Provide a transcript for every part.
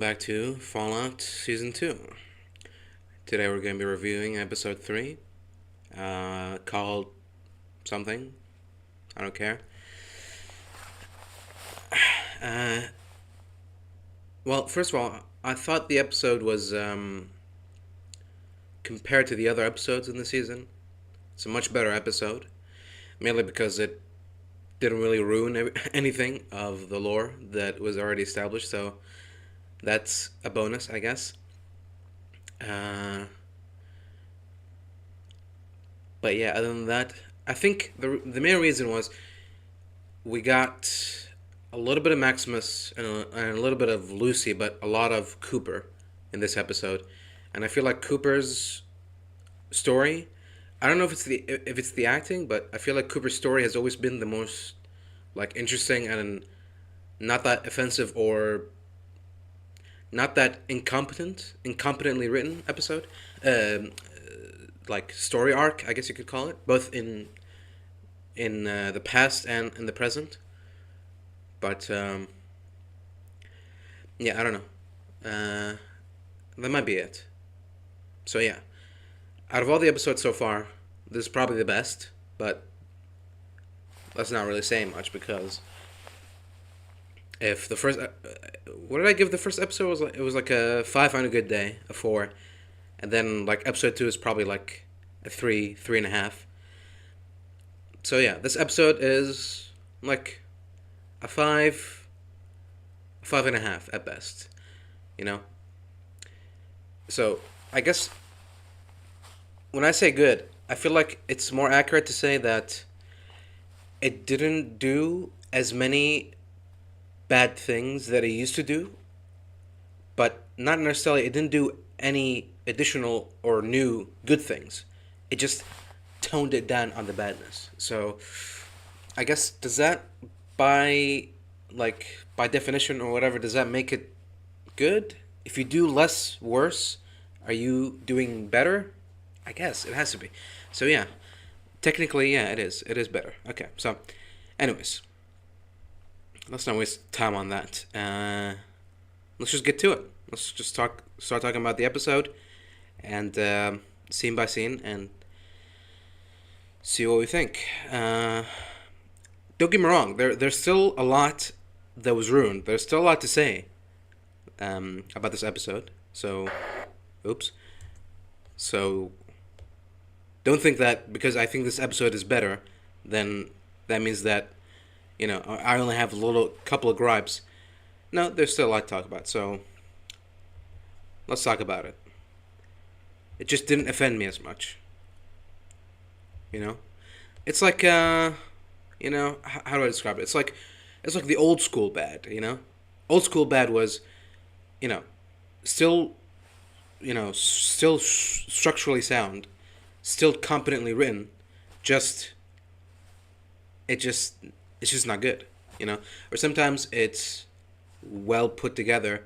Back to Fallout Season 2. Today we're going to be reviewing Episode 3, called something. I don't care. Uh, well, first of all, I thought the episode was, compared to the other episodes in the season, it's a much better episode. Mainly because it didn't really ruin anything of the lore that was already established, so that's a bonus, I guess. Uh, But yeah, other than that, I think the main reason was we got a little bit of Maximus and a little bit of Lucy, but a lot of Cooper in this episode, and I feel like Cooper's story. I don't know if it's the acting, but I feel like Cooper's story has always been the most like interesting and not that offensive or not that incompetently written episode. Um, like story arc, I guess you could call it, both in the past and in the present. But yeah, I don't know. That might be it. So yeah, out of all the episodes so far, this is probably the best. But that's not really saying much because if the first, what did I give the first episode? It was like a 5 on a good day, a 4, and then like episode 2 is probably like a 3, 3.5. So yeah, this episode is like a 5, 5.5 at best. You know. So I guess when I say good, I feel like it's more accurate to say that it didn't do as many bad things that it used to do, but not necessarily it didn't do any additional or new good things. It just toned it down on the badness. So I guess does that by by definition or whatever does that make it good? If you do less worse, are you doing better? I guess it has to be. So yeah, technically, yeah, it is. It is better. Okay. So, anyways, let's not waste time on that. Let's just get to it. Let's just start talking about the episode, and scene by scene, and see what we think. Don't get me wrong. There's still a lot that was ruined. There's still a lot to say about this episode. So, oops. So don't think that because I think this episode is better, then that means that I only have a little couple of gripes. No, there's still a lot to talk about. So let's talk about it. It just didn't offend me as much. You know, it's like how do I describe it? It's like the old school bad. Old school bad was you know still still structurally sound, still competently written, just it's just not good, Or sometimes it's well put together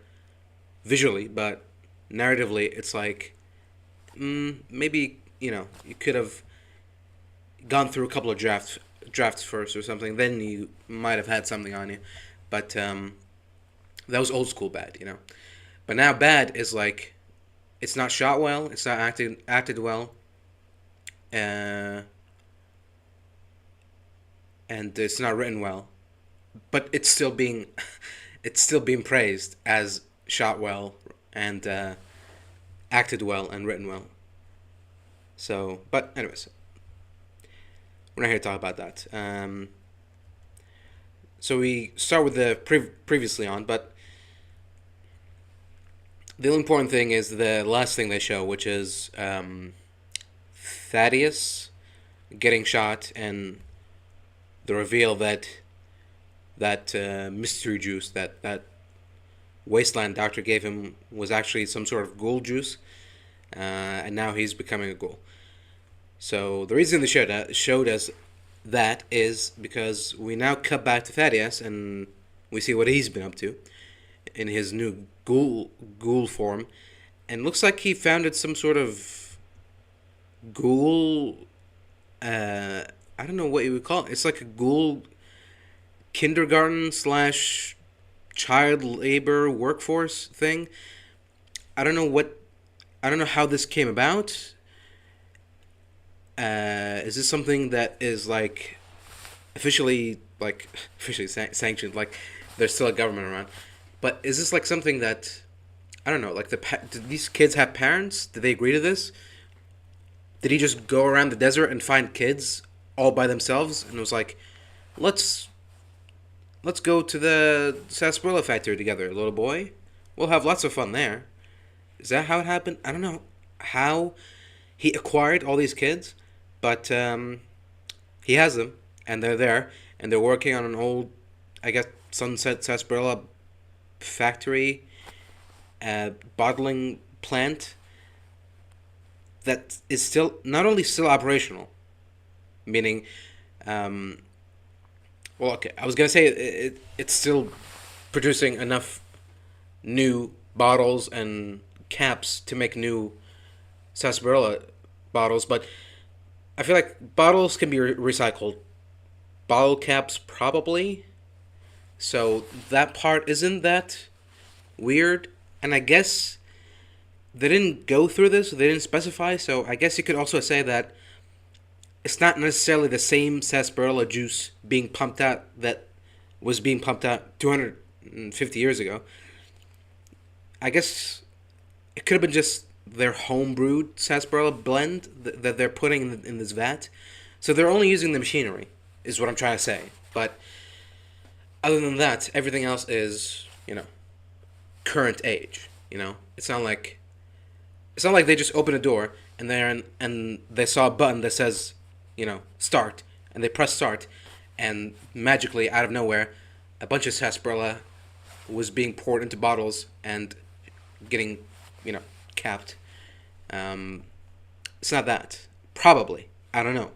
visually, but narratively it's like maybe you could have gone through a couple of drafts first or something. Then you might have had something on you, but that was old school bad, But now bad is like it's not shot well, it's not acted well, uh, and it's not written well, but it's still being it's still being praised as shot well and acted well and written well. So, but anyways, we're not here to talk about that. So we start with the previously on, but the important thing is the last thing they show, which is Thaddeus getting shot and the reveal that mystery juice that wasteland doctor gave him was actually some sort of ghoul juice, and now he's becoming a ghoul. So the reason they showed us that is because we now cut back to Thaddeus and we see what he's been up to in his new ghoul form, and looks like he founded some sort of ghoul. I don't know what you would call it. It's like a ghoul kindergarten slash child labor workforce thing. I don't know what. I don't know how this came about. Is this something that is like officially officially sanctioned? Like there's still a government around, but is this like something that I don't know? Like did these kids have parents? Did they agree to this? Did he just go around the desert and find kids all by themselves and was like, let's let's go to the sarsaparilla factory together, little boy. We'll have lots of fun there. Is that how it happened? I don't know how he acquired all these kids, but he has them, and they're there, and they're working on an old, I guess, Sunset Sarsaparilla factory, bottling plant that is still not only still operational, meaning, um, well, okay, I was gonna say it's still producing enough new bottles and caps to make new sarsaparilla bottles, but I feel like bottles can be recycled. Bottle caps probably. So that part isn't that weird. And I guess they didn't go through this, they didn't specify, so I guess you could also say that it's not necessarily the same sarsaparilla juice being pumped out that was being pumped out 250 years ago. I guess it could have been just their homebrewed sarsaparilla blend that they're putting in this vat. So they're only using the machinery, is what I'm trying to say. But other than that, everything else is, current age. It's not like they just open a door and they saw a button that says, start, and they press start, and magically out of nowhere, a bunch of sarsaparilla was being poured into bottles and getting, capped. It's not that. Probably. I don't know.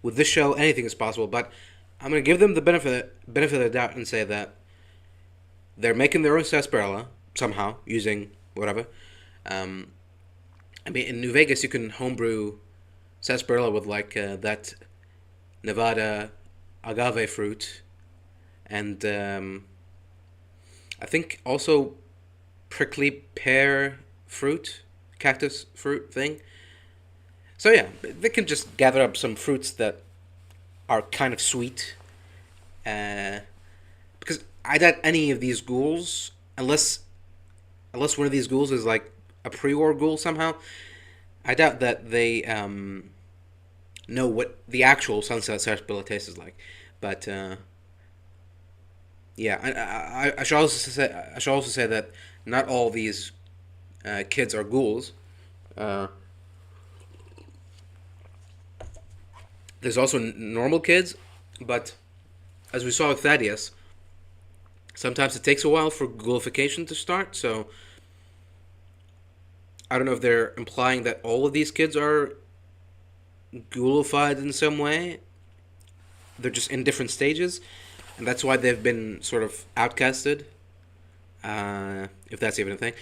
With this show, anything is possible, but I'm gonna give them the benefit of the doubt and say that they're making their own sarsaparilla somehow using whatever. I mean, in New Vegas, you can homebrew sarsaparilla with that Nevada agave fruit, and I think also prickly pear fruit, cactus fruit thing. So yeah, they can just gather up some fruits that are kind of sweet. Uh, because I doubt any of these ghouls, unless one of these ghouls is like a pre-war ghoul somehow, I doubt that they know what the actual sunset sarsaparilla tastes like. But yeah, I should also say that not all these kids are ghouls. Uh, there's also normal kids, but as we saw with Thaddeus, sometimes it takes a while for ghoulification to start. So I don't know if they're implying that all of these kids are ghoulified in some way. They're just in different stages, and that's why they've been sort of outcasted, if that's even a thing.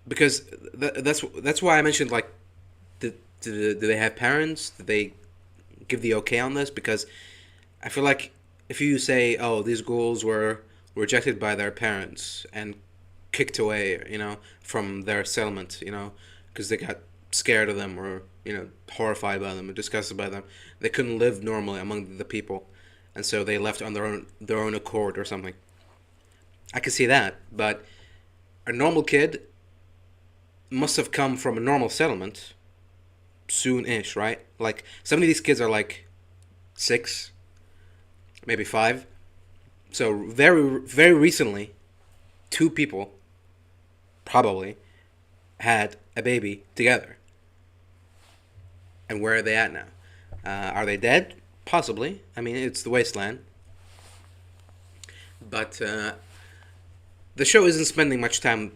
Because that's why I mentioned like, do they have parents? Did they give the okay on this? Because I feel like if you say, oh, these ghouls were rejected by their parents and kicked away, from their settlement, because they got scared of them or horrified by them or disgusted by them, they couldn't live normally among the people, and so they left on their own accord or something. I could see that, but a normal kid must have come from a normal settlement soon-ish, right? Like some of these kids are like 6, maybe 5. So very very recently, two people probably had a baby together. And where are they at now? Are they dead? Possibly. I mean, it's the wasteland. But the show isn't spending much time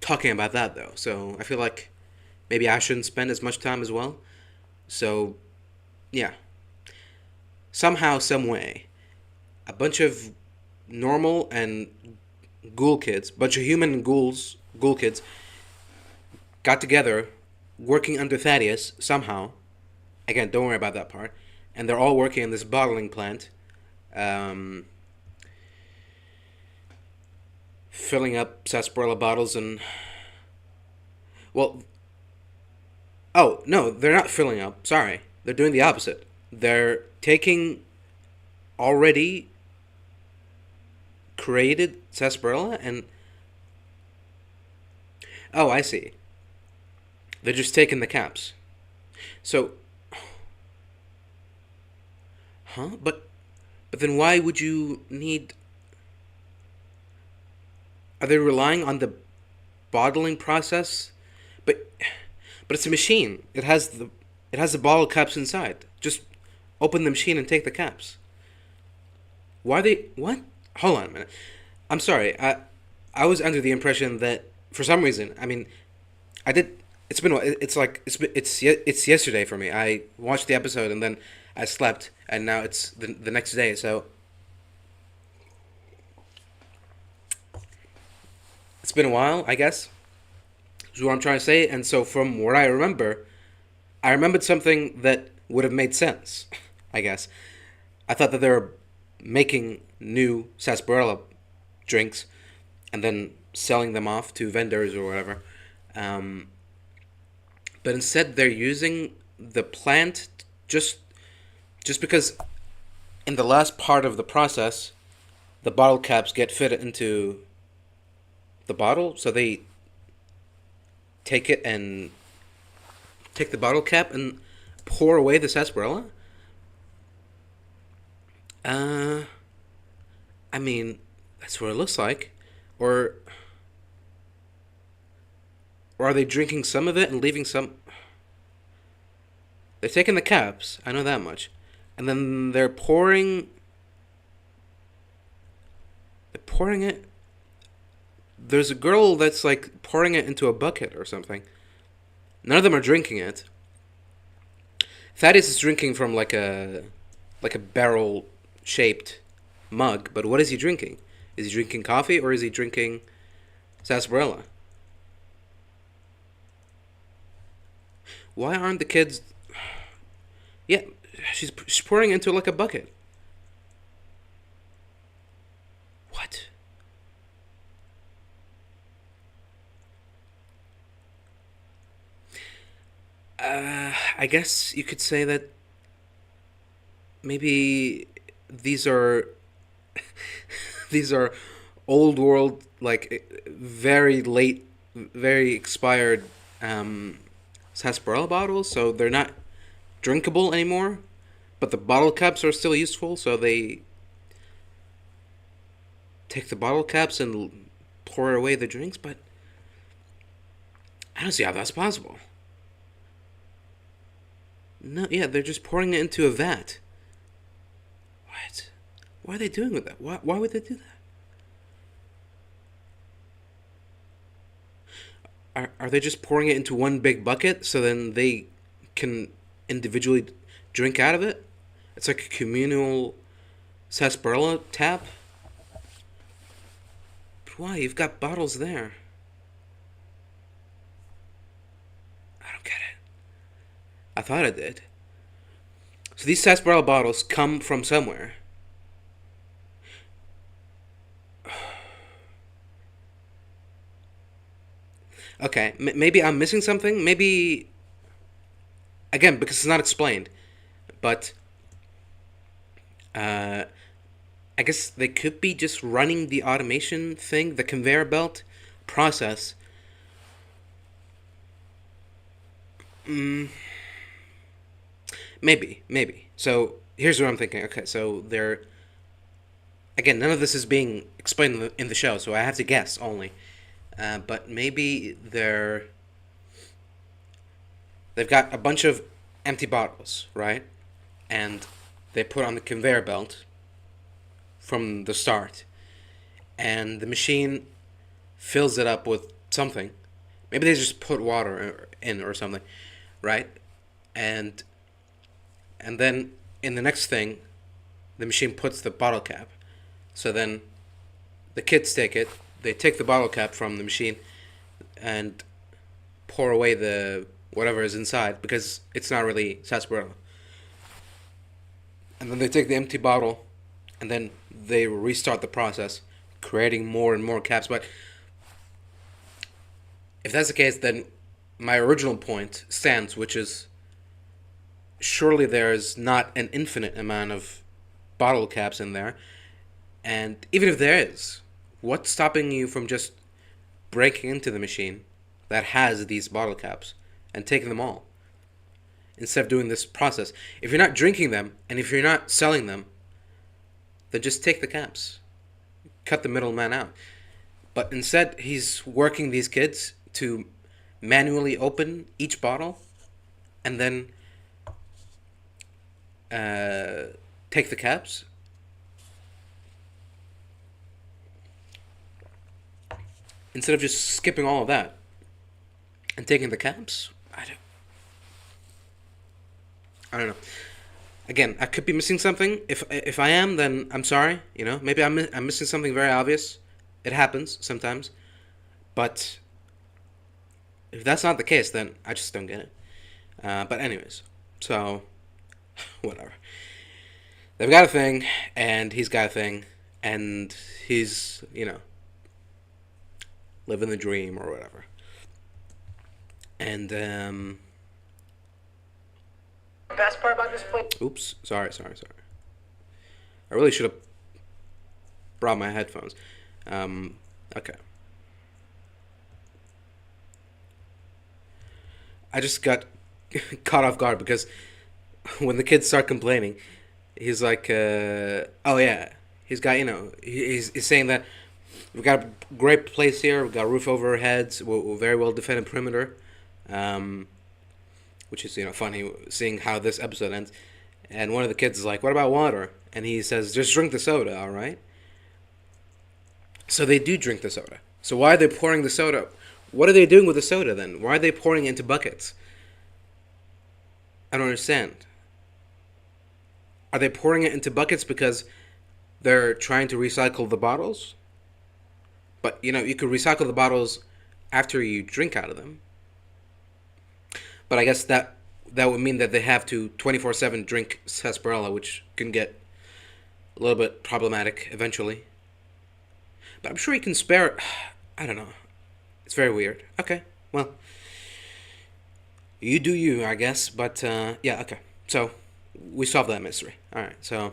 talking about that, though. So I feel like maybe I shouldn't spend as much time as well. So, yeah. Somehow, some way, a bunch of normal and ghoul kids, bunch of human ghoul kids, got together, working under Thaddeus somehow. Again, don't worry about that part. And they're all working in this bottling plant. Um, filling up sarsaparilla bottles and, well, oh no, they're not filling up. Sorry, they're doing the opposite. They're taking already created sarsaparilla and, oh, I see. They're just taking the caps. So, huh? But then why would you need? Are they relying on the bottling process? But but it's a machine. It has the bottle caps inside. Just open the machine and take the caps. Why are they what? Hold on a minute. I'm sorry. I was under the impression that for some reason, I mean, I did. It's been. It's like it's yesterday for me. I watched the episode and then I slept, and now it's the next day. So it's been a while, I guess. Is what I'm trying to say. And so from what I remembered something that would have made sense. I guess I thought that they were making new sarsaparilla drinks and then selling them off to vendors or whatever. Um, but instead, they're using the plant just just because in the last part of the process, the bottle caps get fitted into the bottle, so they take it and take the bottle cap and pour away the sarsaparilla. Uh, I mean, that's what it looks like. Or or are they drinking some of it and leaving some? They're taking the caps. I know that much, and then they're pouring it. There's a girl that's like pouring it into a bucket or something. None of them are drinking it. Thaddeus is drinking from like a barrel shaped mug, but what is he drinking? Is he drinking coffee or is he drinking sarsaparilla? Why aren't the kids? Yeah, she's pouring into like a bucket. What? I guess you could say that maybe these are these are old world, like very late, very expired um, sarsaparilla bottles, so they're not drinkable anymore. But the bottle caps are still useful, so they take the bottle caps and pour away the drinks. But I don't see how that's possible. No, yeah, they're just pouring it into a vat. What? Why are they doing with that? Why would they do that? Are they just pouring it into one big bucket so then they can individually drink out of it? It's like a communal sarsaparilla tap. But why? You've got bottles there. I don't get it. I thought I did. So these sarsaparilla bottles come from somewhere. Okay, maybe I'm missing something. Maybe again because it's not explained. But uh, I guess they could be just running the automation thing, the conveyor belt process. Mm, maybe. So here's what I'm thinking. Okay, so they're again none of this is being explained in the show, so I have to guess only. But maybe they've got a bunch of empty bottles, right? And they put on the conveyor belt from the start, and the machine fills it up with something. Maybe they just put water in or something, right? And and then in the next thing, the machine puts the bottle cap. So then the kids take it. They take the bottle cap from the machine and pour away the whatever is inside because it's not really sarsaparilla. And then they take the empty bottle and then they restart the process, creating more and more caps. But if that's the case, then my original point stands, which is surely there's not an infinite amount of bottle caps in there. And even if there is, what's stopping you from just breaking into the machine that has these bottle caps and taking them all instead of doing this process? If you're not drinking them and if you're not selling them, then just take the caps. Cut the middleman out. But instead, he's working these kids to manually open each bottle and then take the caps. Instead of just skipping all of that and taking the caps, I don't know. Again, I could be missing something. If I am, then I'm sorry. Maybe I'm missing something very obvious. It happens sometimes, but if that's not the case, then I just don't get it. But anyways, so whatever. They've got a thing, and he's got a thing, and he's living the dream or whatever. And best part about this place. Oops, sorry. I really should have brought my headphones. Okay. I just got caught off guard because when the kids start complaining, he's like, oh yeah, he's got, he's saying that we've got a great place here, we've got a roof over our heads, we're very well defended perimeter, which is, funny seeing how this episode ends. And one of the kids is like, what about water? And he says, just drink the soda, all right? So they do drink the soda. So why are they pouring the soda? What are they doing with the soda then? Why are they pouring it into buckets? I don't understand. Are they pouring it into buckets because they're trying to recycle the bottles? But, you could recycle the bottles after you drink out of them. But I guess that would mean that they have to 24/7 drink sarsaparilla, which can get a little bit problematic eventually. But I'm sure you can spare it. I don't know. It's very weird. Okay, well, you do you, I guess. But yeah, okay. So we solved that mystery. All right. So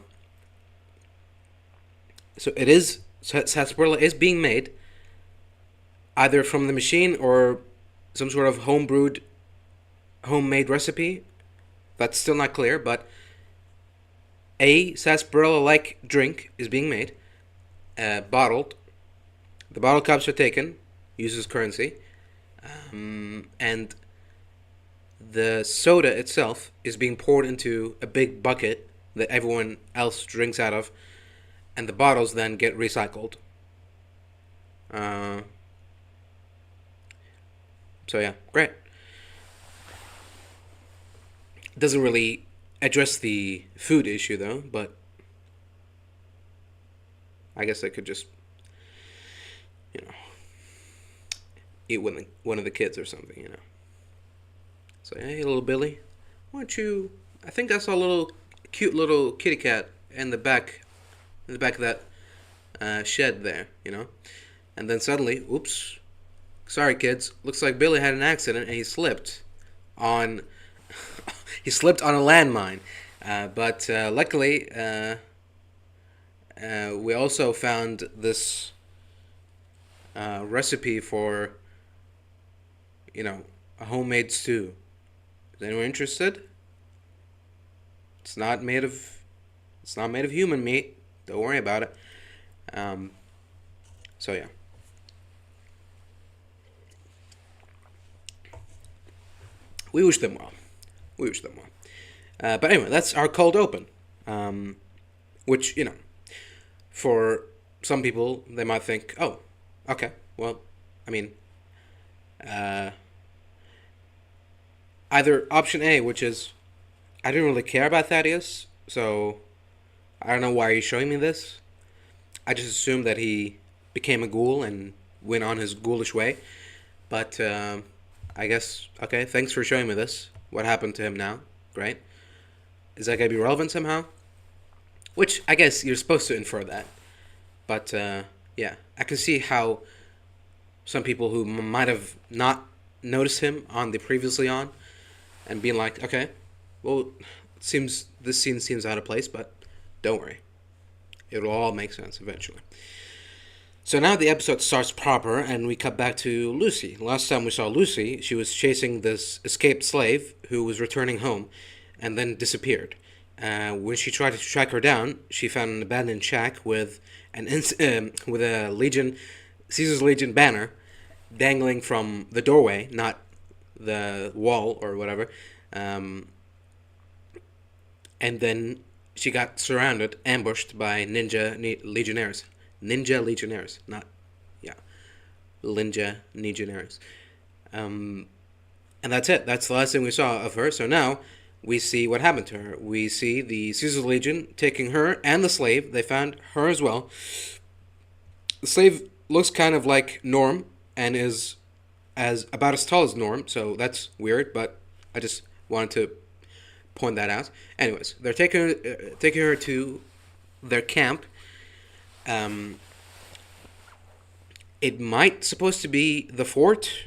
it is sarsaparilla is being made either from the machine or some sort of homemade recipe. That's still not clear, but a sarsaparilla-like drink is being made, bottled. The bottle caps are taken, used as currency, and the soda itself is being poured into a big bucket that everyone else drinks out of, and the bottles then get recycled. So yeah, great. Doesn't really address the food issue though, but I guess I could just, eat one of the kids or something, So hey, little Billy, why don't you? I think I saw a cute little kitty cat in the back of that shed there, And then suddenly, oops, sorry kids, looks like Billy had an accident and he slipped on a landmine. But luckily, we also found this recipe for, a homemade stew. Is anyone interested? It's not made of human meat. Don't worry about it. So yeah. We wish them well. But anyway, that's our cold open. Which, for some people, they might think, oh, okay, well, I mean, either option A, which is, I didn't really care about Thaddeus, so I don't know why you're showing me this. I just assumed that he became a ghoul and went on his ghoulish way. But I guess, okay, thanks for showing me this. What happened to him now? Great. Is that going to be relevant somehow? Which, I guess, you're supposed to infer that. But yeah, I can see how some people who might have not noticed him on the previously on, and being like, okay, well, seems this scene seems out of place, but don't worry, it'll all make sense eventually. So now the episode starts proper, and we cut back to Lucy. Last time we saw Lucy, she was chasing this escaped slave who was returning home, and then disappeared. When she tried to track her down, she found an abandoned shack with with a Caesar's Legion banner dangling from the doorway, not the wall or whatever. And then she got surrounded, ambushed by legionnaires. Ninja legionnaires, not, yeah, Ninja legionnaires. And that's it. That's the last thing we saw of her. So now we see what happened to her. We see the Caesar's Legion taking her and the slave. They found her as well. The slave looks kind of like Norm and is about as tall as Norm, so that's weird, but I just wanted to point that out. Anyways, they're taking her to their camp. It might supposed to be the fort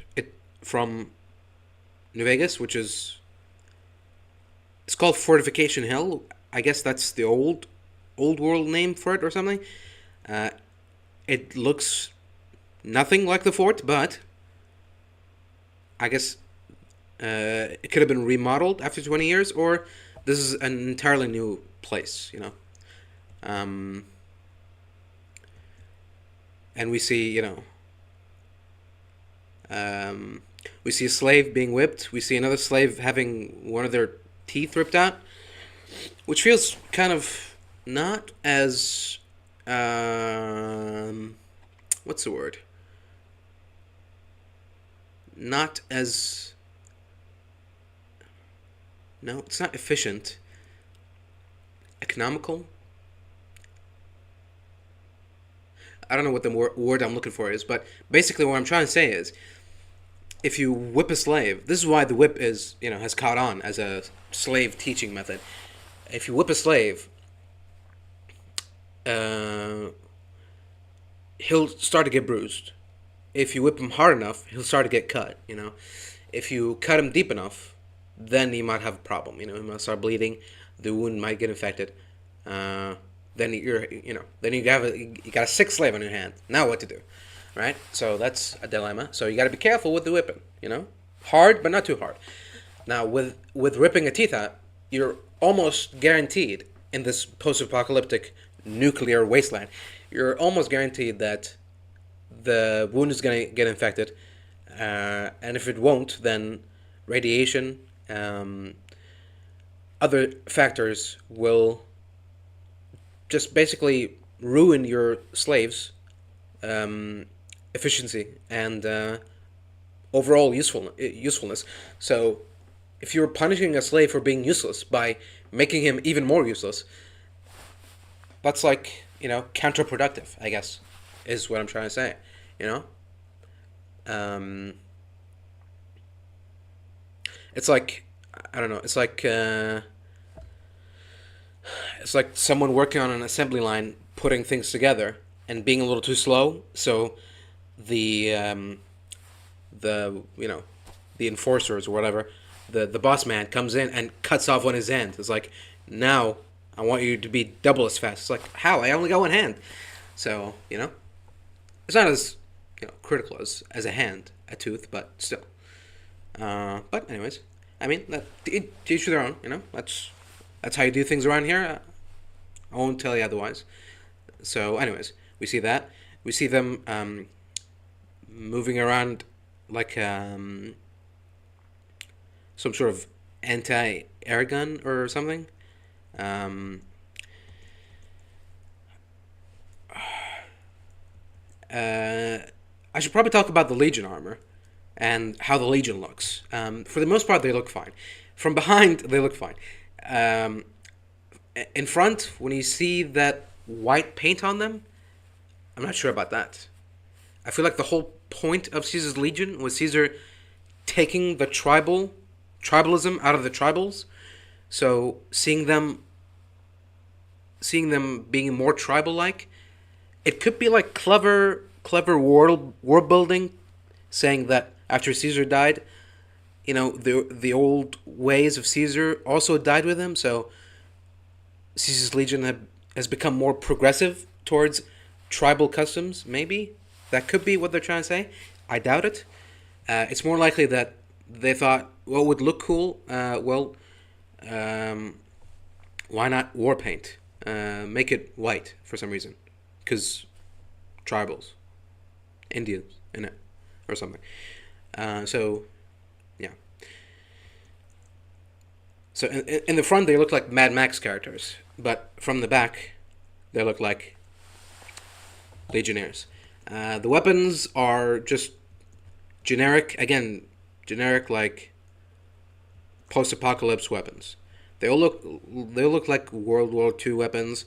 from New Vegas, which is, it's called Fortification Hill. I guess that's the old world name for it or something. It looks nothing like the fort, but I guess it could have been remodeled after 20 years, or this is an entirely new place, you know. And we see, you know, we see a slave being whipped. We see another slave having one of their teeth ripped out, which feels kind of not as, what's the word? Not as, no, it's not efficient. Economical? I don't know what the word I'm looking for is, but basically what I'm trying to say is, if you whip a slave, this is why the whip is, you know, has caught on as a slave teaching method. If you whip a slave, he'll start to get bruised. If you whip him hard enough, he'll start to get cut, you know. If you cut him deep enough, then he might have a problem, you know. He might start bleeding, the wound might get infected. Then you got a sick slave on your hand. Now what to do, right? So that's a dilemma. So you got to be careful with the whipping, you know, hard but not too hard. Now with ripping a teeth out, you're almost guaranteed in this post-apocalyptic nuclear wasteland. You're almost guaranteed that the wound is gonna get infected, and if it won't, then radiation, other factors will just basically ruin your slaves' efficiency and overall usefulness. So, if you're punishing a slave for being useless by making him even more useless, that's like, you know, counterproductive, I guess, is what I'm trying to say. You know, it's like, I don't know. It's like someone working on an assembly line putting things together and being a little too slow. So the you know, the enforcers or whatever, the boss man comes in and cuts off one of his hand. It's like, now I want you to be double as fast. It's like, how? I only got one hand. So, you know, it's not as, you know, critical as a hand, a tooth, but still. But anyways, I mean, teach their own. You know, that's how you do things around here. I won't tell you otherwise. So, anyways, we see that. We see them moving around like some sort of anti-air gun or something. I should probably talk about the Legion armor and how the Legion looks. For the most part, they look fine. From behind, they look fine. In front, when you see that white paint on them, I'm not sure about that. I feel like the whole point of Caesar's Legion was Caesar taking the tribalism out of the tribals. So seeing them being more tribal-like, it could be like clever world building, saying that after Caesar died, the old ways of Caesar also died with him. So Caesar's Legion has become more progressive towards tribal customs. Maybe that could be what they're trying to say. I doubt it. It's more likely that they thought what would look cool. Why not war paint? Make it white for some reason, because tribals, Indians in it, or something. So, yeah. So in the front they look like Mad Max characters, but from the back, they look like Legionnaires. The weapons are just generic. Again, generic like post-apocalypse weapons. They all look like World War II weapons.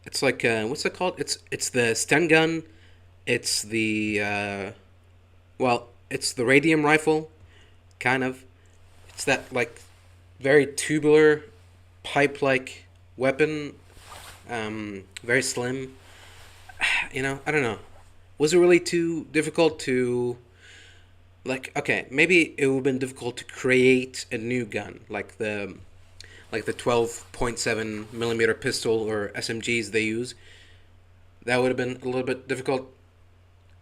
It's like what's it called? It's the Sten gun. It's the it's the radium rifle, kind of. It's that like very tubular, pipe-like weapon. Very slim. I don't know. Was it really too difficult to, like, okay, maybe it would have been difficult to create a new gun like the 12.7 millimeter pistol or SMGs they use. That would have been a little bit difficult,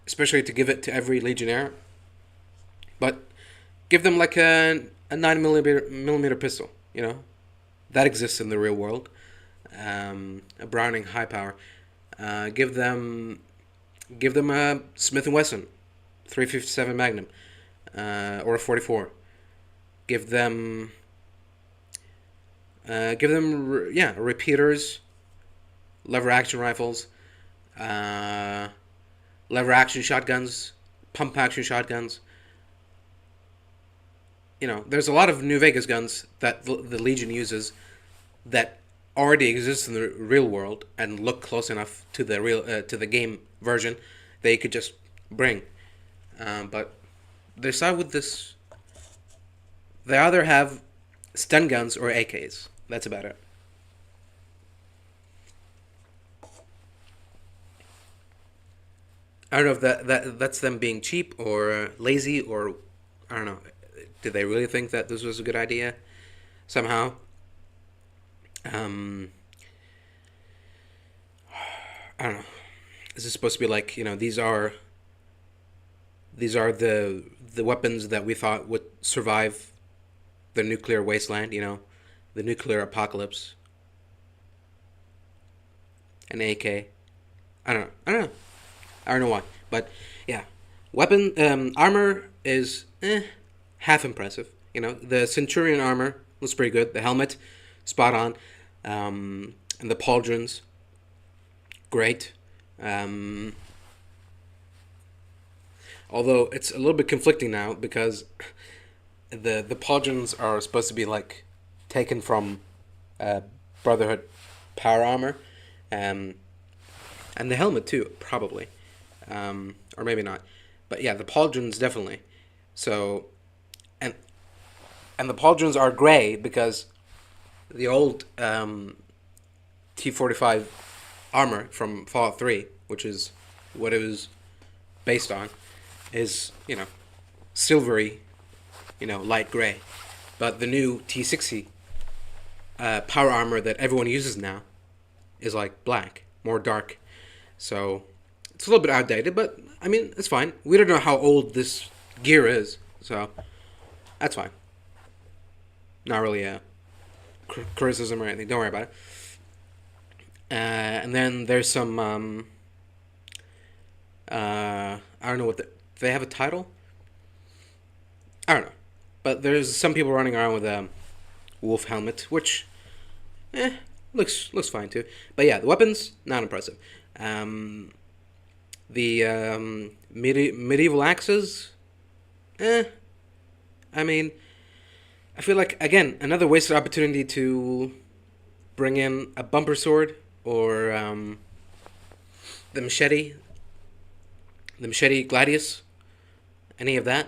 especially to give it to every Legionnaire. But give them like a 9 millimeter pistol, that exists in the real world. A Browning high power. Give them a Smith and Wesson 357 Magnum, or a 44. Give them repeaters, lever action rifles, lever action shotguns, pump action shotguns. There's a lot of New Vegas guns that the Legion uses that already exist in the real world and look close enough to the game version that you could just bring. But they start with this. They either have stun guns or AKs. That's about it. I don't know if that's them being cheap or lazy, or I don't know. Did they really think that this was a good idea? Somehow. I don't know. Is this supposed to be like, these are the weapons that we thought would survive the nuclear wasteland, the nuclear apocalypse? An AK. I don't know. I don't know why. But yeah. Armor is half impressive. The Centurion armor looks pretty good. The helmet, spot on. And the pauldrons, great. Although it's a little bit conflicting now because the pauldrons are supposed to be like taken from Brotherhood power armor, and the helmet too, probably, or maybe not. But yeah, the pauldrons definitely. So, and the pauldrons are gray because the old T-45 armor from Fallout 3, which is what it was based on, is, silvery, light gray. But the new T-60 power armor that everyone uses now is like black, more dark. So it's a little bit outdated, but I mean, it's fine. We don't know how old this gear is, so that's fine. Not really a criticism or anything. Don't worry about it. And then there's some I don't know what do they have a title? I don't know, but there's some people running around with a wolf helmet, which looks fine too. But yeah, the weapons not impressive. The medieval axes, I mean, I feel like, again, another wasted opportunity to bring in a bumper sword or the machete gladius, any of that.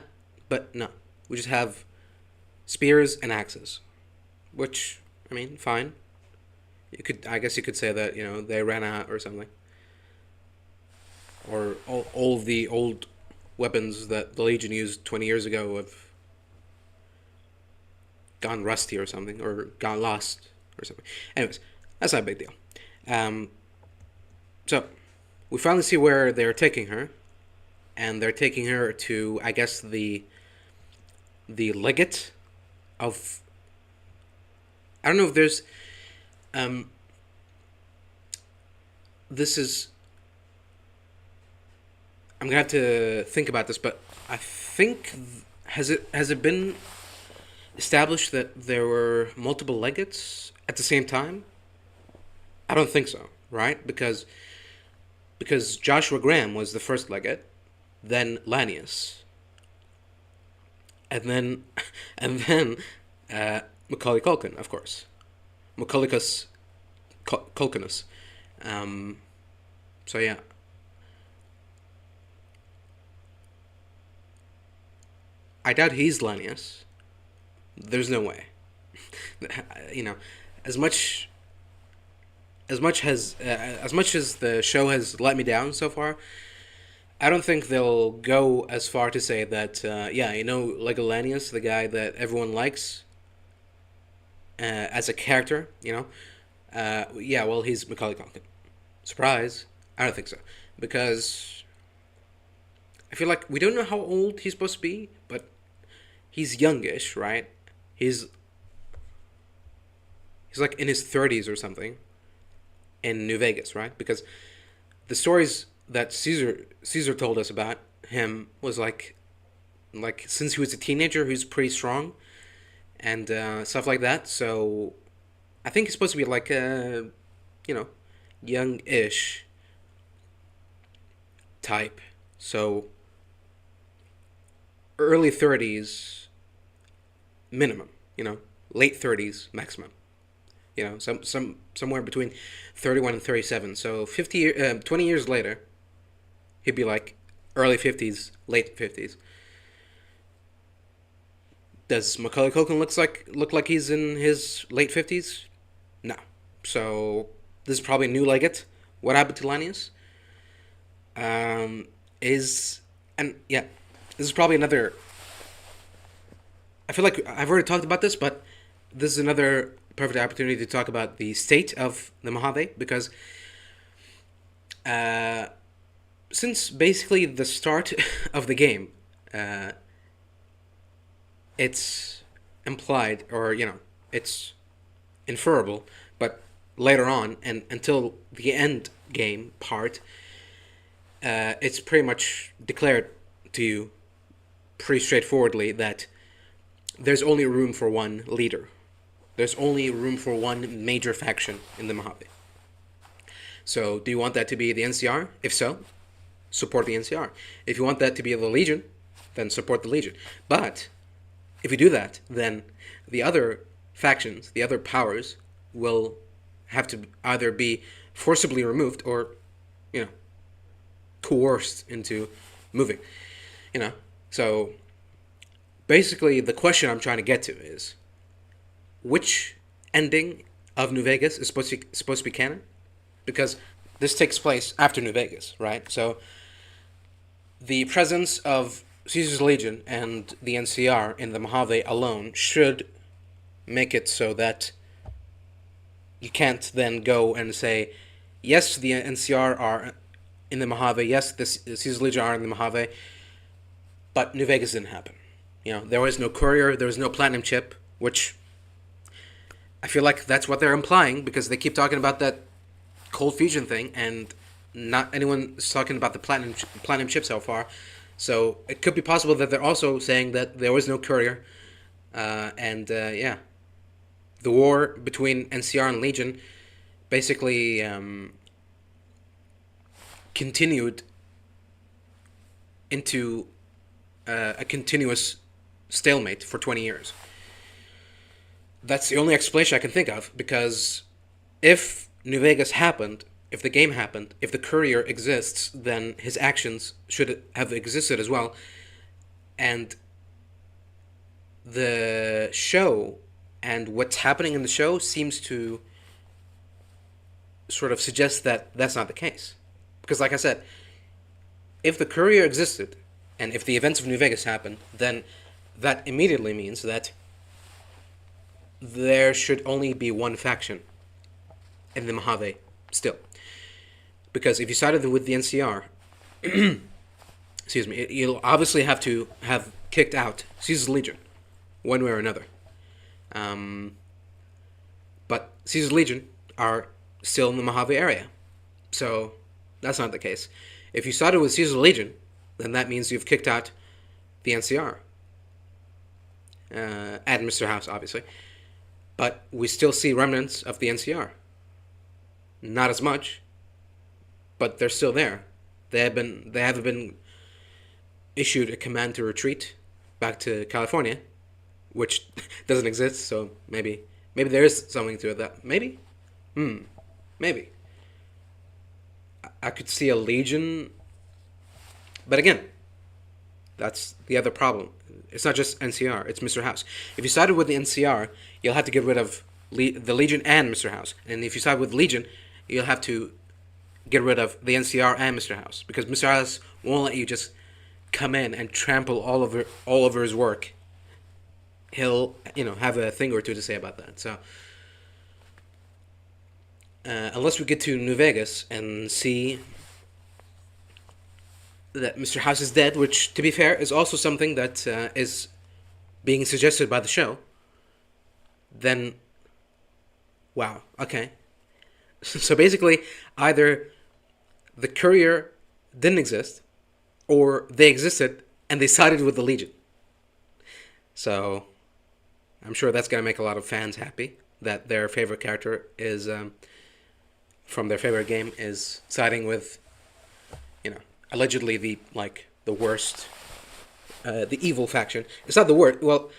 But no, we just have spears and axes. which I mean, fine. I guess you could say that they ran out or something, or all of the old weapons that the Legion used 20 years ago have gone rusty or something, or got lost or something. Anyways, that's not a big deal. Um, so we finally see where they're taking her, and they're taking her to, I guess, the legate of. I don't know if there's. This is. I'm gonna have to think about this, but I think has it been established that there were multiple legates at the same time? I don't think so, right? Because Joshua Graham was the first legate, then Lanius, and then and then Macaulay Culkin, of course, Macaulaycus Culkinus. Um, so yeah, I doubt he's Lanius. There's no way. you know, as much as much as the show has let me down so far, I don't think they'll go as far to say that. Yeah, Legolas, the guy that everyone likes as a character. Yeah, well, he's Macaulay Culkin. Surprise! I don't think so, because I feel like we don't know how old he's supposed to be, but he's youngish, right? He's he's like in his 30s or something in New Vegas, right? Because the stories that Caesar told us about him was like since he was a teenager, he was pretty strong and stuff like that. So I think he's supposed to be like you know, young-ish type. So early 30s minimum, late 30s maximum. Somewhere between 31 and 37. So 20 years later, he'd be like early 50s, late 50s. Does Macaulay Culkin look like he's in his late 50s? No. So this is probably a new legate. What happened to Lanius? Is and yeah, this is probably another. I feel like I've already talked about this, but this is another perfect opportunity to talk about the state of the Mojave, because since basically the start of the game, it's implied, or it's inferable, but later on and until the end game part, it's pretty much declared to you pretty straightforwardly that there's only room for one leader. There's only room for one major faction in the Mojave. So, do you want that to be the NCR? If so, support the NCR. If you want that to be the Legion, then support the Legion. But if you do that, then the other factions, the other powers, will have to either be forcibly removed or, coerced into moving. So basically the question I'm trying to get to is, which ending of New Vegas is supposed to be canon? Because this takes place after New Vegas, right? So the presence of Caesar's Legion and the NCR in the Mojave alone should make it so that you can't then go and say, yes, the NCR are in the Mojave, yes, the Caesar's Legion are in the Mojave, but New Vegas didn't happen. There was no courier, there was no platinum chip, which I feel like that's what they're implying, because they keep talking about that cold fusion thing, and not anyone is talking about the platinum chip so far. So it could be possible that they're also saying that there was no courier, and yeah, the war between NCR and Legion basically continued into a continuous stalemate for 20 years. That's the only explanation I can think of, because if New Vegas happened, if the game happened, if the courier exists, then his actions should have existed as well. And the show And what's happening in the show seems to sort of suggest that that's not the case. Because, like I said, if the Courier existed, and if the events of New Vegas happened, then that immediately means that there should only be one faction in the Mojave still. Because if you sided with the NCR, excuse me, you'll obviously have to have kicked out Caesar's Legion, one way or another. But Caesar's Legion are still in the Mojave area. So that's not the case. If you sided with Caesar's Legion, then that means you've kicked out the NCR. And Mr. House, obviously. But we still see remnants of the NCR. Not as much, but they're still there. They haven't been issued a command to retreat back to California, which doesn't exist. So maybe there is something to it. That maybe, maybe. I could see a Legion, but again, that's the other problem. It's not just NCR; it's Mr. House. If you sided with the NCR, you'll have to get rid of the Legion and Mr. House. And if you side with Legion, you'll have to get rid of the NCR and Mr. House, because Mr. House won't let you just come in and trample all over his work. He'll have a thing or two to say about that. So unless we get to New Vegas and see that Mr. House is dead, which, to be fair, is also something that is being suggested by the show, then, wow, okay. So basically, either the Courier didn't exist, or they existed and they sided with the Legion. So I'm sure that's going to make a lot of fans happy that their favorite character is from their favorite game is siding with, allegedly the worst, the evil faction. It's not the worst. Well,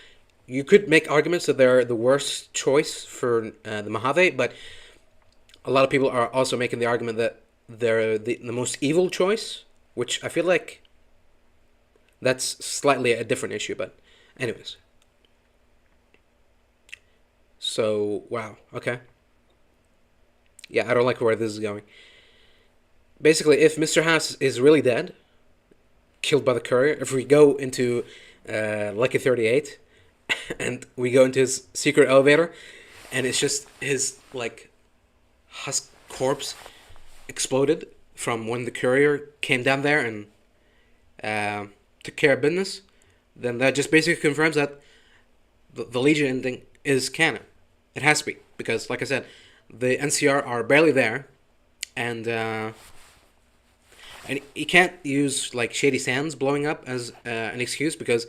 you could make arguments that they're the worst choice for the Mojave, but a lot of people are also making the argument that they're the most evil choice, which I feel like that's slightly a different issue. But anyways. So, wow, okay. Yeah, I don't like where this is going. Basically, if Mr. House is really dead, killed by the Courier, if we go into Lucky 38, and we go into his secret elevator, and it's just his, husk corpse exploded from when the Courier came down there and took care of business, then that just basically confirms that the Legion ending is canon. It has to be, because, like I said, the NCR are barely there, and you can't use Shady Sands blowing up as an excuse, because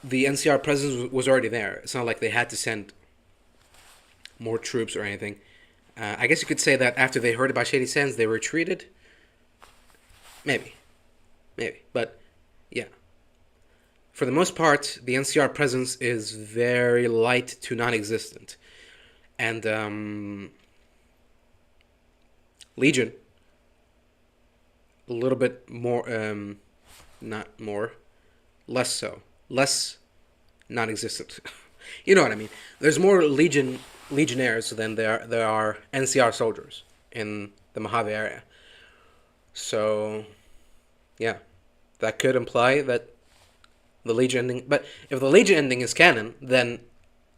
the NCR presence was already there. It's not like they had to send more troops or anything. I guess you could say that after they heard about Shady Sands, they retreated. Maybe, but yeah. For the most part, the NCR presence is very light to non-existent. And Legion, a little bit more, less so. Less non-existent. You know what I mean. There's more Legionnaires than there are NCR soldiers in the Mojave area. So, yeah. That could imply that the Legion ending, but if the Legion ending is canon, then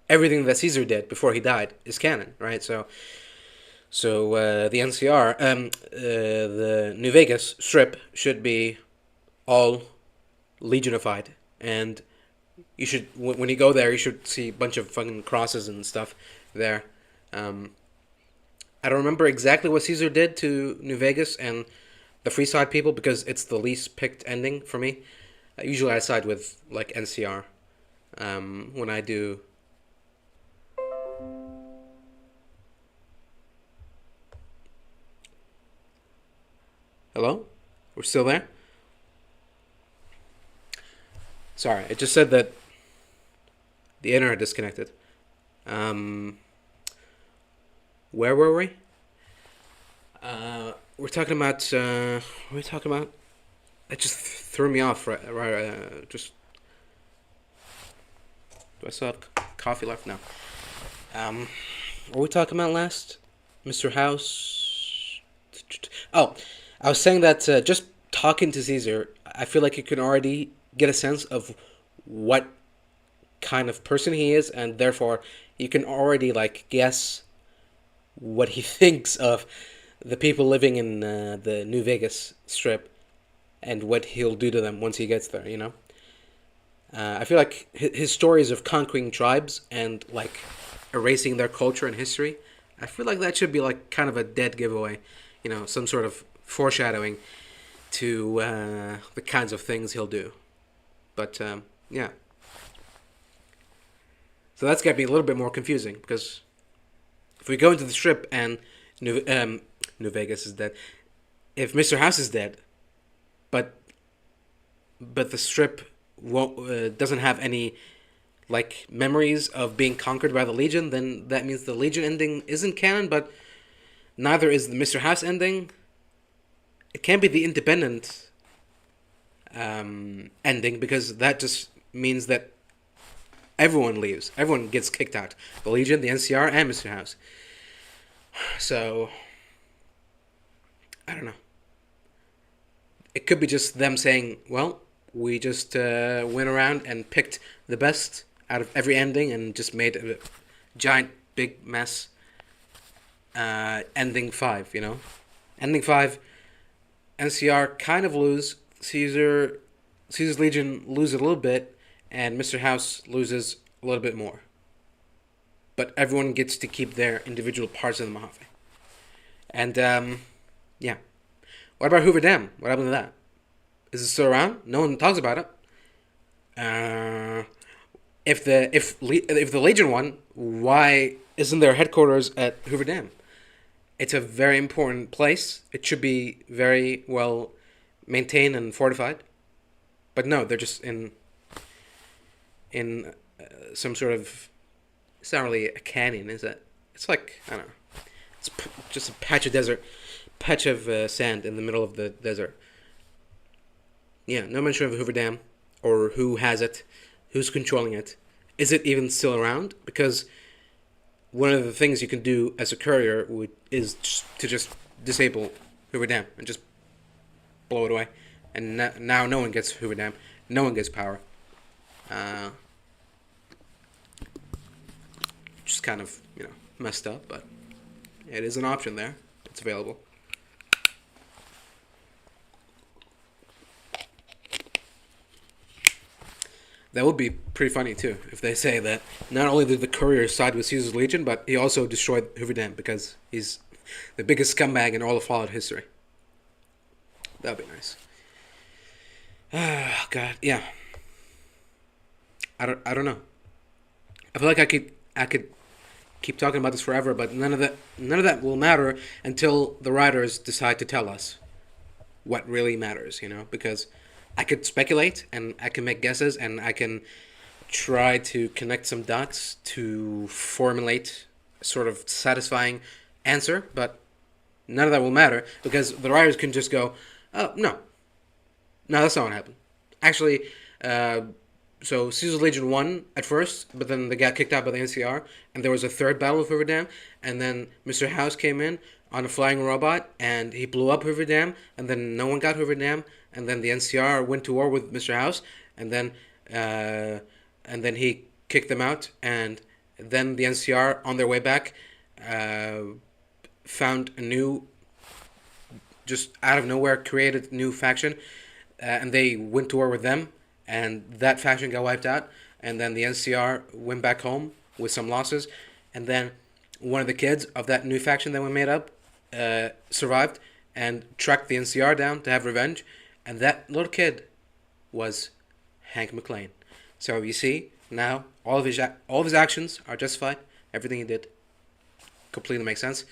everything that Caesar did before he died is canon, right? So the NCR, the New Vegas strip should be all Legionified, and you should, when you go there, you should see a bunch of fucking crosses and stuff there. I don't remember exactly what Caesar did to New Vegas and the Freeside people, because it's the least picked ending for me. Usually I side with NCR when I do. Hello? We're still there? Sorry, it just said that the internet disconnected. Where were we? We're talking about. What are we talking about? It just threw me off. Right. Just. Do I still have coffee left? No. What were we talking about last? Mr. House. Oh, I was saying that just talking to Caesar, I feel like you can already get a sense of what kind of person he is, and therefore you can already like guess what he thinks of the people living in the New Vegas Strip and what he'll do to them once he gets there. You know, I feel like his stories of conquering tribes and like erasing their culture and history. I feel like that should be like kind of a dead giveaway. You know, some sort of foreshadowing to the kinds of things he'll do. But yeah. So that's got to be a little bit more confusing because if we go into the strip and New Vegas is dead, if Mr. House is dead, but the strip won't doesn't have any like memories of being conquered by the Legion, then that means the Legion ending isn't canon, but neither is the Mr. House ending. It can't be the independent ending because that just means that everyone leaves. Everyone gets kicked out. The Legion, the NCR, and Mr. House. So, I don't know. It could be just them saying, well, we just went around and picked the best out of every ending and just made a giant, big mess. Ending 5, you know? Ending 5, NCR kind of lose. Caesar's Legion lose a little bit, and Mr. House loses a little bit more. But everyone gets to keep their individual parts of the Mojave. And, yeah. What about Hoover Dam? What happened to that? Is it still around? No one talks about it. If the Legion won, why isn't there headquarters at Hoover Dam? It's a very important place. It should be very well maintained and fortified. But no, they're just in some sort of. It's not really a canyon, is it? It's like I don't know. It's just a patch of sand in the middle of the desert. Yeah, no mention of Hoover Dam or who has it, who's controlling it. Is it even still around? Because one of the things you can do as a courier is to just disable Hoover Dam and just blow it away. And now no one gets Hoover Dam. No one gets power. Just kind of, messed up, but it is an option there. It's available. That would be pretty funny too if they say that not only did the courier side with Caesar's Legion, but he also destroyed Hoover Dam because he's the biggest scumbag in all of Fallout history. That'd be nice. Oh, God, yeah. I don't know. I feel like I could keep talking about this forever, but none of that will matter until the writers decide to tell us what really matters, because I could speculate and I can make guesses and I can try to connect some dots to formulate a sort of satisfying answer, but none of that will matter because the writers can just go, oh, no, that's not what happened. Actually, so Caesar's Legion won at first, but then they got kicked out by the NCR, and there was a third battle of Hoover Dam, and then Mr. House came in on a flying robot, and he blew up Hoover Dam, and then no one got Hoover Dam, and then the NCR went to war with Mr. House, and then he kicked them out, and then the NCR, on their way back, found a new, just out of nowhere, created a new faction, and they went to war with them, and that faction got wiped out, and then the NCR went back home with some losses, and then one of the kids of that new faction that we made up survived and tracked the NCR down to have revenge, and that little kid was Hank McClain. So you see, now all of his actions are justified. Everything he did completely makes sense.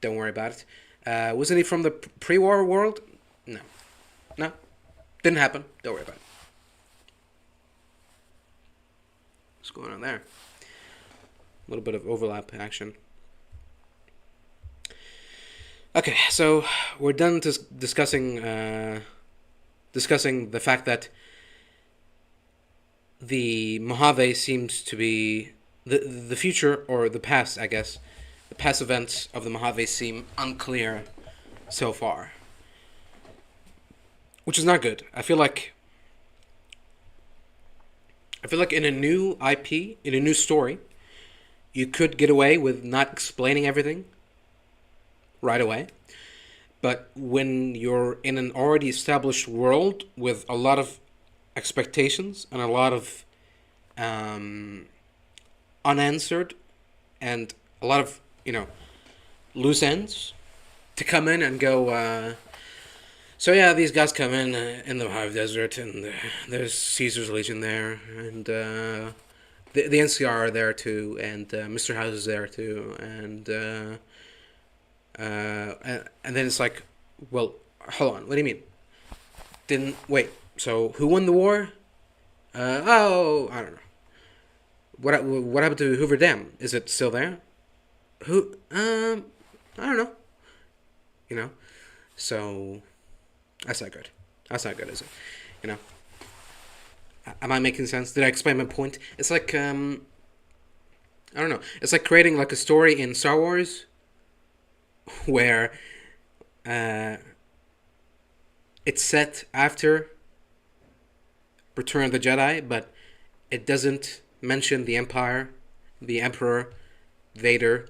Don't worry about it. Wasn't he from the pre-war world? No. Didn't happen. Don't worry about it. What's going on there? A little bit of overlap action. Okay, so we're done discussing the fact that the Mojave seems to be the future or the past, I guess. The past events of the Mojave seem unclear so far, which is not good. I feel like in a new IP, in a new story, you could get away with not explaining everything right away. But when you're in an already established world with a lot of expectations and a lot of um, unanswered and a lot of, loose ends to come in and go, so yeah, these guys come in the Mojave Desert, and there's Caesar's Legion there, and the NCR are there too, and Mr. House is there too, and then it's like, well, hold on, what do you mean? Didn't wait. So who won the war? Oh, I don't know. What happened to Hoover Dam? Is it still there? Who? I don't know. You know, so that's not good. That's not good, is it? You know, am I making sense? Did I explain my point? It's like I don't know. It's like creating like a story in Star Wars where uh, it's set after Return of the Jedi, but it doesn't mention the Empire, the Emperor, Vader,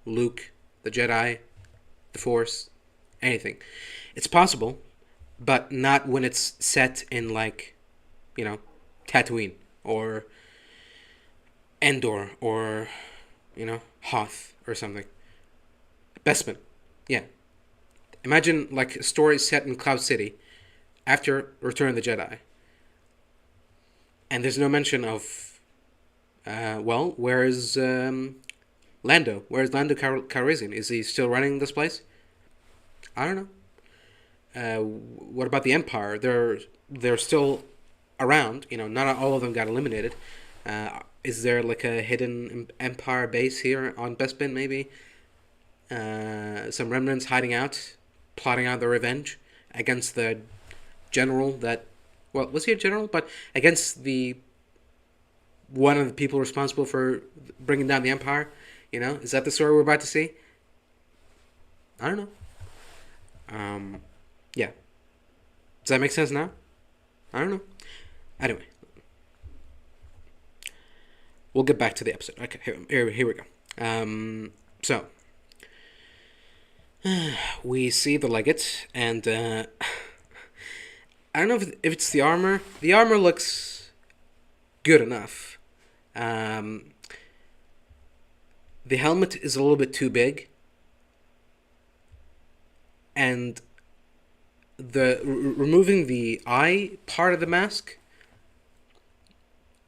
Luke, the Jedi, the Force, anything. It's possible, but not when it's set in like, Tatooine or Endor or, Hoth or something. Bespin, yeah. Imagine like a story set in Cloud City after Return of the Jedi, and there's no mention of, where is Lando? Where is Lando Calrissian? Is he still running this place? I don't know. What about the Empire? They're still around. Not all of them got eliminated. Is there like a hidden Empire base here on Bespin? Maybe some remnants hiding out, plotting out their revenge against the general that. Well, was he a general? But against the one of the people responsible for bringing down the Empire. Is that the story we're about to see? I don't know. Yeah. Does that make sense now? I don't know. Anyway, we'll get back to the episode. Okay, here we go. So we see the legate, and I don't know if it's the armor. The armor looks good enough. The helmet is a little bit too big, and the removing the eye part of the mask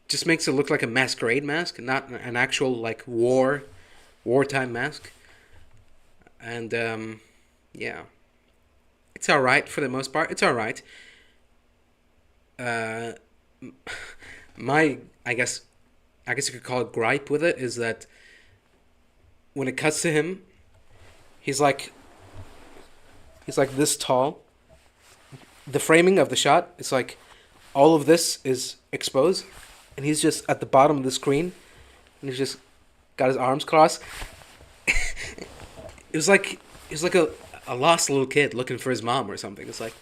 just makes it look like a masquerade mask, not an actual like wartime mask. And yeah, it's all right for the most part. It's all right. My I guess you could call it gripe with it is that when it cuts to him, he's like this tall. The framing of the shot, it's like all of this is exposed, and he's just at the bottom of the screen, and he's just got his arms crossed. It was like a lost little kid looking for his mom or something. It's like,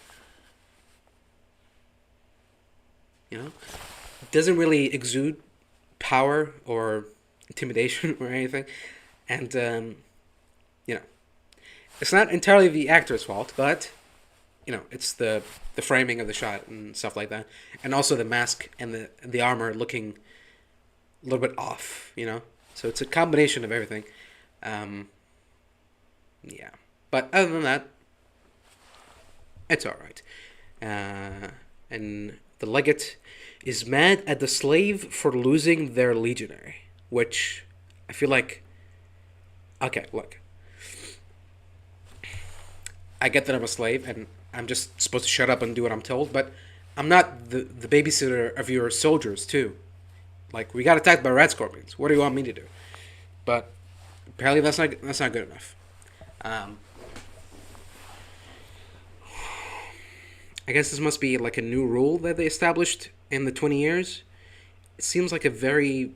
it doesn't really exude power or intimidation or anything, and it's not entirely the actor's fault, but it's the framing of the shot and stuff like that, and also the mask and the armor looking a little bit off, So it's a combination of everything. Yeah, but other than that, it's all right. And the legate is mad at the slave for losing their legionary, which I feel like. Okay, look. I get that I'm a slave and I'm just supposed to shut up and do what I'm told, but I'm not the babysitter of your soldiers too. Like, we got attacked by rat scorpions. What do you want me to do? But apparently that's not good enough. I guess this must be like a new rule that they established in the 20 years. it seems like a very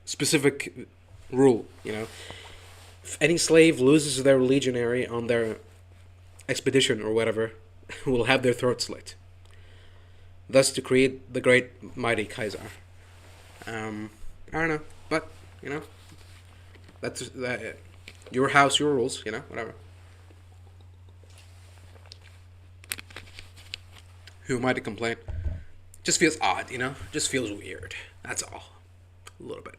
specific rule. If any slave loses their legionary on their expedition or whatever, will have their throat slit. Thus, to create the great mighty Kaiser. I don't know, but that's that. Your house, your rules. Whatever. Who am I to complain? Just feels odd, Just feels weird. That's all. A little bit.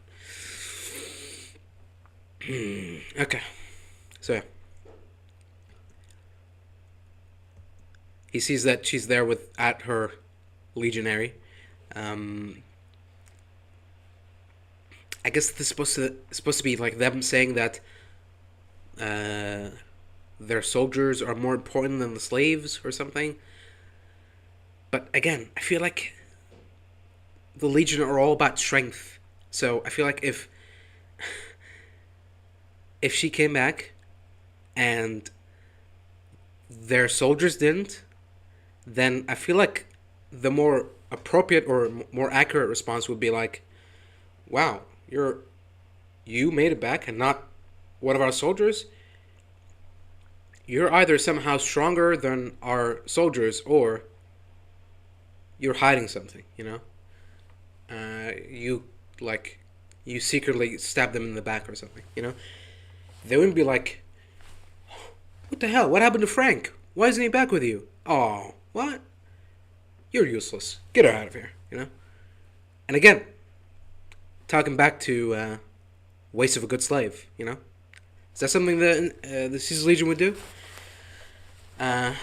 Okay. So yeah. He sees that she's there at her legionary. I guess this is supposed to be like them saying that their soldiers are more important than the slaves or something. But again, I feel like the Legion are all about strength. So I feel like if she came back and their soldiers didn't, then I feel like the more appropriate or more accurate response would be like, wow, you made it back and not one of our soldiers. You're either somehow stronger than our soldiers, or you're hiding something. You secretly stab them in the back or something. They wouldn't be like, what the hell? What happened to Frank? Why isn't he back with you? Oh, what? You're useless. Get her out of here. And again, talking back to waste of a good slave. Is that something that the Caesar Legion would do? I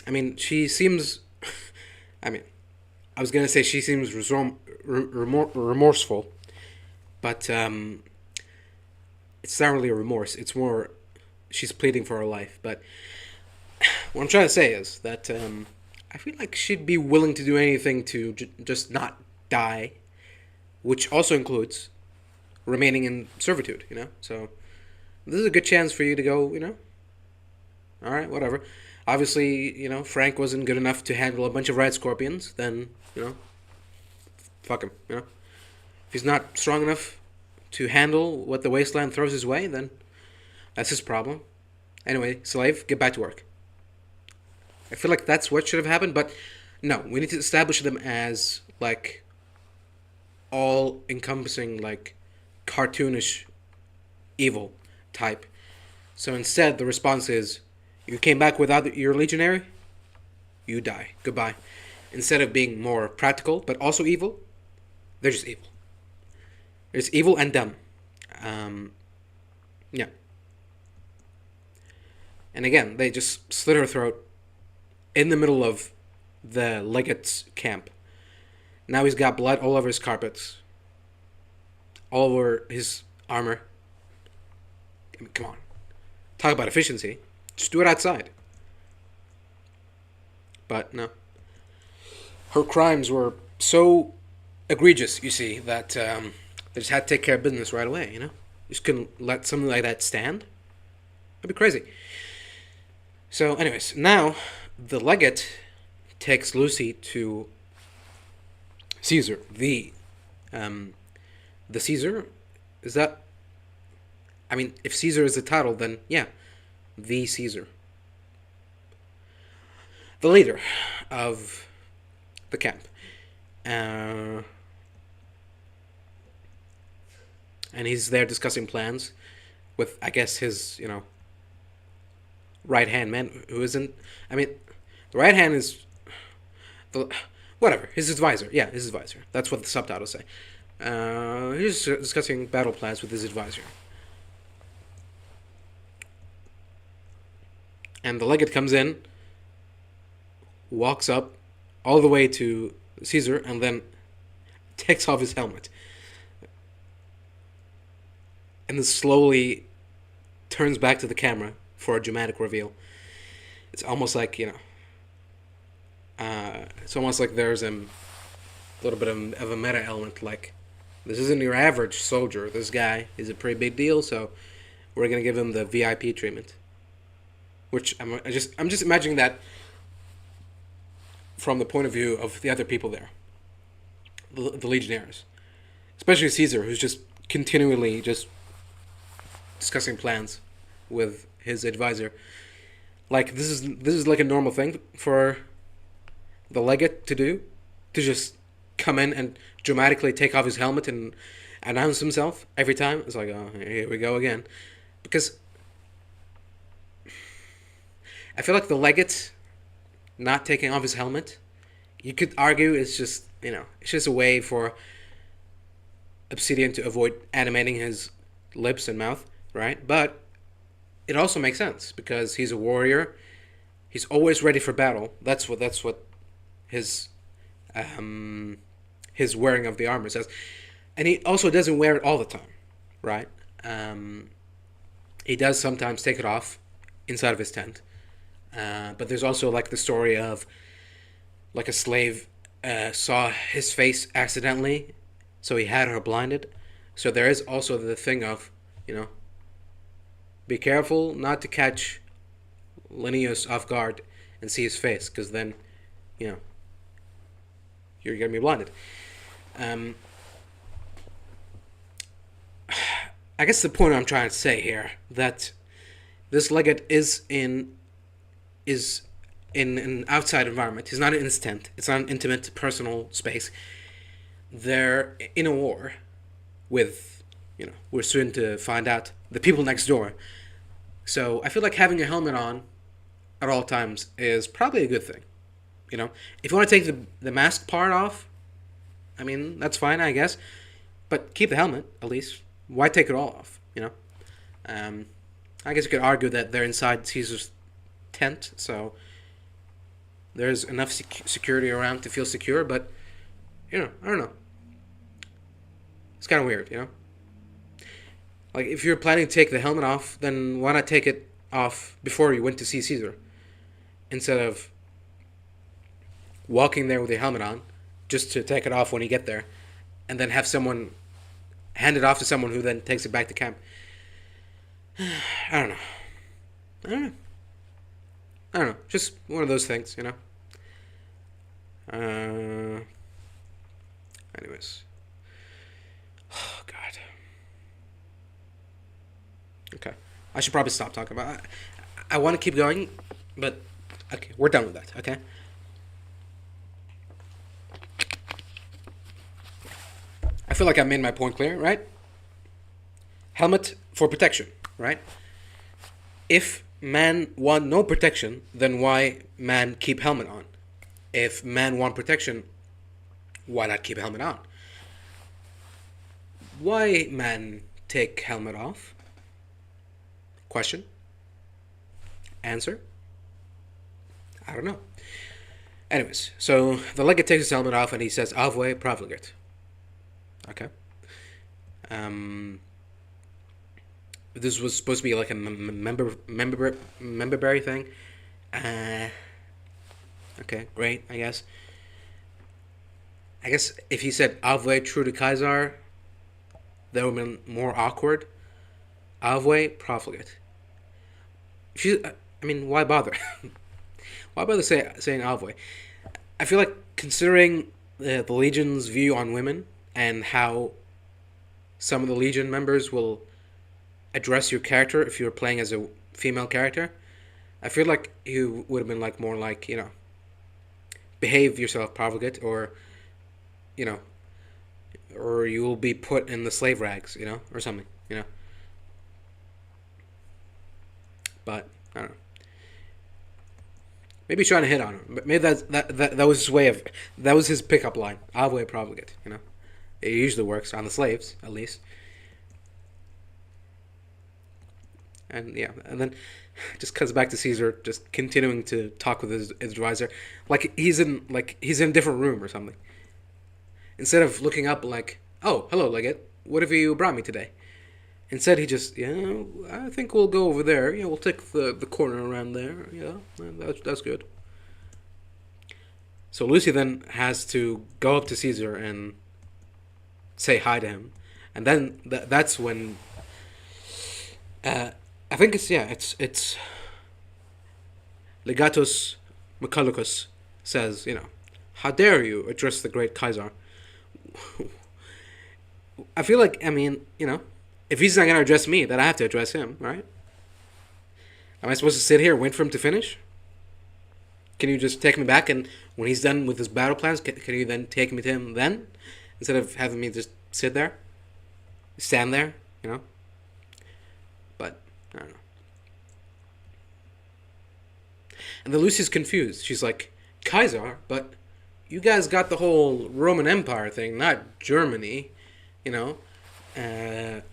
mean, she seems. I was gonna say she seems remorseful, but it's not really a remorse. It's more she's pleading for her life. But what I'm trying to say is that I feel like she'd be willing to do anything to just not die, which also includes remaining in servitude. So this is a good chance for you to go. All right, whatever. Obviously, Frank wasn't good enough to handle a bunch of red scorpions. Then, fuck him. If he's not strong enough to handle what the wasteland throws his way, then that's his problem. Anyway, slave, get back to work. I feel like that's what should have happened, but no, we need to establish them as like all-encompassing, like cartoonish evil type. So instead, the response is, you came back without your legionary, you die. Goodbye. Instead of being more practical, but also evil, they're just evil. It's evil and dumb. Yeah. And again, they just slit her throat in the middle of the legate's camp. Now he's got blood all over his carpets, all over his armor. I mean, come on. Talk about efficiency. Just do it outside. But no. Her crimes were so egregious, you see, that they just had to take care of business right away, You just couldn't let something like that stand. That'd be crazy. So, anyways, now the legate takes Lucy to Caesar. The Caesar? Is that... I mean, if Caesar is the title, then yeah. The Caesar. The leader of the camp. And he's there discussing plans with, I guess, his, right-hand man, who isn't... I mean, the right hand is... whatever, his advisor. Yeah, his advisor. That's what the subtitles say. He's discussing battle plans with his advisor. And the legate comes in, walks up all the way to Caesar, and then takes off his helmet. And then slowly turns back to the camera for a dramatic reveal. It's almost like, it's almost like there's a little bit of a meta element, like, this isn't your average soldier. This guy is a pretty big deal, so we're going to give him the VIP treatment. Which I'm just imagining that from the point of view of the other people there. the legionnaires, especially Caesar, who's just continually just discussing plans with his advisor. Like this is like a normal thing for the legate to do, to just come in and dramatically take off his helmet and announce himself every time. It's like, oh, here we go again, because I feel like the legate not taking off his helmet, you could argue it's just, it's just a way for Obsidian to avoid animating his lips and mouth, right? But it also makes sense because he's a warrior. He's always ready for battle. That's what his his wearing of the armor says, and he also doesn't wear it all the time, right? He does sometimes take it off inside of his tent, but there's also like the story of like a slave saw his face accidentally, so he had her blinded. So there is also the thing of, be careful not to catch Linnaeus off guard and see his face, because then, you're gonna be blinded. I guess the point I'm trying to say here, that this legate is in an outside environment. He's not in his tent. It's not an intimate, personal space. They're in a war with, we're soon to find out, the people next door. So I feel like having a helmet on at all times is probably a good thing. If you want to take the mask part off, I mean, that's fine, I guess. But keep the helmet, at least. Why take it all off, I guess you could argue that they're inside Caesar's tent, so there's enough security around to feel secure, but, I don't know. It's kind of weird, Like, if you're planning to take the helmet off, then why not take it off before you went to see Caesar? Instead of walking there with your helmet on, just to take it off when you get there, and then have someone hand it off to someone who then takes it back to camp. I don't know. Just one of those things, Anyways. Oh, God. Okay. I should probably stop talking about it. I want to keep going, but okay, we're done with that, okay? I feel like I made my point clear, right? Helmet for protection, right? If man want no protection, then why man keep helmet on? If man want protection, why not keep helmet on? Why man take helmet off? Question. Answer. I don't know. Anyways, so the legate takes his helmet off and he says, Avwe profligate. Okay. This was supposed to be like a memberberry thing. Okay, great, I guess. If he said Avwe true to Kaiser, that would have been more awkward. Avwe profligate. Why bother? Why bother saying Avwe? I feel like, considering the Legion's view on women and how some of the Legion members will address your character if you're playing as a female character, I feel like you would have been like more like, behave yourself, profligate, or or you will be put in the slave rags, or something, But I don't know. Maybe he's trying to hit on him. But maybe that was his way of, that was his pickup line. Avwe profligate, It usually works on the slaves, at least. And yeah, and then just cuts back to Caesar, just continuing to talk with his advisor, like he's in a different room or something. Instead of looking up like, oh, hello, legate, what have you brought me today? Instead, he just, I think we'll go over there. We'll take the corner around there. Yeah, that's good. So Lucy then has to go up to Caesar and say hi to him, and then that's when I think it's Legatus Mecalicus says, how dare you address the great Kaiser? I feel like, I mean, if he's not gonna address me, then I have to address him, right? Am I supposed to sit here and wait for him to finish? Can you just take me back, and when he's done with his battle plans, can you then take me to him then? Instead of having me just sit there? Stand there, But, I don't know. And then Lucy's confused. She's like, Kaiser? But you guys got the whole Roman Empire thing, not Germany, you know? And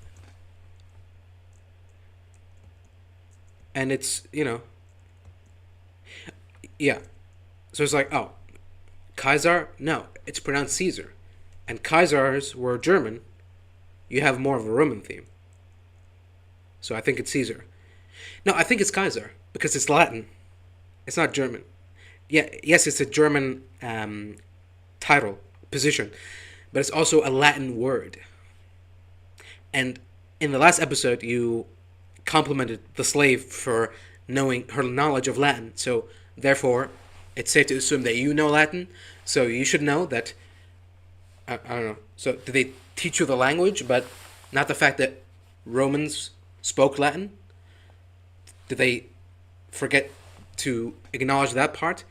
it's, yeah. So it's like, oh, Kaiser? No, it's pronounced Caesar. And Kaisers were German. You have more of a Roman theme. So I think it's Caesar. No, I think it's Kaiser because it's Latin. It's not German. Yeah, yes, it's a German title, position, but it's also a Latin word. And in the last episode, you complimented the slave for knowing her knowledge of Latin. So therefore, it's safe to assume that you know Latin. So you should know that. I don't know. So did they teach you the language, but not the fact that Romans spoke Latin? Did they forget to acknowledge that part?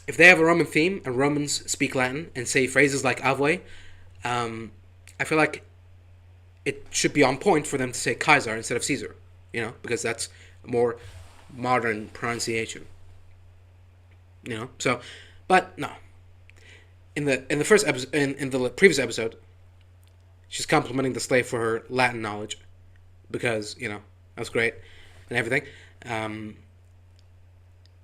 If they have a Roman theme and Romans speak Latin and say phrases like Avwe, I feel like it should be on point for them to say Kaiser instead of Caesar, because that's a more modern pronunciation. So, but no. In the first episode, in the previous episode, she's complimenting the slave for her Latin knowledge because that was great and everything. And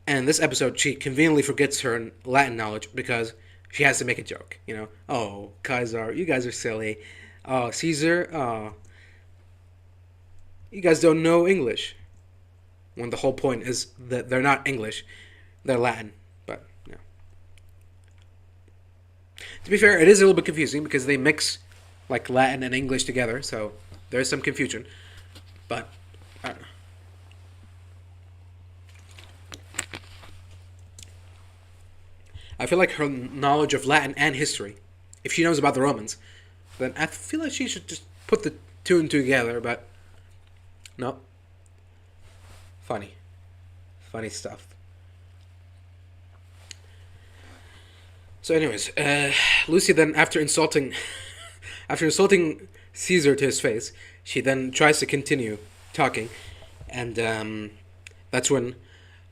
in this episode, she conveniently forgets her Latin knowledge because she has to make a joke. Oh, Kaiser, you guys are silly. Oh, Caesar, oh, you guys don't know English. When the whole point is that they're not English, they're Latin. But, to be fair, it is a little bit confusing because they mix, like, Latin and English together, so there is some confusion. But, I don't know. I feel like her knowledge of Latin and history, if she knows about the Romans, then I feel like she should just put the two and two together, but no. Funny stuff. So anyways, Lucy then, after insulting Caesar to his face, she then tries to continue talking, and that's when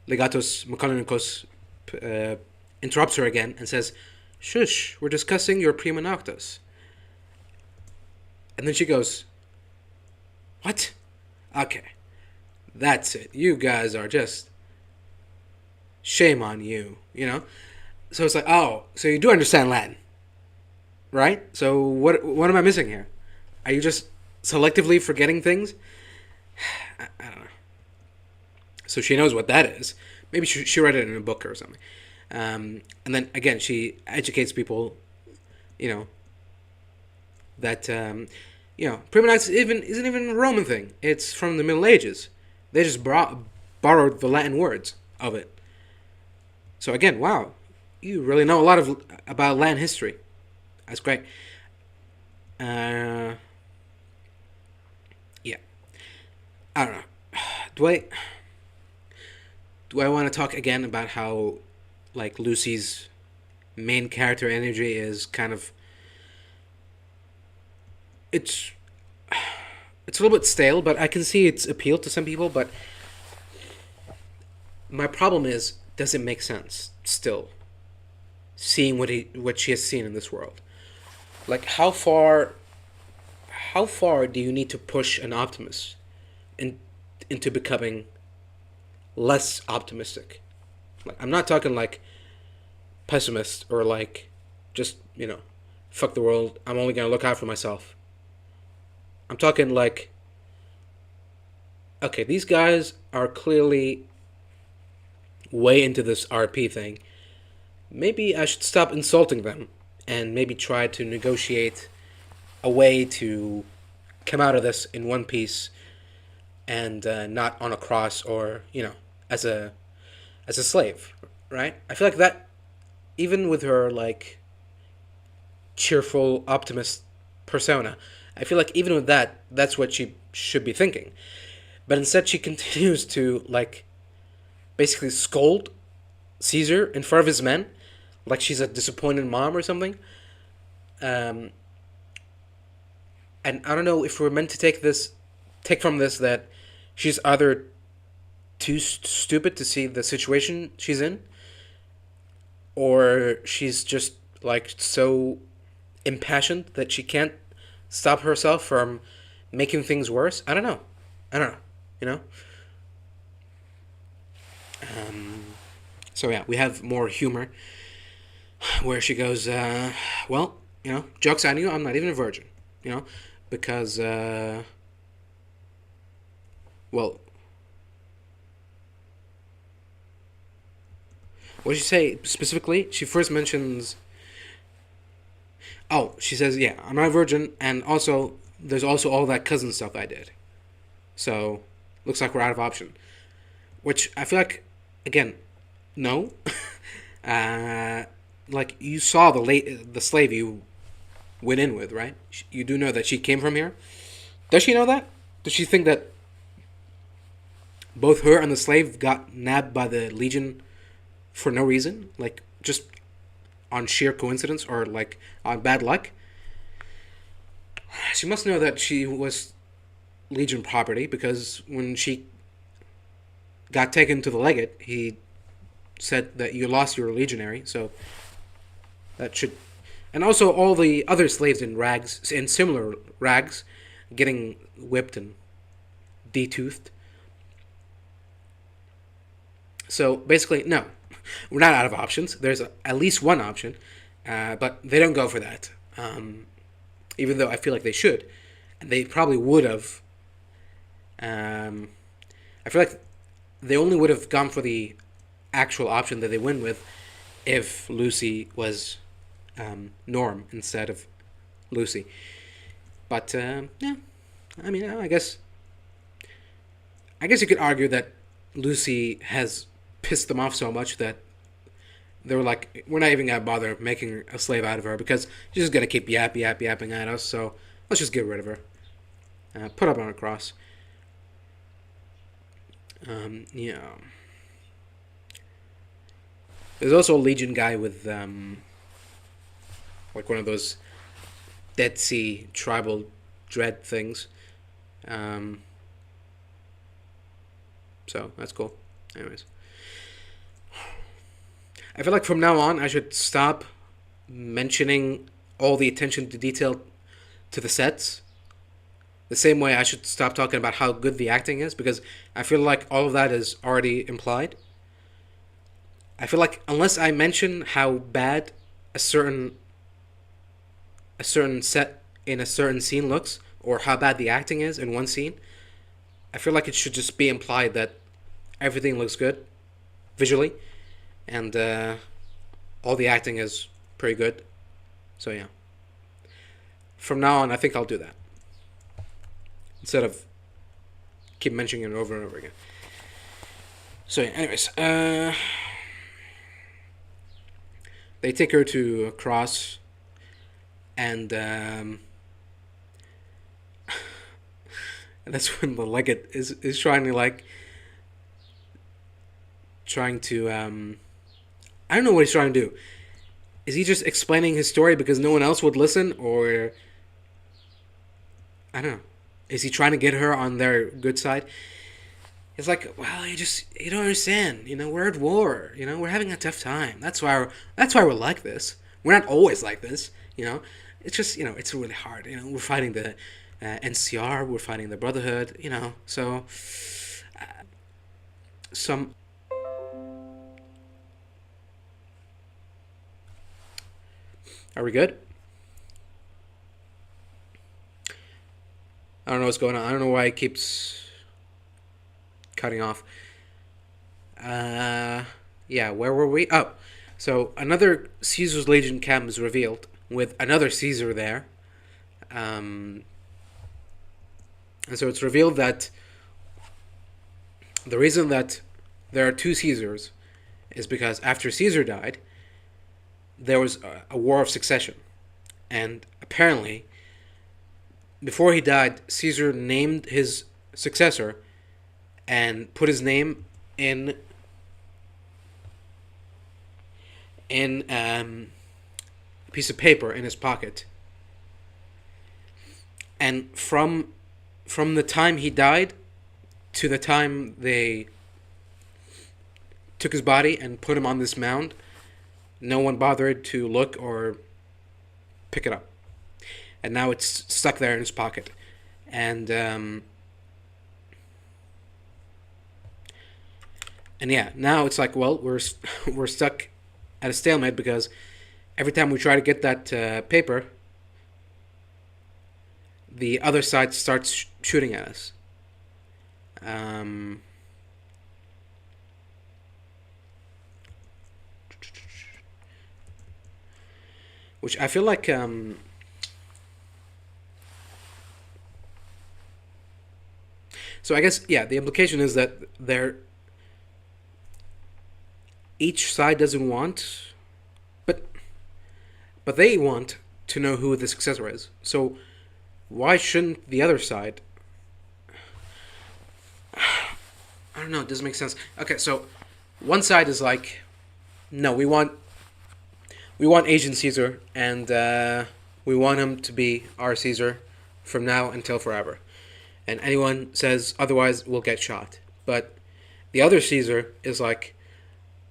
Legatus Mokanonikos interrupts her again and says, "Shush, we're discussing your prima noctis." And then she goes, "What? Okay, that's it. You guys are just... shame on you, So it's like, oh, so you do understand Latin, right? So what am I missing here? Are you just selectively forgetting things? I don't know. So she knows what that is. Maybe she read it in a book or something. And then again, she educates people, that prima noctis isn't even a Roman thing. It's from the Middle Ages. They just borrowed the Latin words of it. So again, wow, you really know a lot about Latin history. That's great. Yeah, I don't know. Do I want to talk again about how, like, Lucy's main character energy is kind of... It's a little bit stale, but I can see its appeal to some people, but my problem is, does it make sense still? Seeing what she has seen in this world. Like, how far do you need to push an optimist into becoming less optimistic? Like, I'm not talking like pessimist or like just, fuck the world, I'm only gonna look out for myself. I'm talking like, okay, these guys are clearly way into this RP thing. Maybe I should stop insulting them and maybe try to negotiate a way to come out of this in one piece and not on a cross or, as a slave, right? I feel like that, even with her, like, cheerful optimist persona. I feel like even with that, that's what she should be thinking. But instead, she continues to like basically scold Caesar in front of his men, like she's a disappointed mom or something. Um, and I don't know if we're meant to take from this that she's either too stupid to see the situation she's in, or she's just like so impassioned that she can't stop herself from making things worse. I don't know. I don't know. You know. So yeah, we have more humor where she goes, well, jokes on you, I'm not even a virgin, because, well, what did she say specifically? She first mentions, oh, she says, yeah, I'm not a virgin, and also, there's also all that cousin stuff I did. So, looks like we're out of option. Which I feel like, again, no. Like you saw the slave you went in with, right? You do know that she came from here. Does she know that? Does she think that both her and the slave got nabbed by the Legion for no reason, like just on sheer coincidence or like on bad luck? She must know that she was Legion property because when she got taken to the legate, he said that you lost your legionary, so that should. And also all the other slaves in similar rags, getting whipped and detoothed. So basically, no, we're not out of options. There's at least one option, but they don't go for that. Even though I feel like they should, and they probably would have. I feel like they only would have gone for the actual option that they win with if Lucy was Norm instead of Lucy. But yeah, I mean, I guess you could argue that Lucy has pissed them off so much that they were like, we're not even gonna bother making a slave out of her because she's just gonna keep yapping at us. So let's just get rid of her. Put up on a cross. Yeah. There's also a Legion guy with like one of those Dead Sea tribal dread things. So that's cool. Anyways, I feel like from now on I should stop mentioning all the attention to detail to the sets. The same way I should stop talking about how good the acting is because I feel like all of that is already implied. I feel like unless I mention how bad a certain set in a certain scene looks or how bad the acting is in one scene, I feel like it should just be implied that everything looks good visually and all the acting is pretty good. So yeah. From now on, I think I'll do that. Instead of keep mentioning it over and over again. So yeah, anyways, they take her to a cross, and that's when the legate is trying to I don't know what he's trying to do. Is he just explaining his story because no one else would listen, or I don't know. Is he trying to get her on their good side? It's like, well, you don't understand. We're at war. We're having a tough time. That's why we're like this. We're not always like this. It's just it's really hard. We're fighting the NCR. We're fighting the Brotherhood. So some. Are we good? I don't know what's going on. I don't know why it keeps cutting off. Yeah, where were we? Oh, so another Caesar's Legion camp is revealed with another Caesar there. And so it's revealed that the reason that there are two Caesars is because after Caesar died, there was a war of succession. And apparently, before he died, Caesar named his successor and put his name in a piece of paper in his pocket. And from the time he died to the time they took his body and put him on this mound, no one bothered to look or pick it up. And now it's stuck there in his pocket. And yeah, now it's like, well, we're stuck at a stalemate because every time we try to get that paper, the other side starts shooting at us. Which I feel like so I guess yeah, the implication is that each side doesn't want, but they want to know who the successor is. So why shouldn't the other side? I don't know. It doesn't make sense. Okay, so one side is like, no, we want Agent Caesar, and we want him to be our Caesar from now until forever. And anyone says otherwise will get shot. But the other Caesar is like,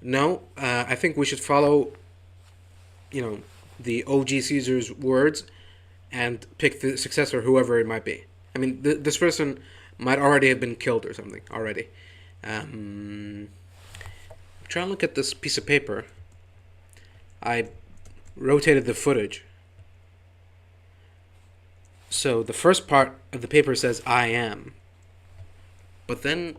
no, I think we should follow, the OG Caesar's words and pick the successor, whoever it might be. I mean, this person might already have been killed or something already. Try and look at this piece of paper. I rotated the footage. So the first part of the paper says I am. But then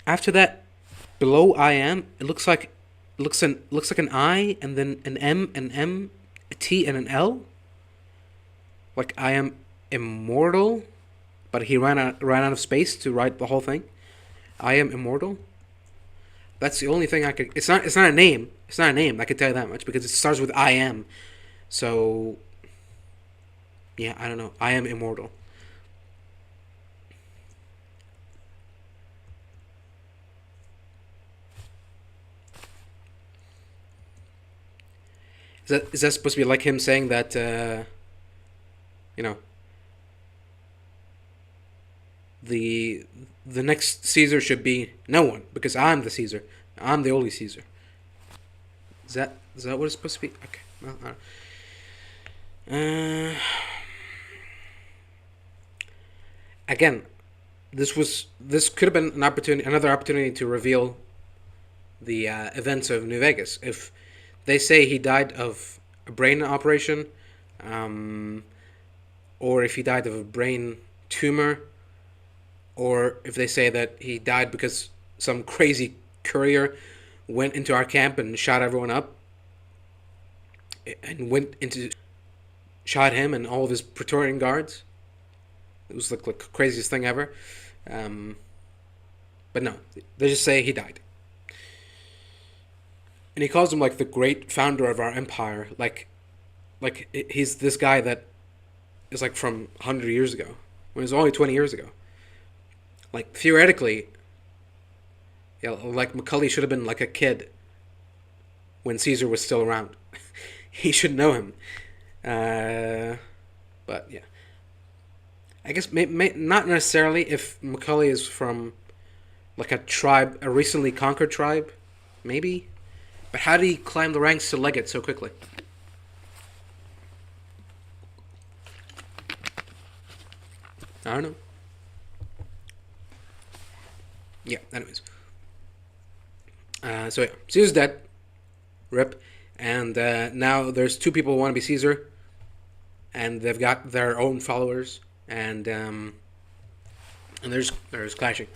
after that, below I am, it looks like an I and then an M, a T and an L. Like I am immortal, but he ran out of space to write the whole thing. I am immortal. That's the only thing I could. It's not a name. It's not a name. I can tell you that much because it starts with I am. So yeah, I don't know. I am immortal. Is that supposed to be like him saying that, you know, the next Caesar should be no one because I'm the Caesar. I'm the only Caesar. Is that what it's supposed to be? Okay. Well, I don't. Again, this could have been another opportunity to reveal the events of New Vegas. If they say he died of a brain operation, or if he died of a brain tumor, or if they say that he died because some crazy courier went into our camp and shot everyone up, and shot him and all of his Praetorian guards. It was like the craziest thing ever. But no, they just say he died. And he calls him like the great founder of our empire. Like he's this guy that is like from 100 years ago, when it was only 20 years ago. Like theoretically, yeah, like Macaulay should have been like a kid when Caesar was still around. He should know him. But yeah, I guess not necessarily if Macaulay is from like a recently conquered tribe, maybe. But how did he climb the ranks to legate so quickly? I don't know. Yeah, anyways. So yeah, Caesar's dead. Rip. And now there's two people who want to be Caesar. And they've got their own followers. And there's clashing.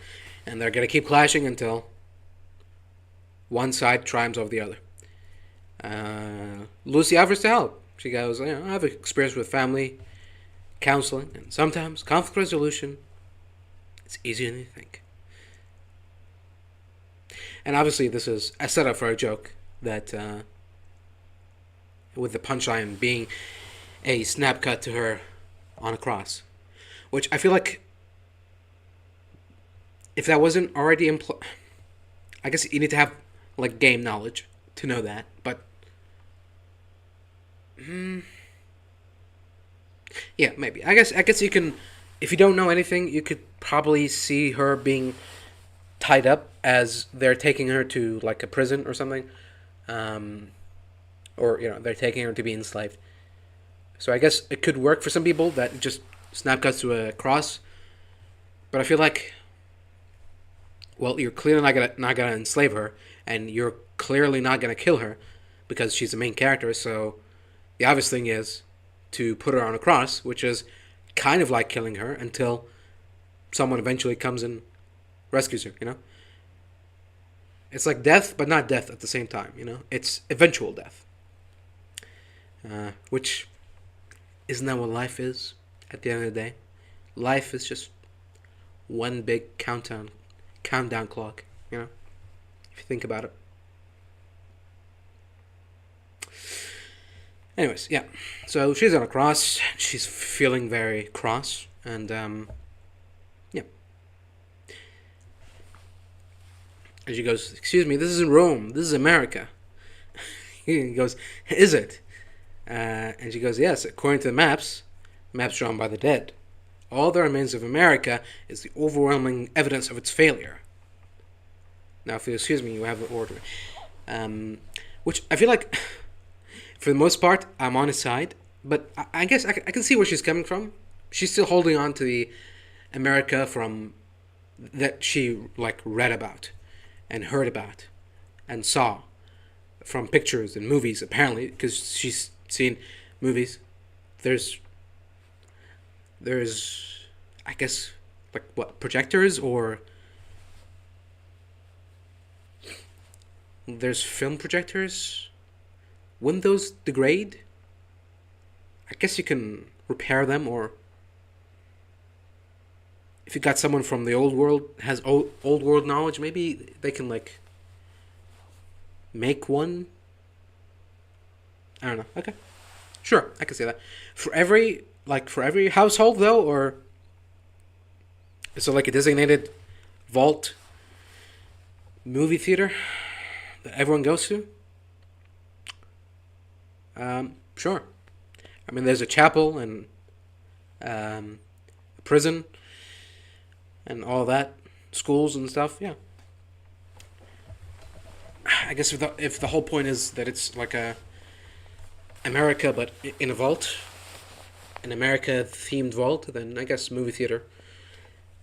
And they're going to keep clashing until one side triumphs over the other. Lucy offers to help. She goes, I have experience with family counseling and sometimes conflict resolution. It's easier than you think. And obviously, this is a setup for a joke that, with the punchline being a snap cut to her on a cross, which I feel like if that wasn't already I guess you need to have like game knowledge to know that. But yeah, maybe. I guess you can, if you don't know anything, you could probably see her being tied up as they're taking her to like a prison or something, or they're taking her to be enslaved. So I guess it could work for some people that just snap cuts to a cross, but I feel like, well, you're clearly not gonna enslave her, and you're clearly not gonna kill her because she's the main character. So the obvious thing is to put her on a cross, which is kind of like killing her until someone eventually comes and rescues her. It's like death, but not death at the same time. It's eventual death, which isn't that what life is? At the end of the day, life is just one big countdown clock. If you think about it. Anyways, yeah. So she's on a cross. She's feeling very cross, and yeah. And she goes, "Excuse me, this isn't Rome. This is America." He goes, "Is it?" And she goes, "Yes, according to the maps drawn by the dead. All that remains of America is the overwhelming evidence of its failure." Now, if you excuse me, you have the order. Which I feel like, for the most part, I'm on his side. But I guess I can see where she's coming from. She's still holding on to the America from that she like read about and heard about and saw from pictures and movies, apparently, because she's seen movies. There's I guess, like, what, projectors, or there's film projectors. Wouldn't those degrade? I guess you can repair them, or if you got someone from the old world, has old world knowledge, maybe they can like make one. I don't know. Okay, sure, I can see that. For every household though, or is it like a designated vault movie theater that everyone goes to? Sure. I mean, there's a chapel and a prison and all that, schools and stuff. Yeah. I guess if the whole point is that it's like a America, but in a vault, an America themed vault, then I guess movie theater.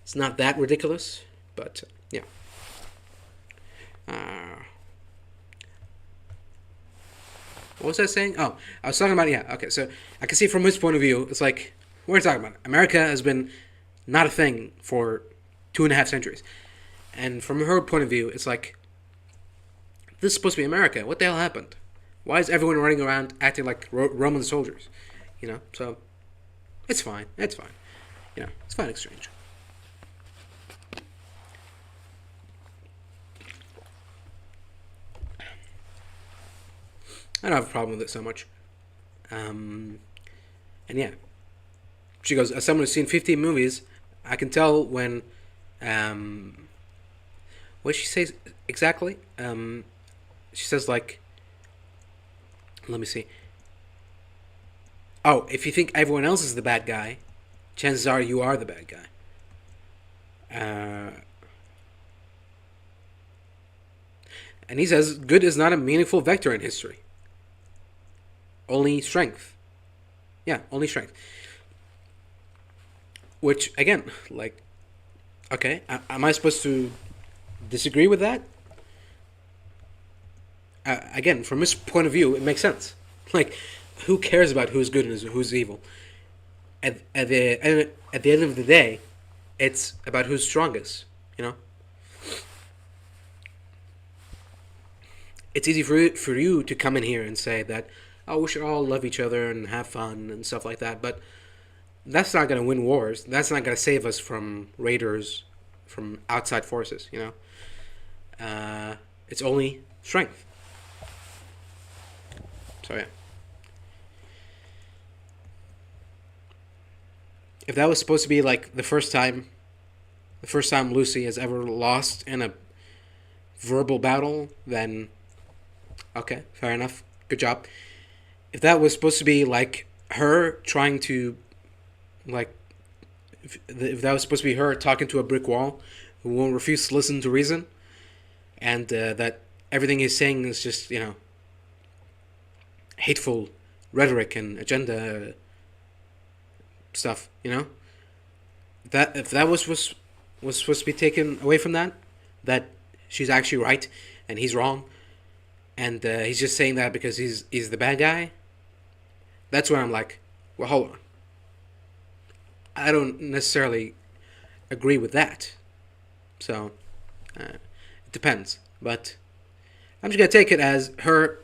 It's not that ridiculous, but yeah. What was I saying? Oh, I was talking about, yeah, okay, so I can see from his point of view, it's like, what are you talking about? America has been not a thing for 2.5 centuries. And from her point of view, it's like, this is supposed to be America. What the hell happened? Why is everyone running around acting like Roman soldiers? So it's fine. It's fine. It's fine exchange. I don't have a problem with it so much. And yeah. She goes, as someone who's seen 15 movies, I can tell when, what did she say exactly? She says, like, let me see. Oh, if you think everyone else is the bad guy, chances are you are the bad guy. And he says, good is not a meaningful vector in history. Only strength. Yeah, only strength. Which, again, like, okay, am I supposed to disagree with that? Again, from his point of view, it makes sense. Like, who cares about who's good and who's evil? At the end of the day, it's about who's strongest. It's easy for you to come in here and say that, oh, we should all love each other and have fun and stuff like that. But that's not gonna win wars. That's not gonna save us from raiders, from outside forces. It's only strength. So yeah. If that was supposed to be like the first time Lucy has ever lost in a verbal battle, then okay, fair enough. Good job. If that was supposed to be like her trying to, like, if that was supposed to be her talking to a brick wall who won't refuse to listen to reason, and that everything he's saying is just, hateful rhetoric and agenda stuff, that if that was supposed to be taken away from that she's actually right and he's wrong, and he's just saying that because he's the bad guy. That's when I'm like, well, hold on. I don't necessarily agree with that. So it depends, but I'm just gonna take it as her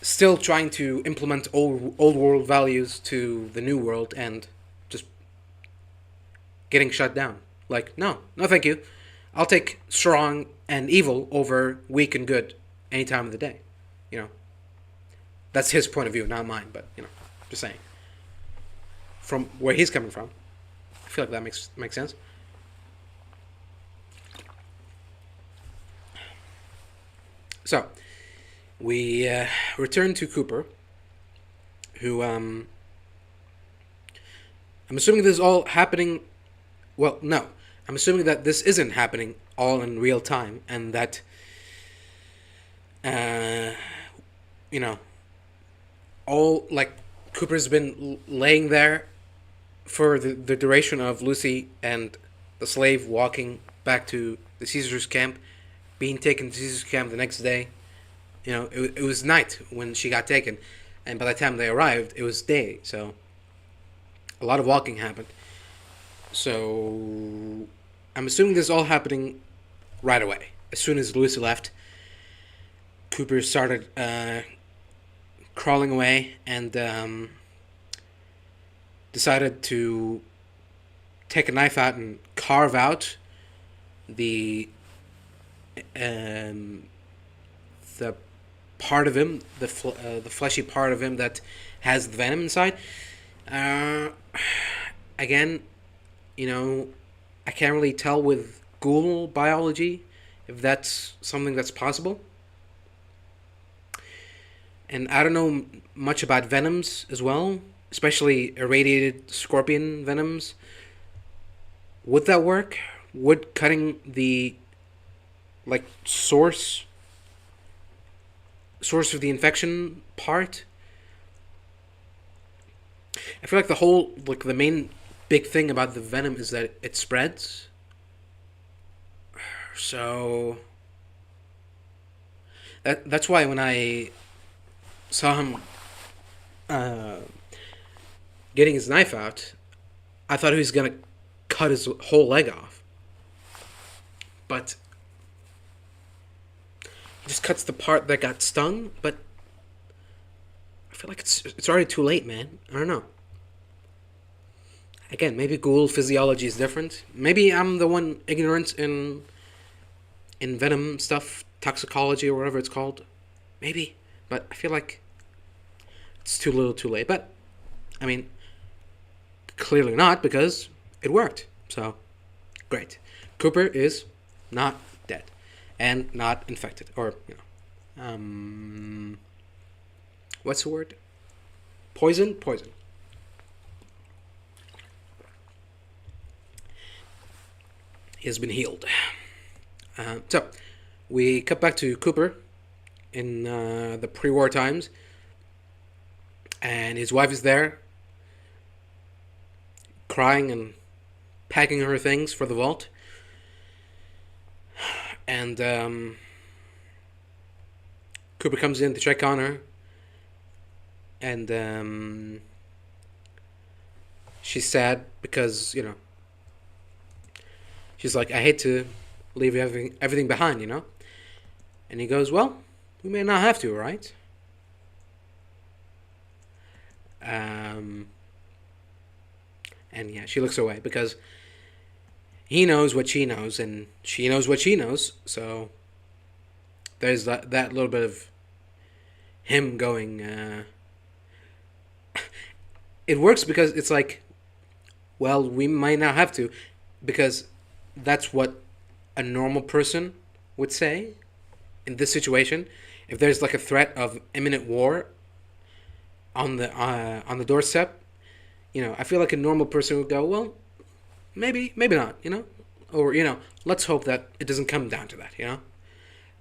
still trying to implement old world values to the new world and just getting shut down. Like, no, thank you. I'll take strong and evil over weak and good any time of the day. That's his point of view, not mine. But just saying, from where he's coming from, I feel like that makes sense. So we return to Cooper, who I'm assuming this is all happening. Well, no, I'm assuming that this isn't happening all in real time, and that all, like, Cooper's been laying there for the duration of Lucy and the slave walking back to the Caesar's camp, being taken to Caesar's camp the next day. It was night when she got taken, and by the time they arrived, it was day. So a lot of walking happened. So I'm assuming this is all happening right away. As soon as Lucy left, Cooper started crawling away and decided to take a knife out and carve out the part of him, the fleshy part of him that has the venom inside. Again, I can't really tell with ghoul biology if that's something that's possible. And I don't know much about venoms as well, especially irradiated scorpion venoms. Would that work? Would cutting the source of the infection part? I feel like the main big thing about the venom is that it spreads. So that's why when I saw him getting his knife out, I thought he was gonna cut his whole leg off. But he just cuts the part that got stung. But I feel like it's already too late, man. I don't know. Again, maybe ghoul physiology is different. Maybe I'm the one ignorant in venom stuff, toxicology or whatever it's called. Maybe. But I feel like it's too little too late. But, I mean, clearly not, because it worked. So, great. Cooper is not dead. And not infected. Or, what's the word? Poison? Poison. He has been healed. So, we cut back to Cooper in the pre-war times, and his wife is there, crying and packing her things for the vault. And Cooper comes in to check on her, and she's sad because, she's like, I hate to leave everything behind, And he goes, well, we may not have to, right? Um, and yeah, she looks away because he knows what she knows, and she knows what she knows. So there's that little bit of him going. It works because it's like, well, we might not have to, because that's what a normal person would say in this situation. If there's like a threat of imminent war on the doorstep, I feel like a normal person would go, well, maybe not, or let's hope that it doesn't come down to that.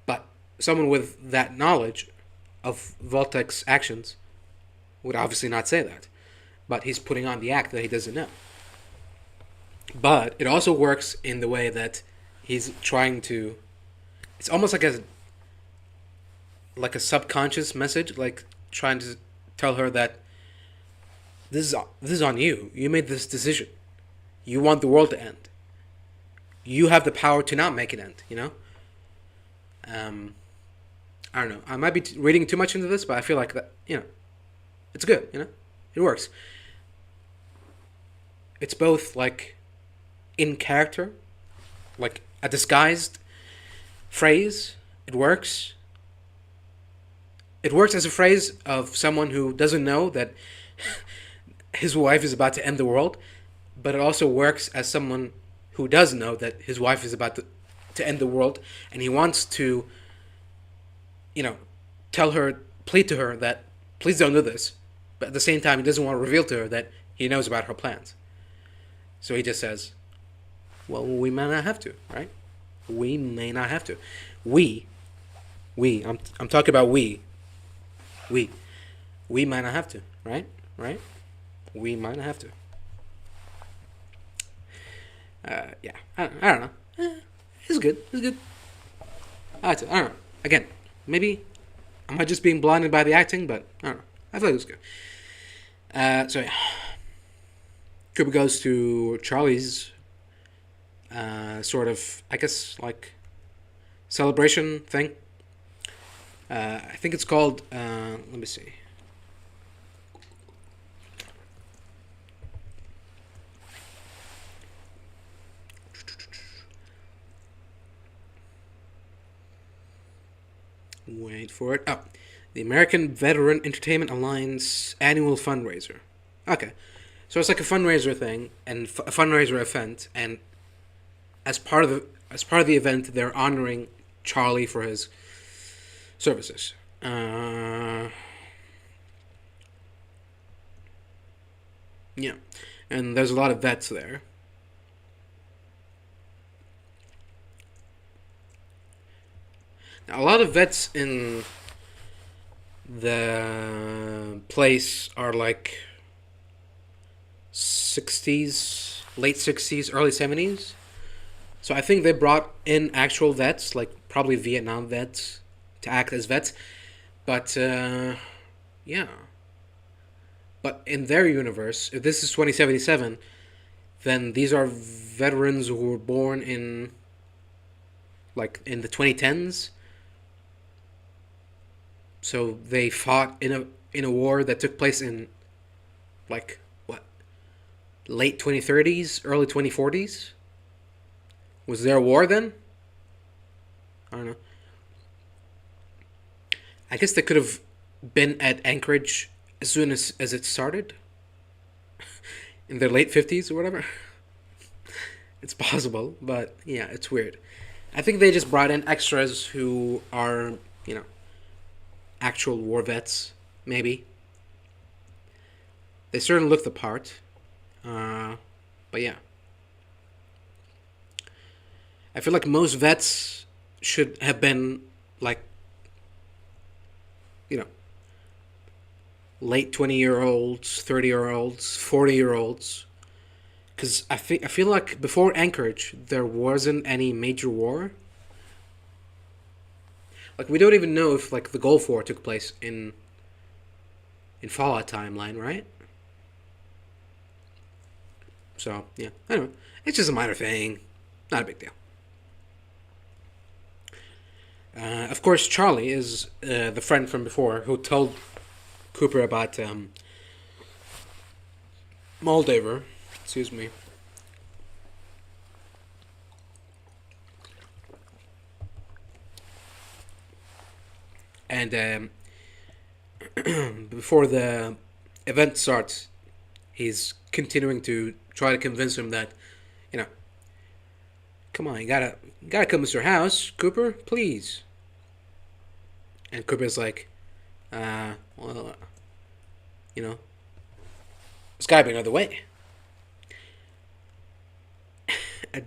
But someone with that knowledge of Voltek's actions would obviously not say that, but he's putting on the act that he doesn't know. But it also works in the way that he's trying to. It's almost like a subconscious message, like trying to tell her that this is on you. You made this decision. You want the world to end. You have the power to not make it end. I don't know. I might be reading too much into this, but I feel like that. It's good. It works. It's both like in character, like a disguised phrase. It works. It works as a phrase of someone who doesn't know that his wife is about to end the world, but it also works as someone who does know that his wife is about to end the world, and he wants to, tell her, plead to her that please don't do this, but at the same time he doesn't want to reveal to her that he knows about her plans. So he just says, well, we may not have to, right? We may not have to. I'm talking about we might not have to, right? We might not have to. Yeah, I don't know. It's good. I don't know. Again, maybe am I just being blinded by the acting, but I don't know. I feel like it was good. So yeah, Cooper goes to Charlie's sort of, I guess, like celebration thing. I think it's called. Let me see. Wait for it. Oh, the American Veteran Entertainment Alliance annual fundraiser. Okay, so it's like a fundraiser thing and a fundraiser event, and as part of the event, they're honoring Charlie for his services. Yeah, and there's a lot of vets there. Now, a lot of vets in the place are like 60s, late 60s, early 70s. So I think they brought in actual vets, like probably Vietnam vets, to act as vets. But, yeah. But in their universe, if this is 2077, then these are veterans who were born in, like, in the 2010s. So they fought in a war that took place in, like, what, late 2030s, early 2040s? Was there a war then? I don't know. I guess they could have been at Anchorage as soon as it started. In their late 50s or whatever. It's possible, but yeah, it's weird. I think they just brought in extras who are, actual war vets, maybe. They certainly look the part. But yeah. I feel like most vets should have been, like, late 20-year-olds, 30-year-olds, 40-year-olds. Because I feel like before Anchorage, there wasn't any major war. Like, we don't even know if, like, the Gulf War took place in Fallout timeline, right? So, yeah, I don't know. It's just a minor thing. Not a big deal. Of course, Charlie is the friend from before who told Cooper about Moldaver, excuse me. And before the event starts, he's continuing to try to convince him that, you know, come on, you gotta come to your house, Cooper, please. And Cooper's like, well, you know, there's gotta be another way. and,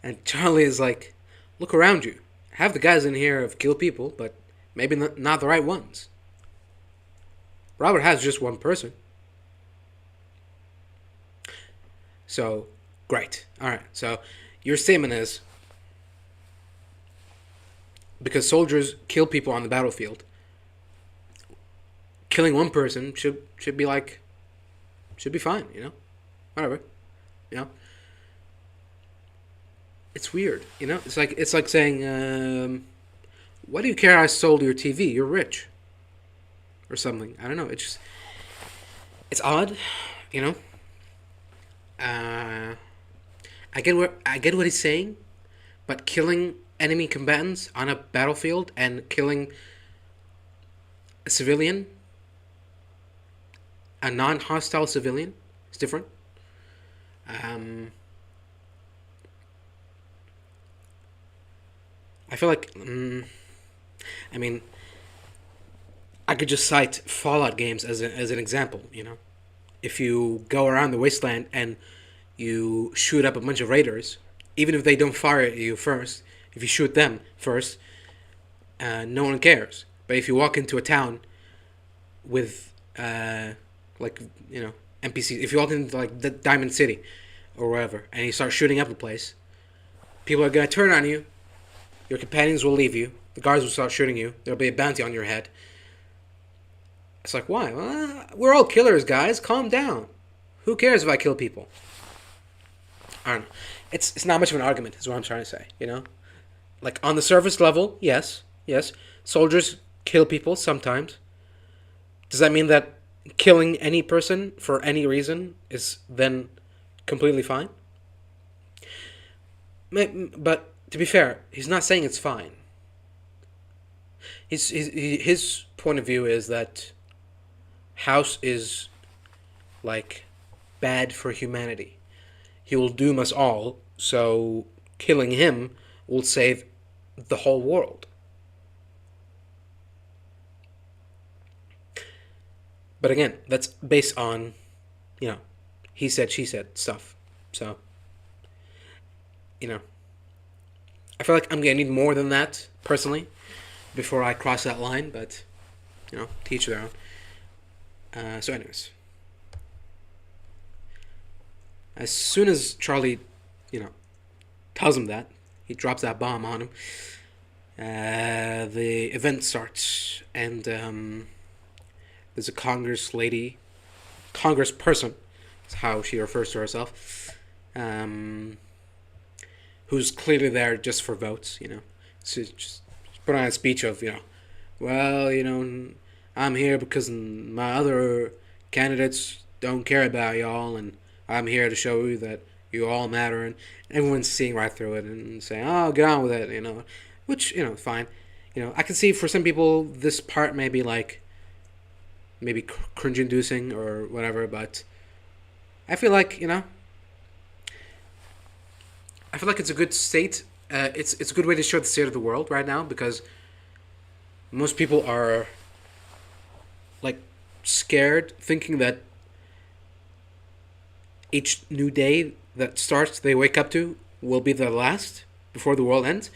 and Charlie is like, look around you. Half the guys in here have killed people, but maybe not the right ones. Robert has just one person. So, great. Alright, so your statement is because soldiers kill people on the battlefield, killing one person should be like should be fine, you know? Whatever. You know? It's weird, you know? It's like saying, why do you care I sold your TV? You're rich. Or something. I don't know. It's odd, you know? I get what he's saying, but killing enemy combatants on a battlefield and killing a civilian, a non-hostile civilian, is different. Um, I feel like, I mean, I could just cite Fallout games as an example. You know, if you go around the wasteland and you shoot up a bunch of raiders, even if they don't fire at you first, if you shoot them first, no one cares. But if you walk into a town with, like, you know, NPCs, if you walk into like the Diamond City or wherever, and you start shooting up the place, people are gonna turn on you. Your companions will leave you. The guards will start shooting you. There'll be a bounty on your head. It's like, why? Well, we're all killers, guys. Calm down. Who cares if I kill people? I don't know. It's not much of an argument, is what I'm trying to say. You know, like on the surface level, yes, soldiers kill people sometimes. Does that mean that killing any person for any reason is then completely fine? But to be fair, he's not saying it's fine. His point of view is that House is like bad for humanity. He will doom us all, so killing him will save the whole world. But again, that's based on, you know, he said, she said stuff. So, you know, I feel like I'm gonna need more than that personally before I cross that line. But you know, teach their own. So, anyways, as soon as Charlie, you know, tells him that, he drops that bomb on him. The event starts, and there's a congressperson, is how she refers to herself, who's clearly there just for votes, you know. So just put on a speech of, you know, well, you know, I'm here because my other candidates don't care about y'all, and I'm here to show you that you all matter, and everyone's seeing right through it and saying, oh, get on with it, you know, which, you know, fine. You know, I can see for some people this part may be like, maybe cringe-inducing or whatever, but I feel like, you know, I feel like it's a good state. It's a good way to show the state of the world right now, because most people are like scared, thinking that each new day that starts they wake up to will be the last before the world ends.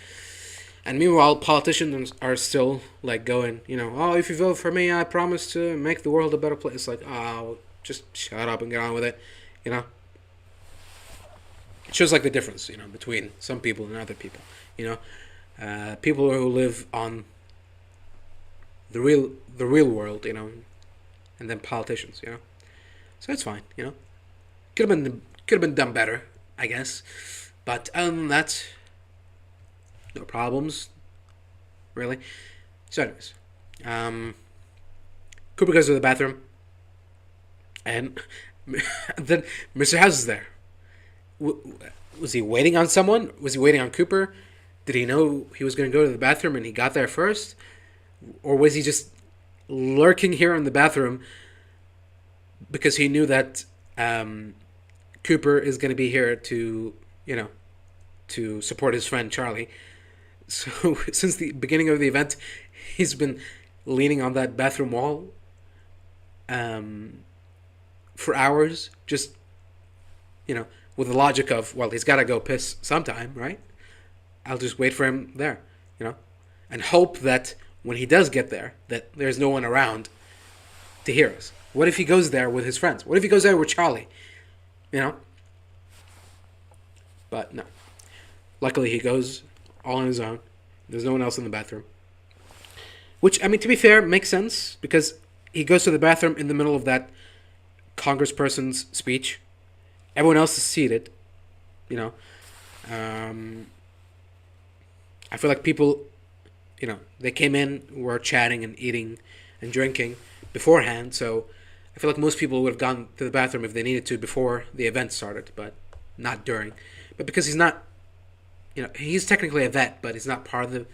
And meanwhile, politicians are still like going, you know, oh, if you vote for me, I promise to make the world a better place. It's like, oh, just shut up and get on with it, you know. It shows like the difference, you know, between some people and other people, you know. People who live on the real world, you know, and then politicians, you know. So it's fine, you know. Could have been done better, I guess. But other than that, no problems, really. So anyways, Cooper goes to the bathroom, and Then Mr. House is there. Was he waiting on someone? Was he waiting on Cooper? Did he know he was going to go to the bathroom and he got there first? Or was he just lurking here in the bathroom because he knew that Cooper is going to be here to, to support his friend Charlie? So since the beginning of the event, he's been leaning on that bathroom wall for hours, just, with the logic of, well, he's got to go piss sometime, right? I'll just wait for him there, and hope that when he does get there, that there's no one around to hear us. What if he goes there with his friends? What if he goes there with Charlie? But no. Luckily, he goes all on his own. There's no one else in the bathroom. Which, I mean, to be fair, makes sense, because he goes to the bathroom in the middle of that congressperson's speech. Everyone else is seated, I feel like people, they came in, were chatting and eating and drinking beforehand, so I feel like most people would have gone to the bathroom if they needed to before the event started, but not during. But because he's not, he's technically a vet, but he's not part of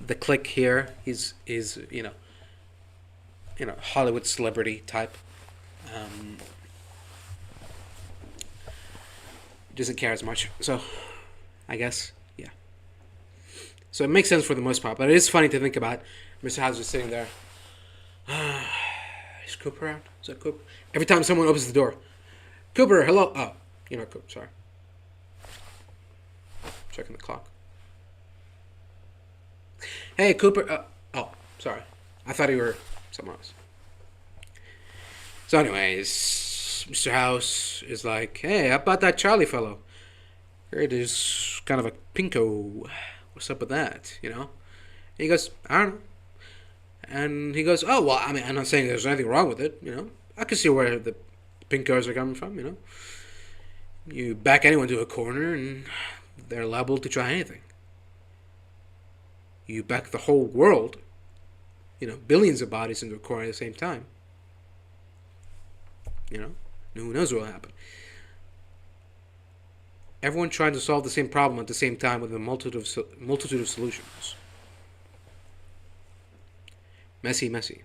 the clique here. He's Hollywood celebrity type. Doesn't care as much, so I guess, yeah. So it makes sense for the most part, but it is funny to think about. Mr. House is sitting there. Is Cooper around? Is that Cooper? Every time someone opens the door, Cooper, hello. Oh, Cooper. Sorry. Checking the clock. Hey, Cooper. Oh, sorry. I thought you were someone else. So, anyways, Mr. House is like, hey, how about that Charlie fellow? Heard he's kind of a pinko. What's up with that? And he goes, I don't know. And he goes, oh, well, I mean, I'm not saying there's anything wrong with it, I can see where the pinkos are coming from, You back anyone to a corner and they're liable to try anything. You back the whole world, billions of bodies into a corner at the same time. Who knows what will happen. Everyone trying to solve the same problem at the same time with a multitude of solutions. Messy.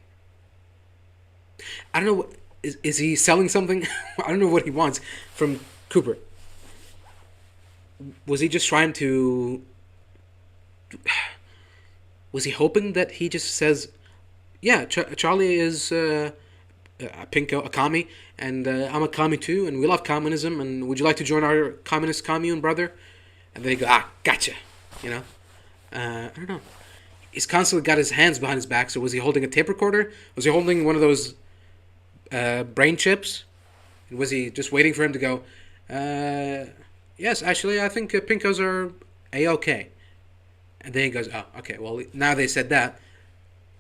I don't know. Is he selling something? I don't know what he wants from Cooper. Was he just trying to... Was he hoping that he just says, yeah, Charlie is a pinko, a commie, and I'm a commie too, and we love communism, and would you like to join our communist commune, brother? And then he go, gotcha, I don't know. He's constantly got his hands behind his back, so was he holding a tape recorder? Was he holding one of those brain chips? Was he just waiting for him to go, yes, actually, I think pinkos are A-okay. And then he goes, oh, okay, well, now they said that,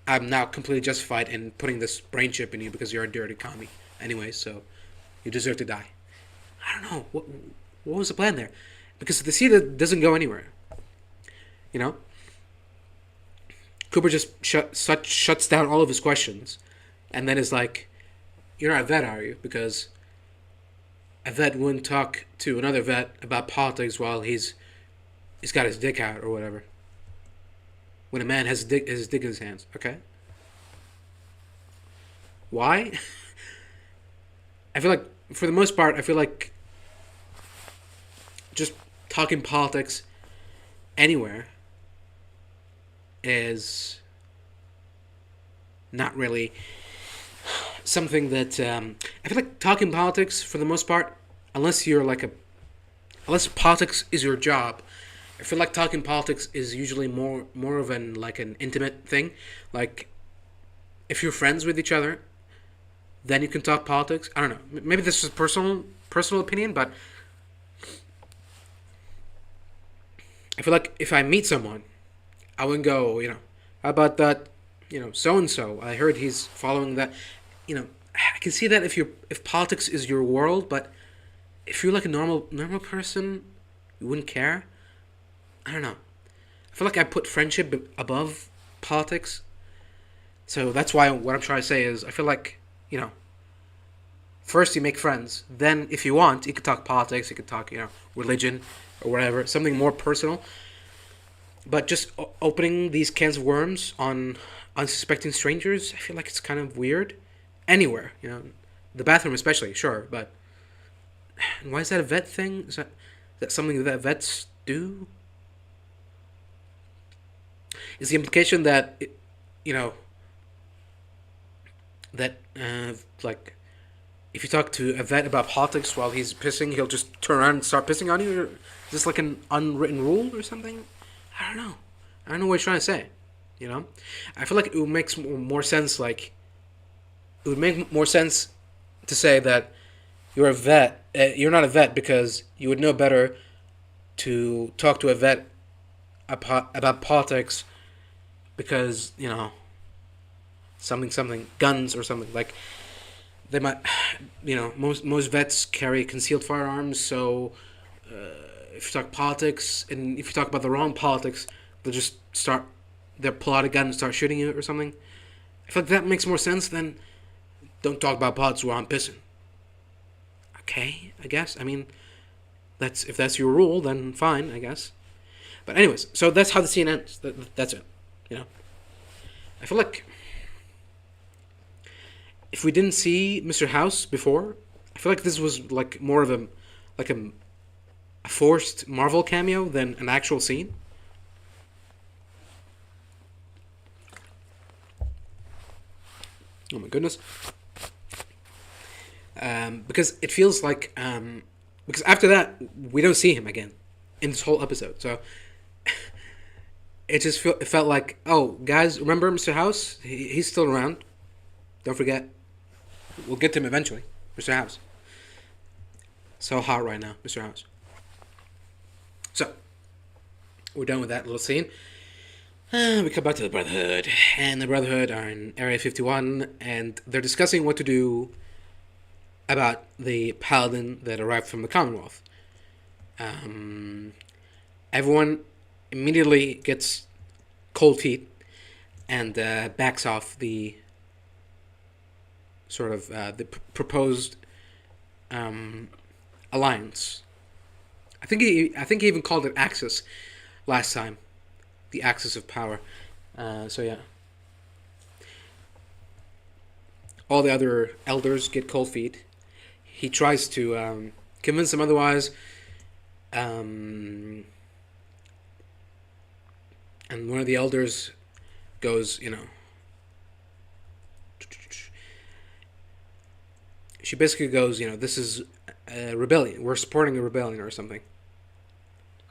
I'm now completely justified in putting this brain chip in you because you're a dirty commie. Anyway, so you deserve to die. I don't know. What was the plan there? Because the scene doesn't go anywhere. Cooper just shuts down all of his questions and then is like, you're not a vet, are you? Because a vet wouldn't talk to another vet about politics while he's got his dick out or whatever. When a man has his dick in his hands, okay? Why? I feel like, for the most part, just talking politics anywhere is not really something that... I feel like talking politics, for the most part, unless unless politics is your job, I feel like talking politics is usually more of an intimate thing. Like, if you're friends with each other, then you can talk politics. I don't know. Maybe this is personal opinion, but I feel like if I meet someone, I wouldn't go, how about that, so and so. I heard he's following that. I can see that if politics is your world, but if you're like a normal person, you wouldn't care. I don't know. I feel like I put friendship above politics. So that's why what I'm trying to say is I feel like, first you make friends. Then, if you want, you could talk politics. You could talk, religion or whatever, something more personal. But just opening these cans of worms on unsuspecting strangers, I feel like it's kind of weird. Anywhere, the bathroom especially, sure, but why is that a vet thing? Is that something that vets do? Is the implication that that like if you talk to a vet about politics while he's pissing, he'll just turn around and start pissing on you? Or is this like an unwritten rule or something? I don't know. I don't know what he's trying to say. I feel like it would make more sense. Like it would make more sense to say that you're a vet. You're not a vet because you would know better to talk to a vet about politics because something guns or something like they might most vets carry concealed firearms, so if you talk politics and if you talk about the wrong politics, they'll pull out a gun and start shooting you or something. I feel like that makes more sense than don't talk about politics while I'm pissing. Okay, I guess. I mean, if that's your rule, then fine, I guess. But anyways, so that's how the scene ends. That's it. I feel like if we didn't see Mr. House before, I feel like this was like more of a forced Marvel cameo than an actual scene. Oh my goodness. Because it feels like because after that we don't see him again in this whole episode, so it felt like, oh guys, remember Mr. House? He's still around. Don't forget. We'll get to him eventually, Mr. House. So hot right now, Mr. House. So we're done with that little scene. We come back to the Brotherhood, and the Brotherhood are in Area 51, and they're discussing what to do about the Paladin that arrived from the Commonwealth. Everyone immediately gets cold feet and backs off the sort of the proposed alliance. I think he even called it Axis last time. The axis of power. So yeah. All the other elders get cold feet. He tries to convince them otherwise. And one of the elders goes, she basically goes, this is a rebellion. We're supporting a rebellion or something.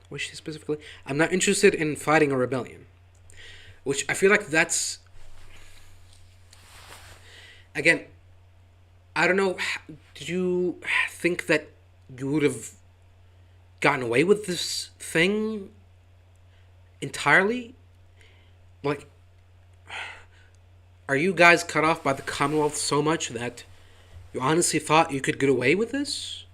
What she specifically? I'm not interested in fighting a rebellion. Which I feel like that's... Again, I don't know. Did you think that you would have gotten away with this thing entirely? Like, are you guys cut off by the Commonwealth so much that you honestly thought you could get away with this?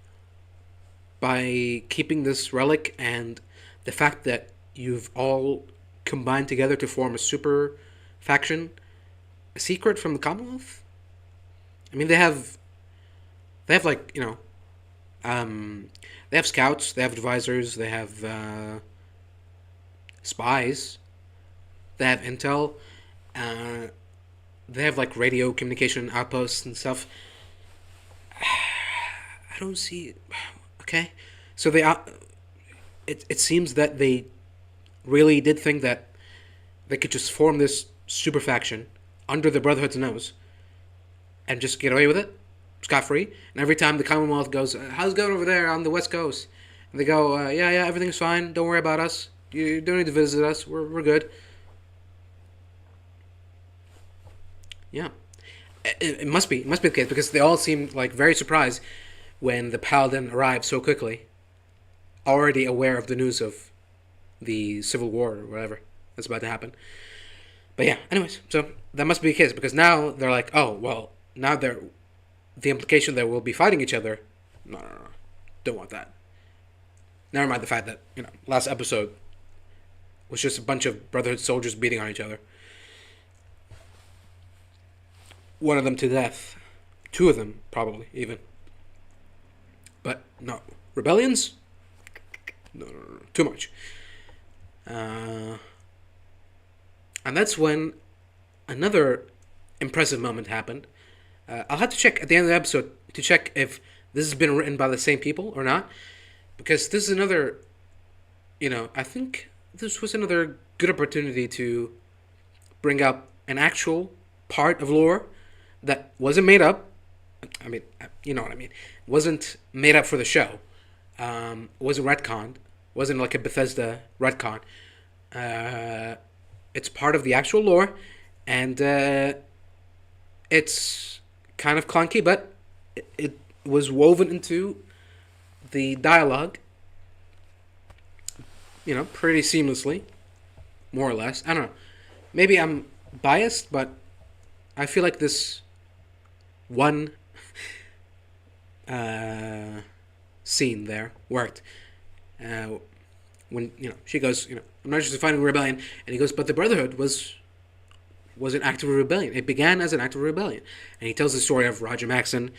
By keeping this relic and the fact that you've all combined together to form a super faction, a secret from the Commonwealth? I mean, they have like, they have scouts, they have advisors, they have spies, they have intel, they have like radio communication outposts and stuff. I don't see... Okay, so it seems that they really did think that they could just form this super faction under the Brotherhood's nose and just get away with it, scot-free. And every time the Commonwealth goes, how's it going over there on the West Coast? And they go, yeah, everything's fine. Don't worry about us. You don't need to visit us. We're good. Yeah, it must be the case because they all seem like very surprised when the Paladin arrived so quickly, already aware of the news of the Civil War or whatever that's about to happen. But yeah, anyways, so that must be the case because now they're like, oh, well, now the implication that we'll be fighting each other, no, don't want that. Never mind the fact that, last episode was just a bunch of Brotherhood soldiers beating on each other. One of them to death. Two of them, probably, even. But no, rebellions? No, too much. And that's when another impressive moment happened. I'll have to check at the end of the episode to check if this has been written by the same people or not, because this is another, I think this was another good opportunity to bring up an actual part of lore that wasn't made up. I mean, you know what I mean. Wasn't made up for the show. Wasn't retconned. Wasn't like a Bethesda retcon. It's part of the actual lore, and it's kind of clunky, but it was woven into the dialogue, pretty seamlessly, more or less. I don't know. Maybe I'm biased, but I feel like this one scene there worked. When she goes, I'm not just fighting rebellion, and he goes, but the Brotherhood was an act of rebellion. It began as an act of rebellion, and he tells the story of Roger Maxon,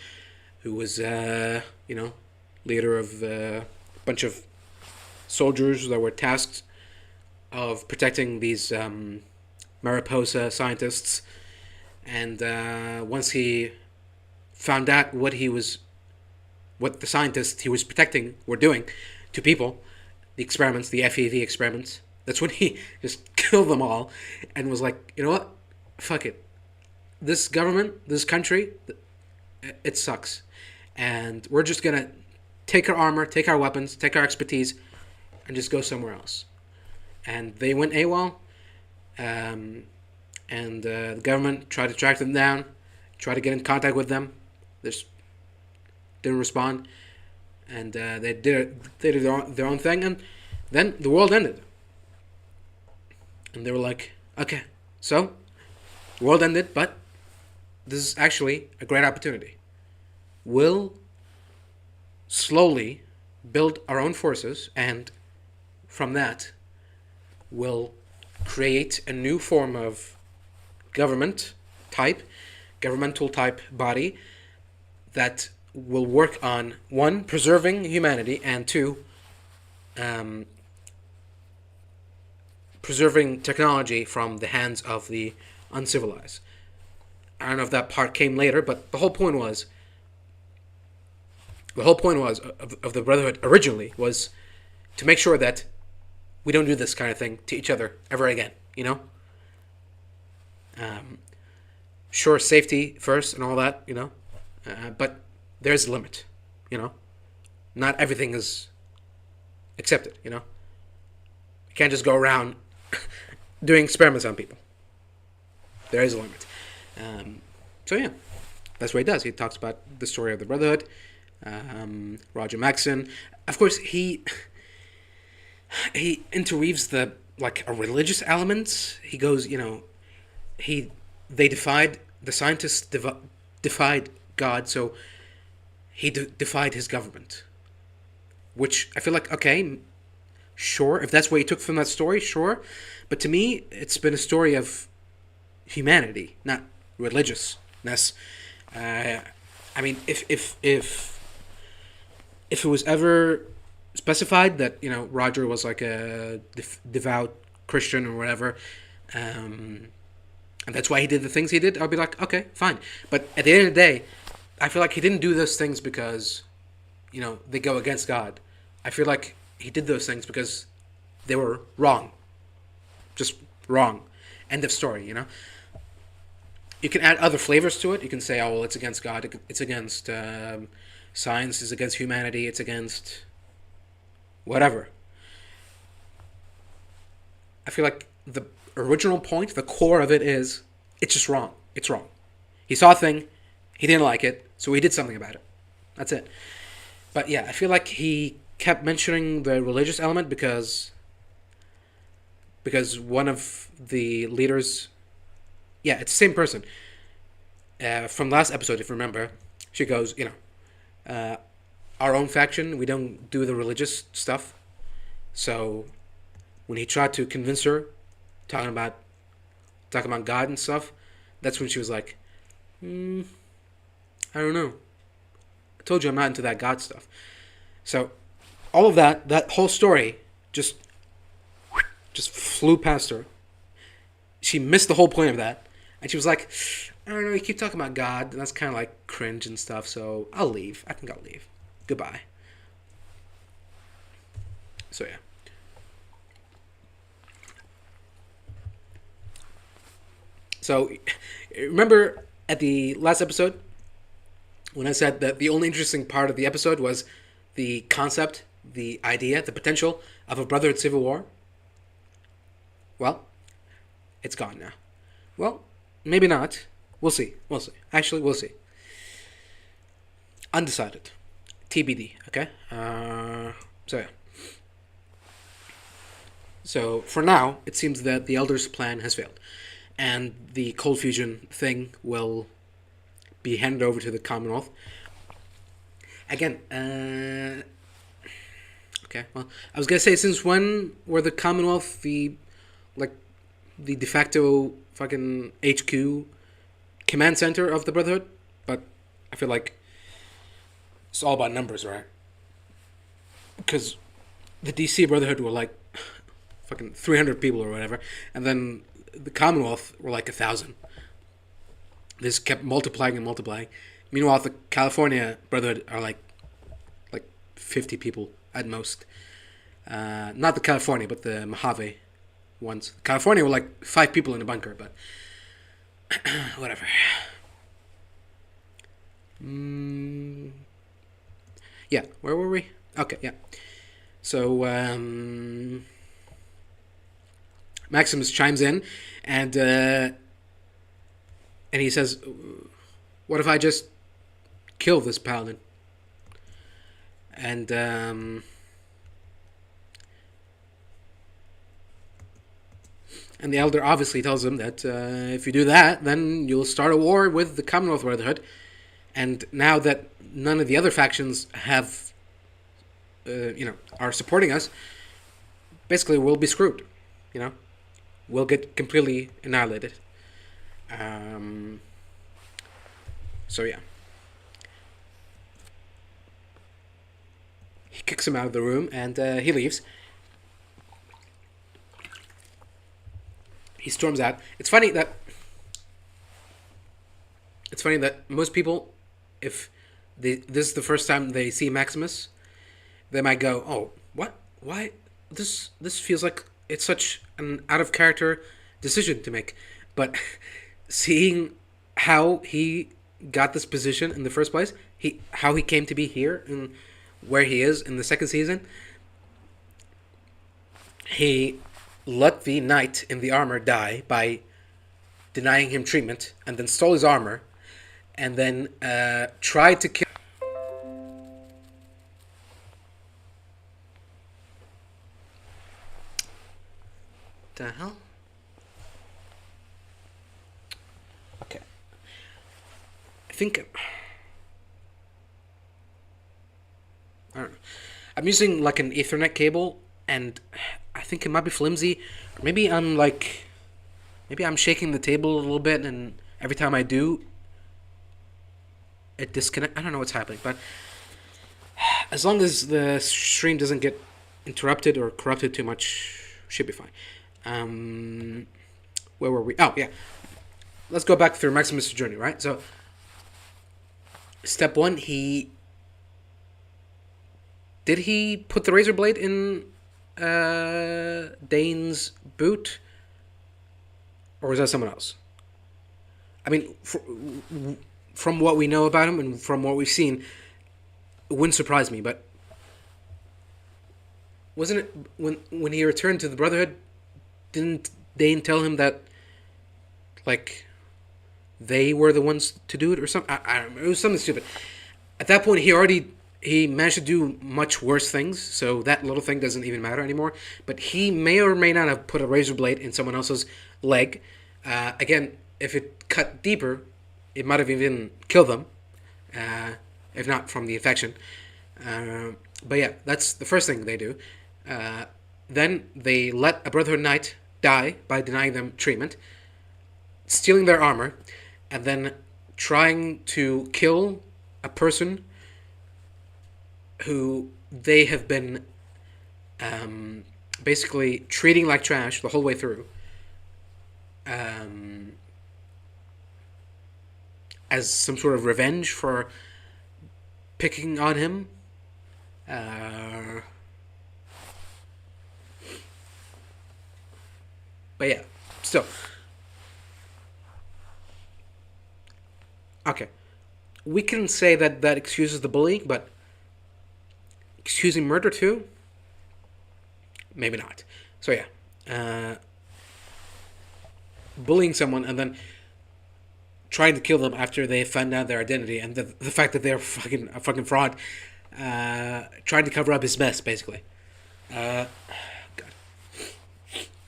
who was leader of a bunch of soldiers that were tasked of protecting these Mariposa scientists, and once he found out what the scientists he was protecting were doing to people, the experiments, the FEV experiments, that's when he just killed them all and was like, you know what? Fuck it. This government, this country, it sucks. And we're just going to take our armor, take our weapons, take our expertise, and just go somewhere else. And they went AWOL, and the government tried to track them down, tried to get in contact with them. They just didn't respond. And they did their own thing, and then the world ended. And they were like, okay, so the world ended, but this is actually a great opportunity. We'll slowly build our own forces, and from that, we'll create a new form of governmental type body that will work on, one, preserving humanity, and two, preserving technology from the hands of the uncivilized. I don't know if that part came later, but the whole point was of the Brotherhood originally was to make sure that we don't do this kind of thing to each other ever again, Sure, safety first and all that, but there's a limit, Not everything is accepted, You can't just go around doing experiments on people. There is a limit. So yeah, that's what he does. He talks about the story of the Brotherhood, Roger Maxon. Of course, he interweaves a religious element. He goes, the scientists defied God, so he defied his government. Which I feel like, okay, sure, if that's what you took from that story, sure. But to me, it's been a story of humanity, not religiousness. I mean, if it was ever specified that Roger was like a devout Christian or whatever, and that's why he did the things he did, I'll be like, okay, fine. But at the end of the day, I feel like he didn't do those things because they go against God. I feel like he did those things because they were wrong. Just wrong. End of story, You can add other flavors to it. You can say, oh, well, it's against God. It's against science. It's against humanity. It's against whatever. I feel like the original point, the core of it is, it's just wrong. It's wrong. He saw a thing. He didn't like it. So he did something about it. That's it. But yeah, I feel like he kept mentioning the religious element because one of the leaders, yeah, it's the same person. From last episode, if you remember, she goes, our own faction, we don't do the religious stuff. So when he tried to convince her, talking about God and stuff, that's when she was like, I don't know. I told you I'm not into that God stuff. So all of that whole story just flew past her. She missed the whole point of that, and she was like, I don't know, you keep talking about God, and that's kind of like cringe and stuff, so I'll leave. I think I'll leave. Goodbye. So yeah. So remember at the last episode when I said that the only interesting part of the episode was the concept, the idea, the potential of a Brotherhood civil war? Well, it's gone now. Well, maybe not. We'll see. We'll see. Actually, we'll see. Undecided. TBD. Okay. So yeah. So for now, it seems that the Elders' plan has failed, and the cold fusion thing will be handed over to the Commonwealth. Again, okay. Well, I was gonna say, since when were the Commonwealth the de facto fucking HQ command center of the Brotherhood? But I feel like it's all about numbers, right? Because the DC Brotherhood were like fucking 300 people or whatever, and then the Commonwealth were like 1,000. This kept multiplying and multiplying. Meanwhile, the California Brotherhood are like 50 people at most. Not the California, but the Mojave ones. California were like 5 people in a bunker, but whatever. Yeah, where were we? Okay, yeah. So Maximus chimes in, and he says, "What if I just kill this paladin?" And the elder obviously tells him that if you do that, then you'll start a war with the Commonwealth Brotherhood. And now that none of the other factions have, are supporting us, basically we'll be screwed. We'll get completely annihilated. So yeah. He kicks him out of the room, and he leaves. He storms out. It's funny that most people, if this is the first time they see Maximus, they might go, "Oh, what? Why? This feels like it's such an out of character decision to make." But seeing how he got this position in the first place, how he came to be here and where he is in the second season, he let the knight in the armor die by denying him treatment, and then stole his armor, and then tried to kill. The hell? Okay. I don't know. I'm using like an Ethernet cable, and I think it might be flimsy. Or maybe I'm shaking the table a little bit, and every time I do, it disconnects. I don't know what's happening, but as long as the stream doesn't get interrupted or corrupted too much, should be fine. Where were we? Oh yeah, let's go back through Maximus' journey, right? So, step 1, did he put the razor blade in Dane's boot, or was that someone else? I mean, from what we know about him and from what we've seen, it wouldn't surprise me. But wasn't it when he returned to the Brotherhood? Didn't Dane tell him that, like, they were the ones to do it or something? I don't know. It was something stupid. At that point, he managed to do much worse things, so that little thing doesn't even matter anymore. But he may or may not have put a razor blade in someone else's leg. Again, if it cut deeper, it might have even killed them, if not from the infection. But yeah, that's the first thing they do. Then they let a Brotherhood Knight die by denying them treatment, stealing their armor, and then trying to kill a person who they have been basically treating like trash the whole way through, as some sort of revenge for picking on him. But yeah, still. Okay. We can say that that excuses the bullying, but excusing murder too? Maybe not. So yeah. Bullying someone and then trying to kill them after they find out their identity and the fact that they're fucking a fucking fraud. Trying to cover up his mess, basically. God.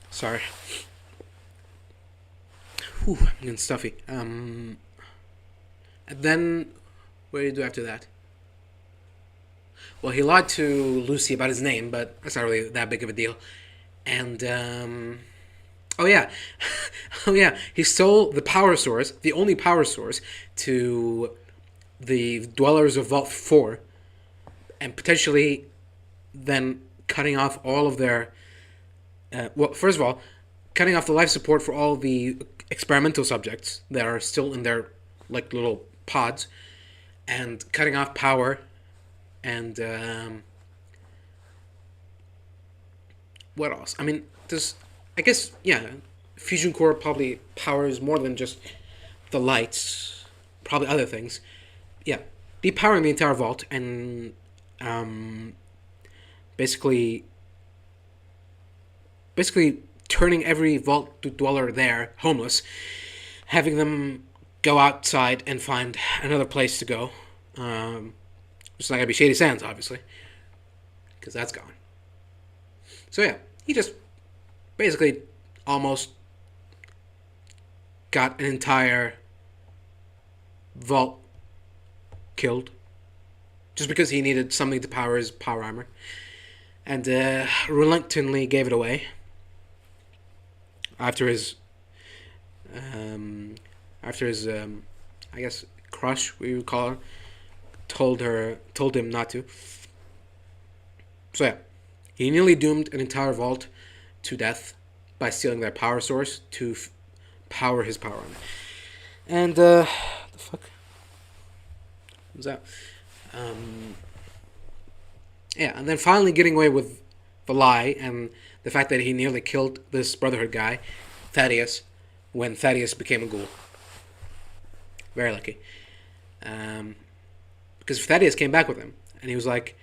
Sorry. Whew, I'm getting stuffy. And then, what did he do after that? Well, he lied to Lucy about his name, but that's not really that big of a deal. And, oh yeah. Oh yeah, he stole the power source, the only power source, to the dwellers of Vault 4, and potentially then cutting off all of their... well, first of all, cutting off the life support for all the experimental subjects that are still in their, like, little pods, and cutting off power, and, what else? I mean, there's... I guess, yeah, Fusion Core probably powers more than just the lights, probably other things. Yeah, depowering the entire vault and basically turning every vault dweller there homeless, having them go outside and find another place to go. It's not gonna be Shady Sands, obviously, because that's gone. So yeah, he just basically almost got an entire vault killed just because he needed something to power his power armor, and reluctantly gave it away after his I guess crush, we would call her, told him not to. So yeah, he nearly doomed an entire vault to death by stealing their power source to power his power armor. And the fuck was that? Yeah, and then finally getting away with the lie and the fact that he nearly killed this Brotherhood guy, Thaddeus, when Thaddeus became a ghoul. Very lucky. Because Thaddeus came back with him, and he was like,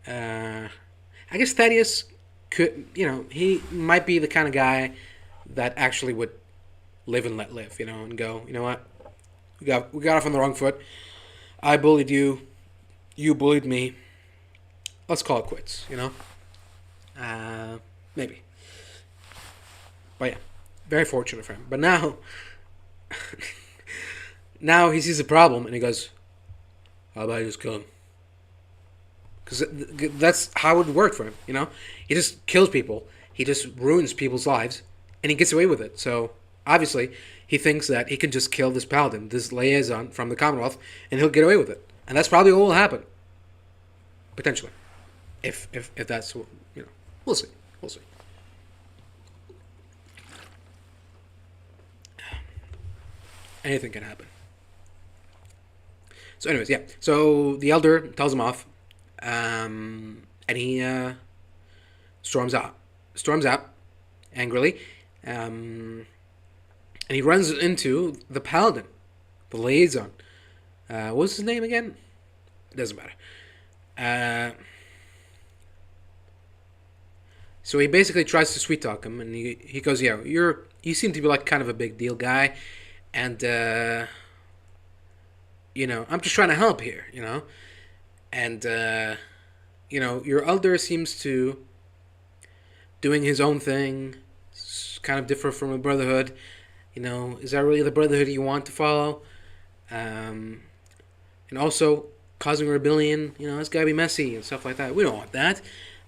I guess Thaddeus could, he might be the kind of guy that actually would live and let live, and go, you know what, we got off on the wrong foot. I bullied you, you bullied me. Let's call it quits, maybe. But yeah, very fortunate for him. But now, now he sees a problem and he goes, how about I just kill him? Because that's how it would work for him, He just kills people. He just ruins people's lives. And he gets away with it. So, obviously, he thinks that he can just kill this paladin, this liaison from the Commonwealth, and he'll get away with it. And that's probably what will happen. Potentially. If that's, we'll see. We'll see. Anything can happen. So anyways, yeah. So the Elder tells him off. And he storms out angrily, and he runs into the paladin, the liaison. What's his name again? It doesn't matter. So he basically tries to sweet talk him, and he goes, "Yeah, you seem to be like kind of a big deal guy, and I'm just trying to help here, And, your elder seems to doing his own thing. It's kind of different from the Brotherhood. Is that really the Brotherhood you want to follow? And also, causing a rebellion, it's got to be messy and stuff like that. We don't want that.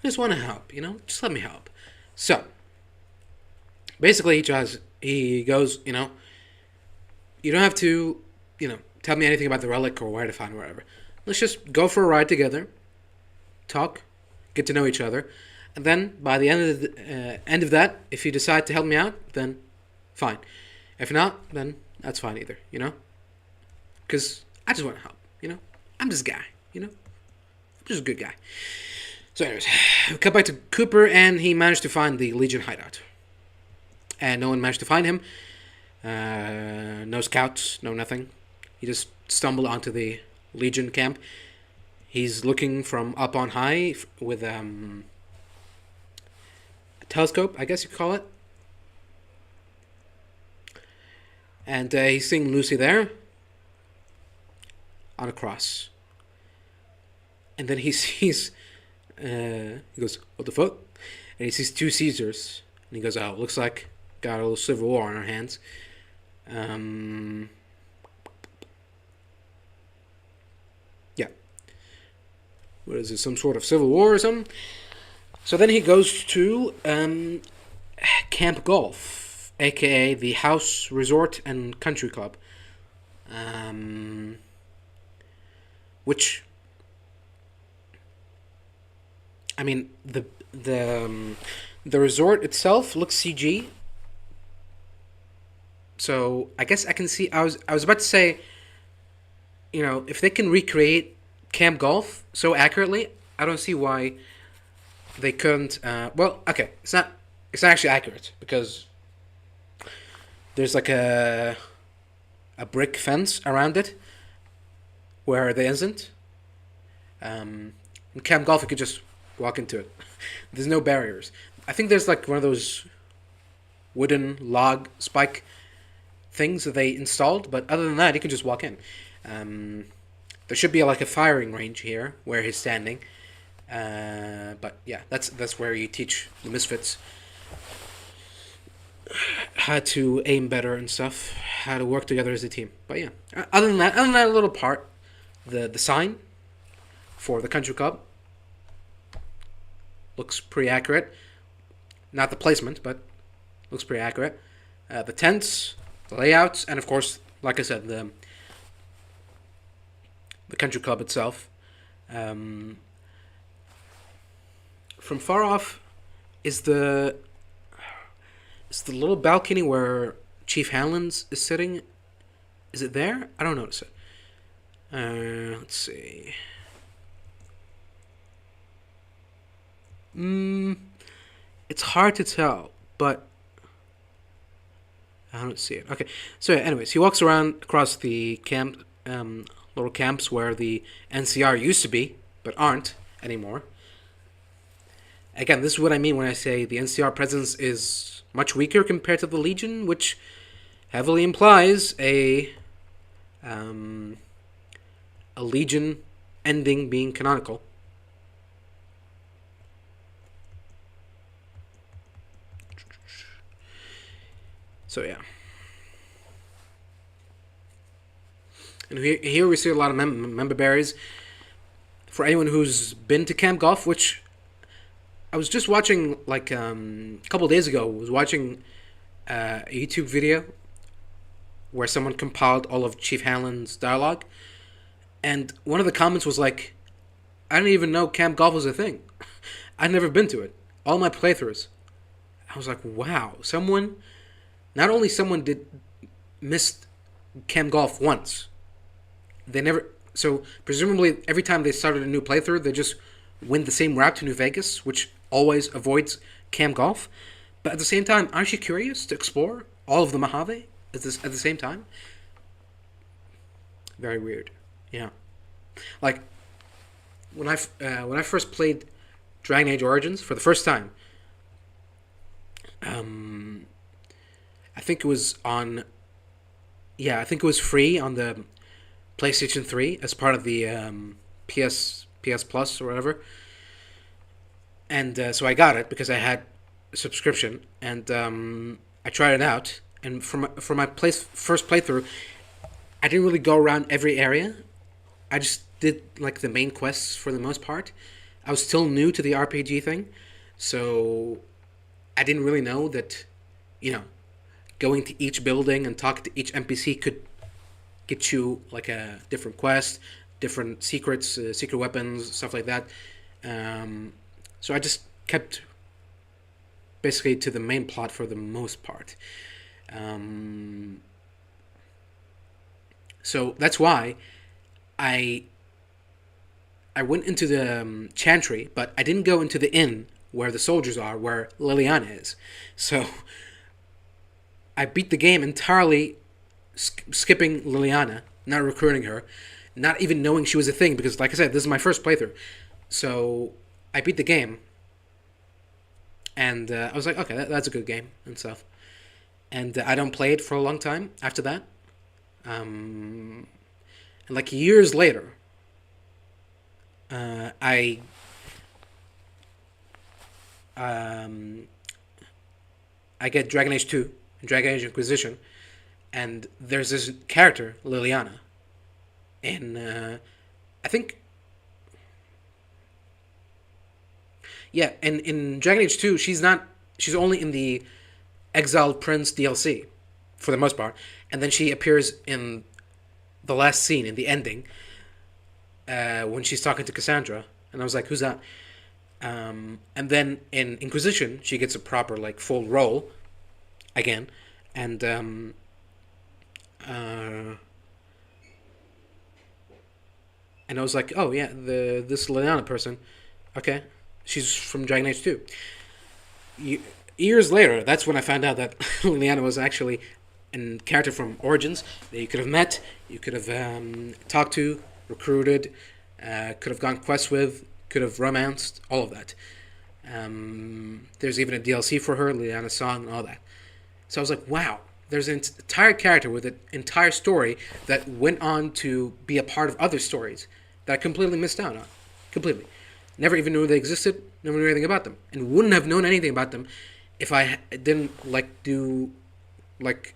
I just want to help, Just let me help. So, basically, he goes, you don't have to, tell me anything about the relic or where to find it or whatever. Let's just go for a ride together. talk, get to know each other, and then by the end of that, if you decide to help me out, then fine. If not, then that's fine either. Because I just want to help. I'm just a guy. I'm just a good guy. So, anyways, we cut back to Cooper, and he managed to find the Legion hideout, and no one managed to find him. No scouts, no nothing. He just stumbled onto the Legion camp. He's looking from up on high with a telescope, I guess you call it. And he's seeing Lucy there on a cross. And then he sees, he goes, what the fuck? And he sees two Caesars. And he goes, oh, looks like got a little civil war on our hands. Yeah. What is it, some sort of civil war or something? So then he goes to Camp Golf, aka the House Resort and Country Club. Which, I mean, the resort itself looks CG. So I guess I can see. I was about to say, if they can recreate Camp Golf so accurately, I don't see why they couldn't. Well, okay, it's not actually accurate because there's like a brick fence around it where there isn't. In Camp Golf, you could just walk into it. There's no barriers. I think there's like one of those wooden log spike things that they installed, but other than that, you can just walk in. There should be like a firing range here where he's standing, but yeah, that's where you teach the misfits how to aim better and stuff, how to work together as a team. But yeah, other than that little part, the sign for the country club looks pretty accurate. Not the placement, but looks pretty accurate. The tents, the layouts, and of course, like I said, the country club itself. From far off is the little balcony where Chief Hanlon's is sitting. Is it there? I don't notice it. Let's see. It's hard to tell, but I don't see it. Okay, so yeah, anyways, he walks around across the camp, little camps where the NCR used to be, but aren't anymore. Again, this is what I mean when I say the NCR presence is much weaker compared to the Legion, which heavily implies a Legion ending being canonical. So yeah. And here we see a lot of member berries. For anyone who's been to Camp Golf, which I was just watching like a couple days ago, was watching a YouTube video where someone compiled all of Chief Hanlon's dialogue, and one of the comments was like, I didn't even know Camp Golf was a thing. I'd never been to it. All my playthroughs. I was like, wow, not only someone did missed Camp Golf once, they never. So presumably every time they started a new playthrough, they just went the same route to New Vegas, which always avoids Camp Golf. But at the same time, aren't you curious to explore all of the Mojave at the same time? Very weird. Yeah, like when I first played Dragon Age Origins for the first time. I think it was free on the PlayStation 3 as part of the PS Plus or whatever. And so I got it because I had a subscription, and I tried it out. And for my first playthrough, I didn't really go around every area. I just did like the main quests for the most part. I was still new to the RPG thing, so I didn't really know that, going to each building and talking to each NPC could get you like a different quest, different secrets, secret weapons, stuff like that. So I just kept basically to the main plot for the most part. So that's why I I went into the chantry, but I didn't go into the inn where the soldiers are, where Liliana is. So I beat the game entirely skipping Liliana, not recruiting her, not even knowing she was a thing, because, like I said, this is my first playthrough. So I beat the game, and I was like, okay, that's a good game and stuff. And I don't play it for a long time after that. And like years later, I I get Dragon Age 2, Dragon Age Inquisition, and there's this character, Liliana, in, I think, yeah, in Dragon Age 2, she's only in the Exiled Prince DLC, for the most part, and then she appears in the last scene, in the ending, when she's talking to Cassandra, and I was like, who's that? And then in Inquisition, she gets a proper, like, full role, again, and, and I was like, oh yeah, this Liliana person, okay, she's from Dragon Age 2. Years later, that's when I found out that Liliana was actually a character from Origins that you could have met, you could have talked to, recruited, could have gone quests with, could have romanced, all of that. There's even a DLC for her, Liliana's song, and all that. So I was like, wow, there's an entire character with an entire story that went on to be a part of other stories that I completely missed out on. Completely. Never even knew they existed, never knew anything about them. And wouldn't have known anything about them if I didn't, like, do, like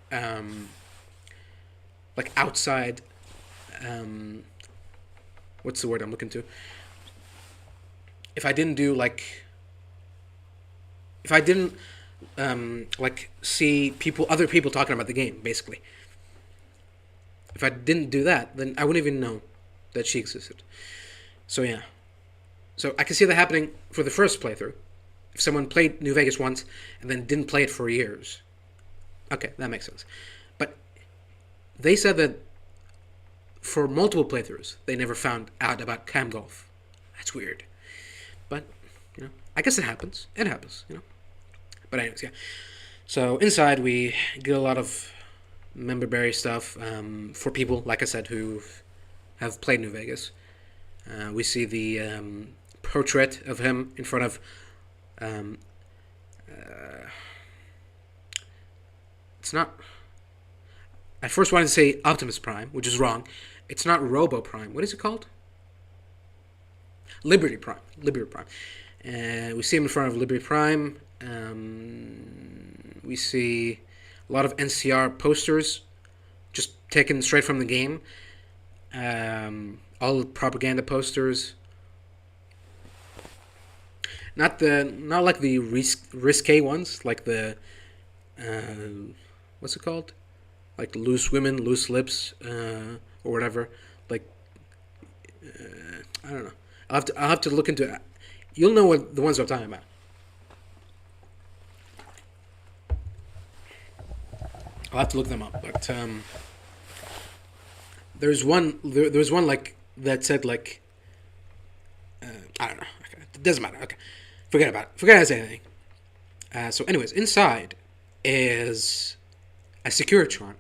outside, what's the word I'm looking to? If I didn't do, like, if I didn't, like, see other people talking about the game, basically. If I didn't do that, then I wouldn't even know that she existed. So, yeah. So, I can see that happening for the first playthrough. If someone played New Vegas once and then didn't play it for years. Okay, that makes sense. But they said that for multiple playthroughs, they never found out about Cam Golf. That's weird. But, I guess it happens. It happens, But anyways, yeah. So inside we get a lot of memberberry stuff for people, like I said, who have played New Vegas. We see the portrait of him in front of... it's not... I first wanted to say Optimus Prime, which is wrong. It's not Robo Prime. What is it called? Liberty Prime. Liberty Prime. We see him in front of Liberty Prime. We see a lot of NCR posters just taken straight from the game. All the propaganda posters. Not like the risque ones, like the what's it called? Like loose women, loose lips, or whatever. Like I don't know. I'll have to look into it. You'll know what the ones I'm talking about. I'll have to look them up, but there's one like that said like I don't know. Okay. It doesn't matter. Okay, forget about it. Forget I said anything. So, anyways, inside is a Securitron,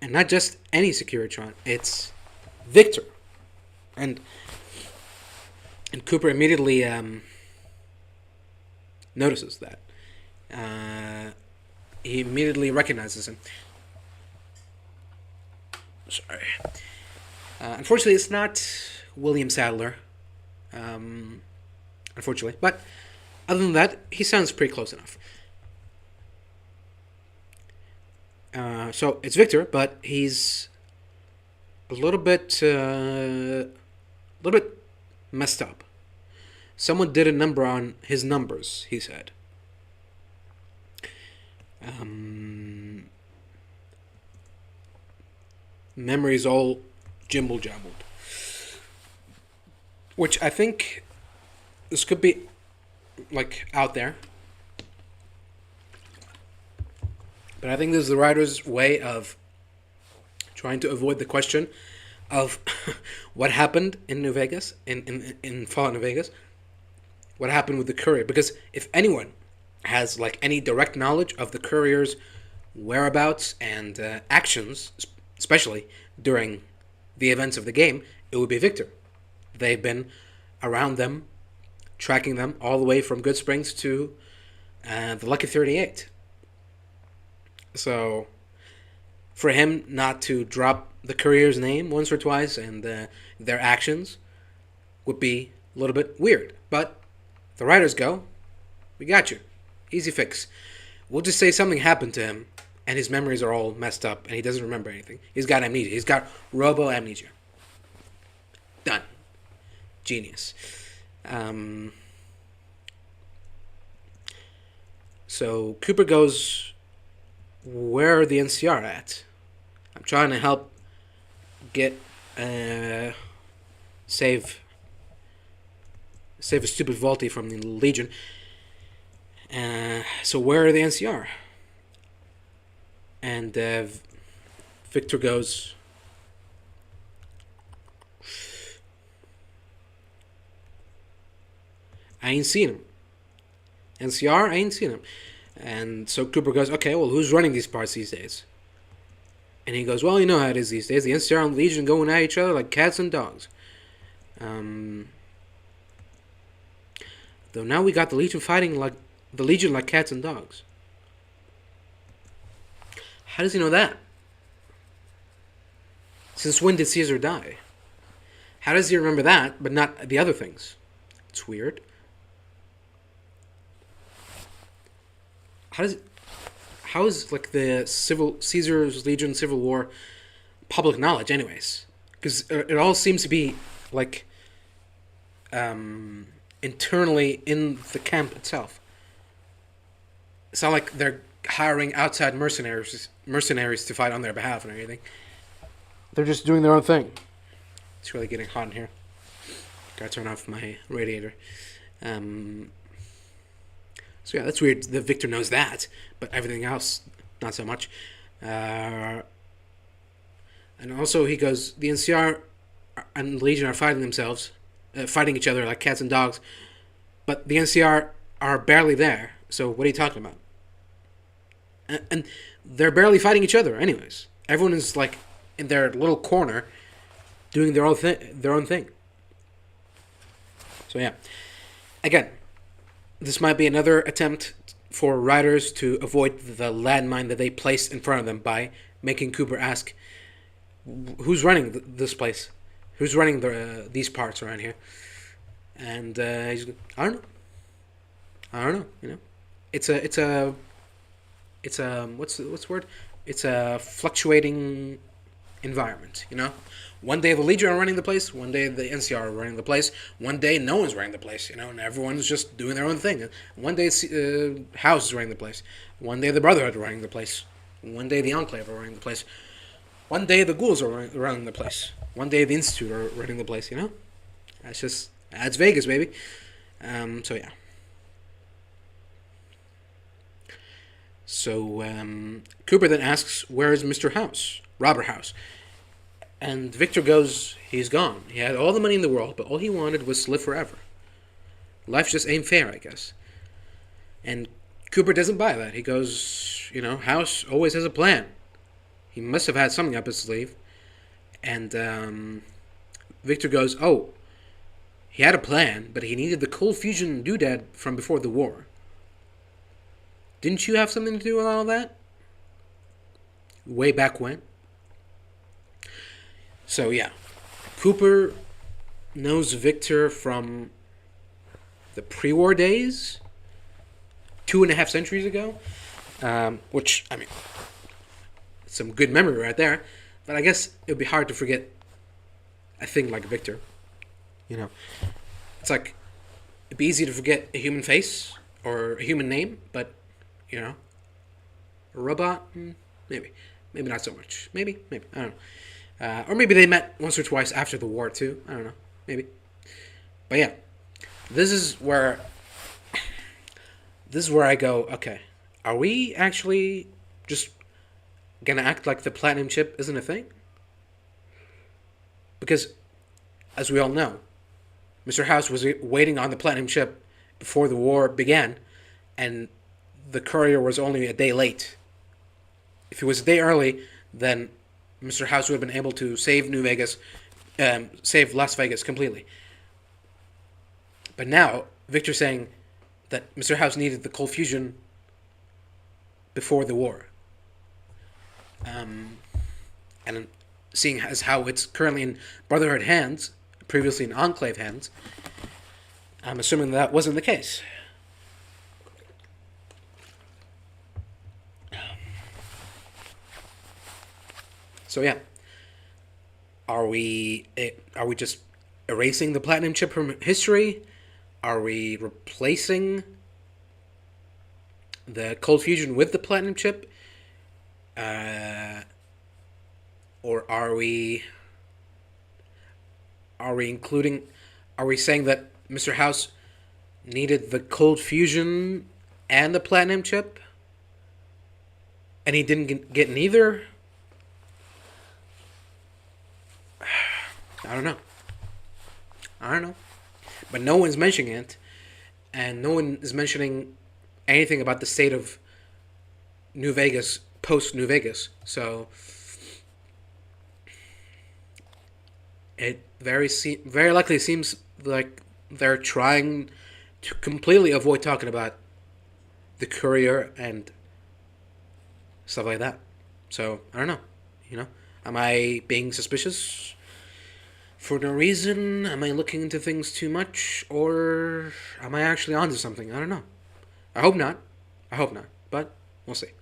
and not just any Securitron. It's Victor, and Cooper immediately notices that. He immediately recognizes him. Sorry. Unfortunately, it's not William Sadler. Unfortunately. But other than that, he sounds pretty close enough. So it's Victor, but he's a little bit messed up. Someone did a number on his numbers, he said. Memory's all jimble jabbled, which I think this could be like out there, but I think this is the writer's way of trying to avoid the question of what happened in New Vegas, in Fallout New Vegas, what happened with the courier. Because if anyone has like any direct knowledge of the courier's whereabouts and actions, especially during the events of the game, it would be Victor. They've been around them, tracking them all the way from Good Springs to the Lucky 38. So, for him not to drop the courier's name once or twice and their actions would be a little bit weird. But the writers go, we got you. Easy fix. We'll just say something happened to him and his memories are all messed up and he doesn't remember anything. He's got amnesia. He's got robo-amnesia. Done. Genius. So Cooper goes, where are the NCR at? I'm trying to help get save a stupid Volty from the Legion. So where are the NCR? And Victor goes, I ain't seen him. NCR, I ain't seen him. And so Cooper goes, okay, well, who's running these parts these days? And he goes, well, you know how it is these days. The NCR and the Legion going at each other like cats and dogs. Though now we got the Legion fighting like cats and dogs. How does he know that? Since when did Caesar die? How does he remember that, but not the other things? It's weird. How is like the Caesar's Legion Civil War public knowledge, anyways? Because it all seems to be like internally in the camp itself. It's not like they're hiring outside mercenaries to fight on their behalf and everything. They're just doing their own thing. It's really getting hot in here. Gotta turn off my radiator. So yeah, that's weird that Victor knows that, but everything else, not so much. And also he goes, the NCR and Legion are fighting each other like cats and dogs, but the NCR are barely there, so what are you talking about? And they're barely fighting each other anyways. Everyone is like in their little corner doing their own thing. So yeah. Again, this might be another attempt for writers to avoid the landmine that they placed in front of them by making Cooper ask, who's running this place? Who's running these parts around here? And he's, I don't know. You know, it's a what's the word? It's a fluctuating environment. You know, one day the Legion are running the place, one day the NCR are running the place, one day no one's running the place. You know, and everyone's just doing their own thing. One day House is running the place, one day the Brotherhood are running the place, one day the Enclave are running the place, one day the Ghouls are running the place, one day the Institute are running the place. You know, that's Vegas, baby. So yeah. So Cooper then asks, where is Mr. House? Robert House. And Victor goes, he's gone. He had all the money in the world, but all he wanted was to live forever. Life just ain't fair, I guess. And Cooper doesn't buy that. He goes, you know, House always has a plan. He must have had something up his sleeve. And Victor goes, oh, he had a plan, but he needed the cold fusion doodad from before the war. Didn't you have something to do with all that? Way back when? So, yeah. Cooper knows Victor from the pre-war days, 2.5 centuries ago, which, I mean, some good memory right there, but I guess it would be hard to forget a thing like Victor. You know, it's like, it'd be easy to forget a human face or a human name, but, you know, a robot, maybe not so much. Maybe, I don't know. Or maybe they met once or twice after the war too. I don't know, maybe. But yeah, this is where I go. Okay, are we actually just gonna act like the platinum chip isn't a thing? Because, as we all know, Mr. House was waiting on the platinum chip before the war began, and the courier was only a day late. If he was a day early, then Mr. House would have been able to save New Vegas, save Las Vegas completely. But now, Victor's saying that Mr. House needed the cold fusion before the war. And seeing as how it's currently in Brotherhood hands, previously in Enclave hands, I'm assuming that wasn't the case. So yeah, are we just erasing the platinum chip from history? Are we replacing the cold fusion with the platinum chip? Or are we including? Are we saying that Mr. House needed the cold fusion and the platinum chip, and he didn't get neither? I don't know. But no one's mentioning it, and no one is mentioning anything about the state of New Vegas post New Vegas. So it very likely seems like they're trying to completely avoid talking about the courier and stuff like that. So I don't know. Am I being suspicious for no reason? Am I looking into things too much, or am I actually onto something? I don't know. I hope not. But we'll see.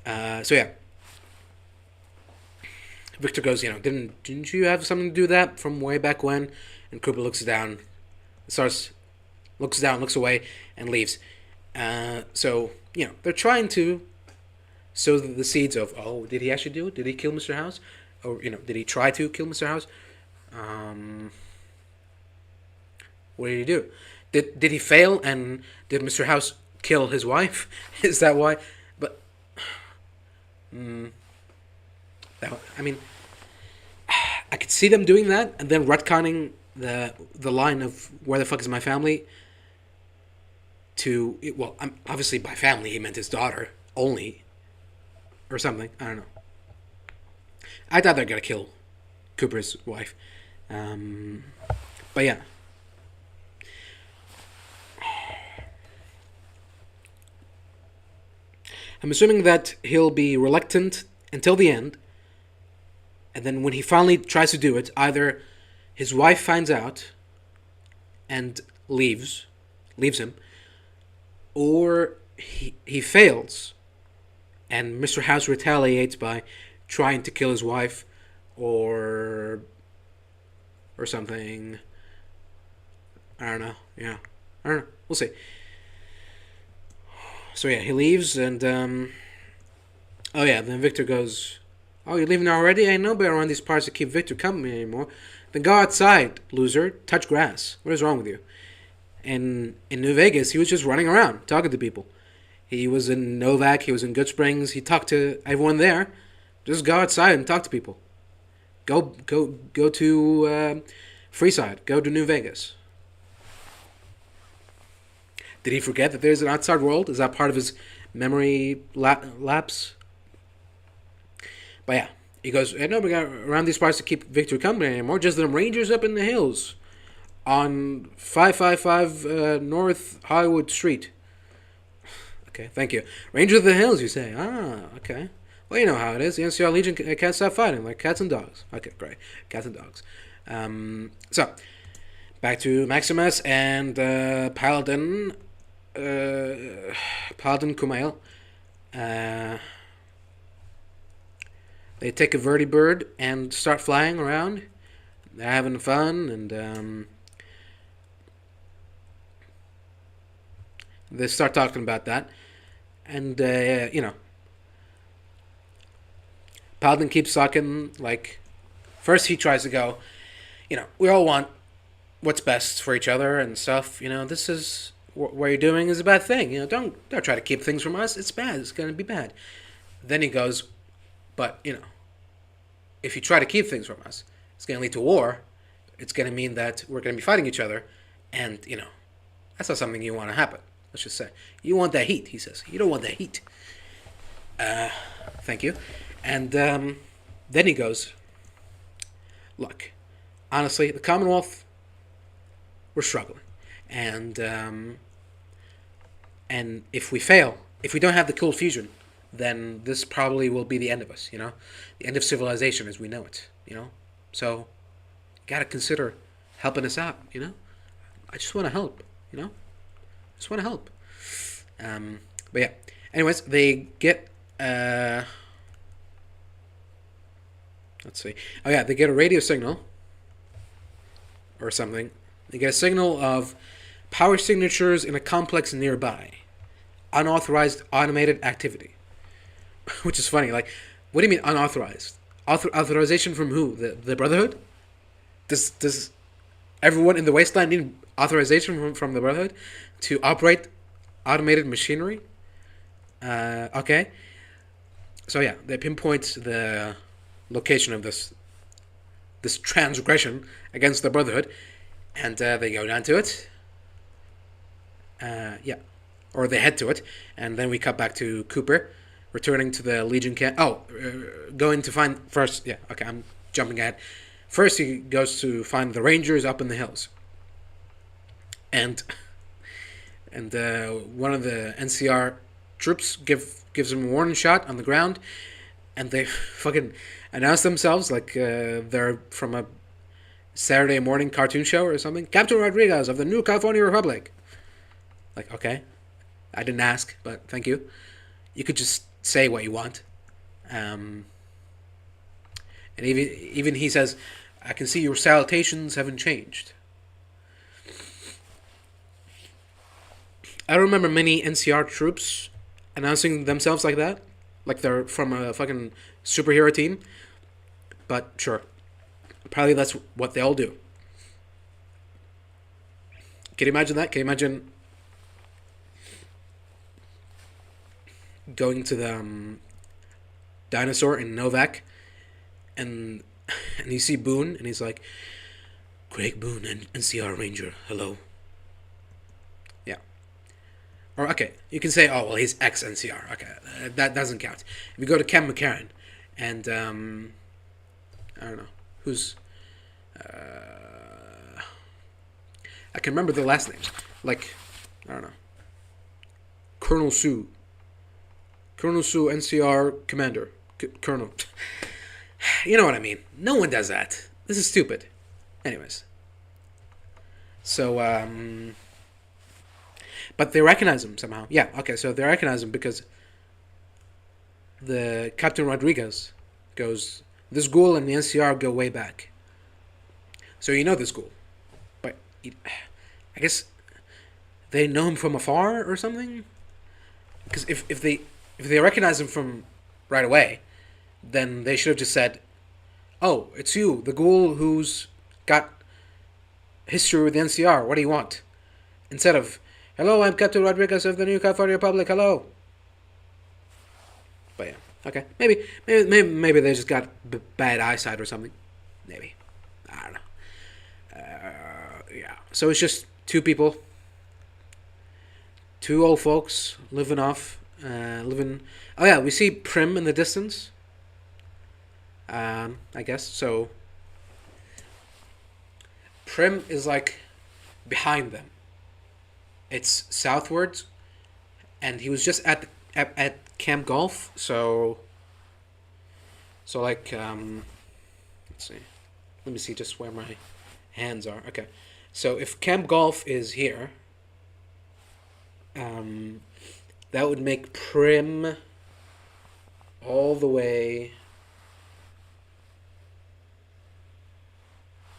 So yeah, Victor goes, didn't you have something to do with that from way back when? And Cooper looks down, looks away, and leaves. So they're trying to sow the seeds of, oh, did he actually do it? Did he kill Mr. House? Or did he try to kill Mr. House? What did he do? Did he fail, and did Mr. House kill his wife? Is that why? But I mean, I could see them doing that and then retconning the line of where the fuck is my family to, well, obviously by family he meant his daughter only, or something. I don't know. I thought they're gonna kill Cooper's wife, but yeah. I'm assuming that he'll be reluctant until the end, and then when he finally tries to do it, either his wife finds out and leaves him, or he fails, and Mr. House retaliates by trying to kill his wife, or something. I don't know. Yeah, I don't know. We'll see. So yeah, he leaves, and then Victor goes, "Oh, you're leaving already? Ain't nobody around these parts to keep Victor company anymore. Then go outside, loser. Touch grass. What is wrong with you?" And in New Vegas, he was just running around, talking to people. He was in Novak, he was in Good Springs, he talked to everyone there. Just go outside and talk to people. Go to Freeside. Go to New Vegas. Did he forget that there's an outside world? Is that part of his memory lapse? But yeah, he goes, "Hey, nobody got around these parts to keep Victor company anymore. Just them Rangers up in the hills on 555 North Hollywood Street." Okay, thank you. Rangers of the Hills, you say? Ah, okay. Well, you know how it is. The NCR Legion can't stop fighting, like cats and dogs. Okay, great. Cats and dogs. So, back to Maximus and Paladin Kumail. They take a vertibird and start flying around. They're having fun, and they start talking about that. And, Paladin keeps talking, like, first he tries to go, we all want what's best for each other and stuff. This is what you're doing is a bad thing. Don't try to keep things from us. It's bad. It's gonna be bad. Then he goes, but if you try to keep things from us, it's gonna lead to war. It's gonna mean that we're gonna be fighting each other, and that's not something you want to happen. Let's just say you want that heat. He says you don't want that heat. Thank you. And then he goes, look, honestly, the Commonwealth, we're struggling, and if we fail, if we don't have the cold fusion, then this probably will be the end of us. The end of civilization as we know it. So, gotta consider helping us out. I just want to help. Just want to help. But yeah. Anyways, they get. Let's see. Oh yeah, they get a radio signal or something. They get a signal of power signatures in a complex nearby. Unauthorized automated activity. Which is funny. Like, what do you mean unauthorized? Authorization from who? The Brotherhood? Does everyone in the wasteland need authorization from the Brotherhood to operate automated machinery? Okay. So yeah, they pinpoint the location of this transgression against the Brotherhood, and they go down to it. Yeah, or they head to it, and then we cut back to Cooper, returning to the Legion camp. Going to find first. Yeah, okay, I'm jumping ahead. First, he goes to find the Rangers up in the hills, and one of the NCR troops gives him a warning shot on the ground, and they fucking announce themselves like they're from a Saturday morning cartoon show or something. Captain Rodriguez of the New California Republic. Like, okay, I didn't ask, but thank you. You could just say what you want. And even he says, I can see your salutations haven't changed. I don't remember many NCR troops announcing themselves like that. Like they're from a fucking superhero team. But sure. Probably that's what they all do. Can you imagine that? Can you imagine going to the dinosaur in Novak and you see Boone and he's like, Craig Boone and NCR Ranger, hello. Yeah. Or okay, you can say, oh well, he's ex NCR. Okay, that doesn't count. If you go to Ken McCarran and I don't know who's I can remember the last names, like I don't know, Colonel Sue, NCR Commander, Colonel. You know what I mean. No one does that. This is stupid. Anyways. So, but they recognize him somehow. Yeah, okay, so they recognize him because the Captain Rodriguez goes, this ghoul and the NCR go way back. So you know this ghoul. But I guess they know him from afar or something? Because if they recognize him from right away, then they should have just said, oh, it's you, the ghoul who's got history with the NCR. What do you want? Instead of, hello, I'm Captain Rodriguez of the New California Republic. Hello. But yeah, okay. Maybe they just got bad eyesight or something. Maybe. I don't know. Yeah. So it's just two people. Two old folks living off. Oh yeah, we see Prim in the distance. I guess so. Prim is like behind them. It's southwards, and he was just at Camp Golf. So like let's see. Let me see just where my hands are. Okay, so if Camp Golf is here, that would make Prim all the way.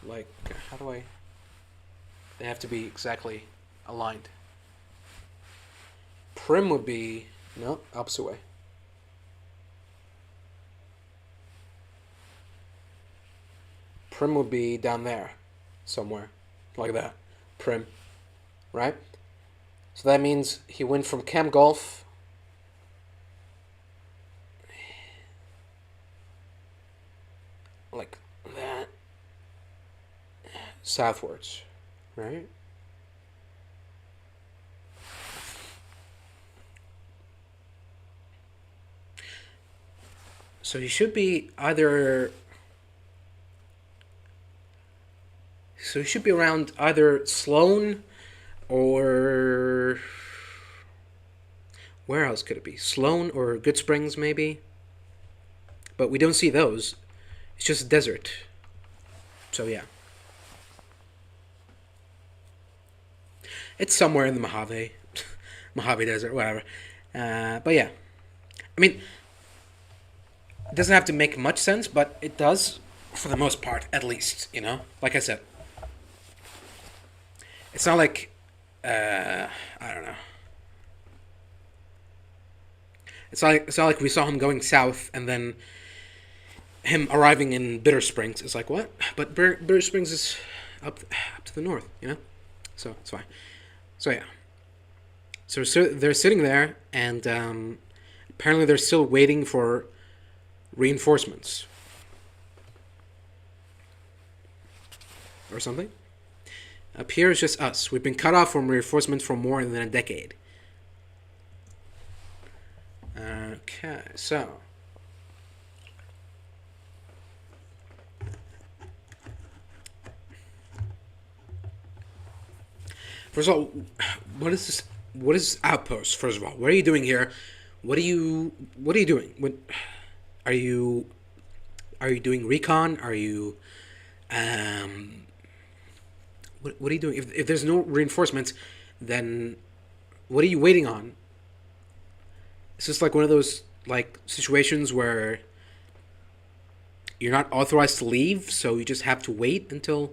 Like, how do I... They have to be exactly aligned. Prim would be... No, opposite way. Prim would be down there, somewhere. like that. Prim, right? So that means he went from Camp Golf like that southwards, right? So he should be either. So he should be around either Sloan or. Where else could it be? Sloan or Good Springs, maybe? But we don't see those. It's just desert. So yeah. It's somewhere in the Mojave. Mojave Desert, whatever. But yeah. I mean, it doesn't have to make much sense, but it does for the most part, at least, you know? Like I said. It's not like, I don't know. It's not like we saw him going south and then him arriving in Bitter Springs. It's like, what? But Bitter Springs is up to the north, you know? So it's fine. So yeah. So they're sitting there, and apparently they're still waiting for reinforcements. Or something. Up here is just us. We've been cut off from reinforcements for more than a decade. Okay, so. First of all, what is this? What is Outpost? First of all, what are you doing here? What are you doing? Are you are you doing recon? Are you what are you doing? If there's no reinforcements, then what are you waiting on? It's just like one of those like situations where you're not authorized to leave, so you just have to wait until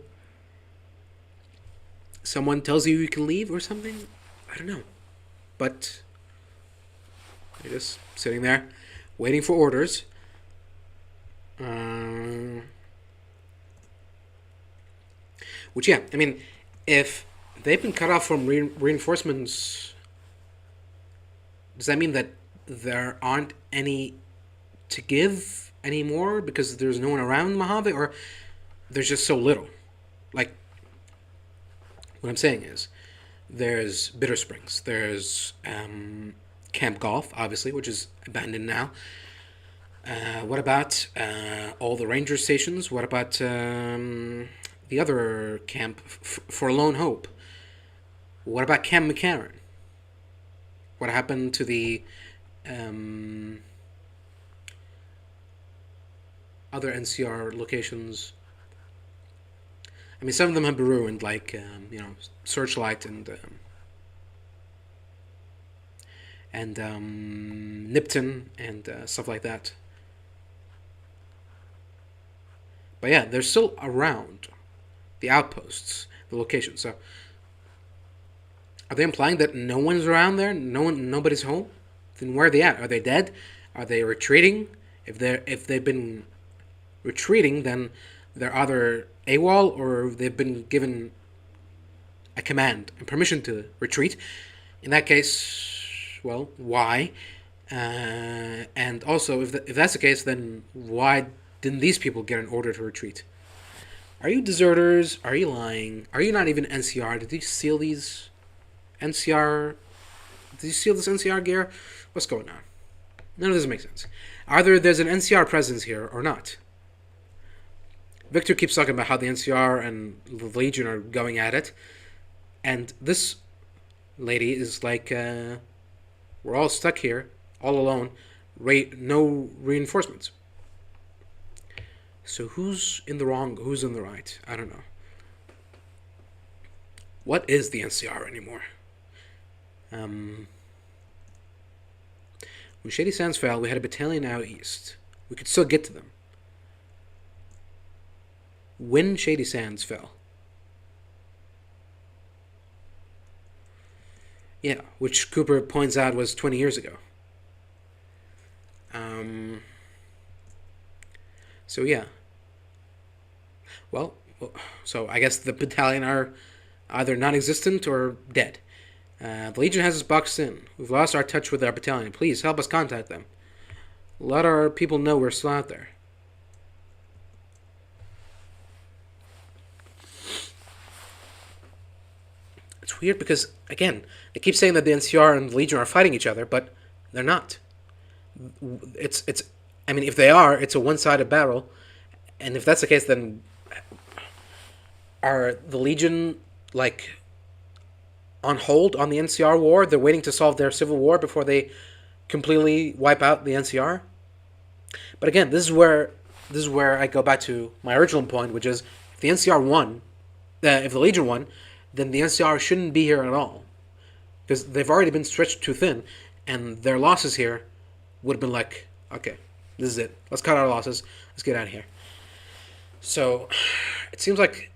someone tells you you can leave or something. I don't know, but you're just sitting there waiting for orders. Which, yeah, I mean, if they've been cut off from reinforcements, does that mean that there aren't any to give anymore because there's no one around Mojave, or there's just so little? Like, what I'm saying is, there's Bitter Springs, there's Camp Golf, obviously, which is abandoned now. What about all the ranger stations? What about the other camp for Lone Hope? What about Camp McCarran? What happened to the other NCR locations? I mean, some of them have been ruined, like Searchlight and Nipton and stuff like that. But yeah, they're still around the outposts, the locations. So, are they implying that no one's around there? Nobody's home? Then where are they at? Are they dead? Are they retreating? If they've been retreating, then they're either AWOL or they've been given a command and permission to retreat. In that case, well, why? And also, if that's the case, then why didn't these people get an order to retreat? Are you deserters? Are you lying? Are you not even NCR? Did you steal these NCR? Did you steal this NCR gear? What's going on? None of this makes sense. Either there's an NCR presence here or not. Victor keeps talking about how the NCR and the Legion are going at it. And this lady is like, we're all stuck here, all alone, no reinforcements. So who's in the wrong, who's in the right? I don't know. What is the NCR anymore? When Shady Sands fell, we had a battalion out east. We could still get to them. When Shady Sands fell. Yeah, which Cooper points out was 20 years ago. So yeah. Well, so I guess the battalion are either non-existent or dead. The Legion has us boxed in. We've lost our touch with our battalion. Please help us contact them. Let our people know we're still out there. It's weird because, again, they keep saying that the NCR and the Legion are fighting each other, but they're not. It's. I mean, if they are, it's a one-sided battle, and if that's the case, then are the Legion like on hold on the NCR war? They're waiting to solve their civil war before they completely wipe out the NCR. But again, this is where I go back to my original point, which is if the NCR won, if the Legion won, then the NCR shouldn't be here at all, because they've already been stretched too thin, and their losses here would have been like, okay, this is it. Let's cut our losses. Let's get out of here. So it seems like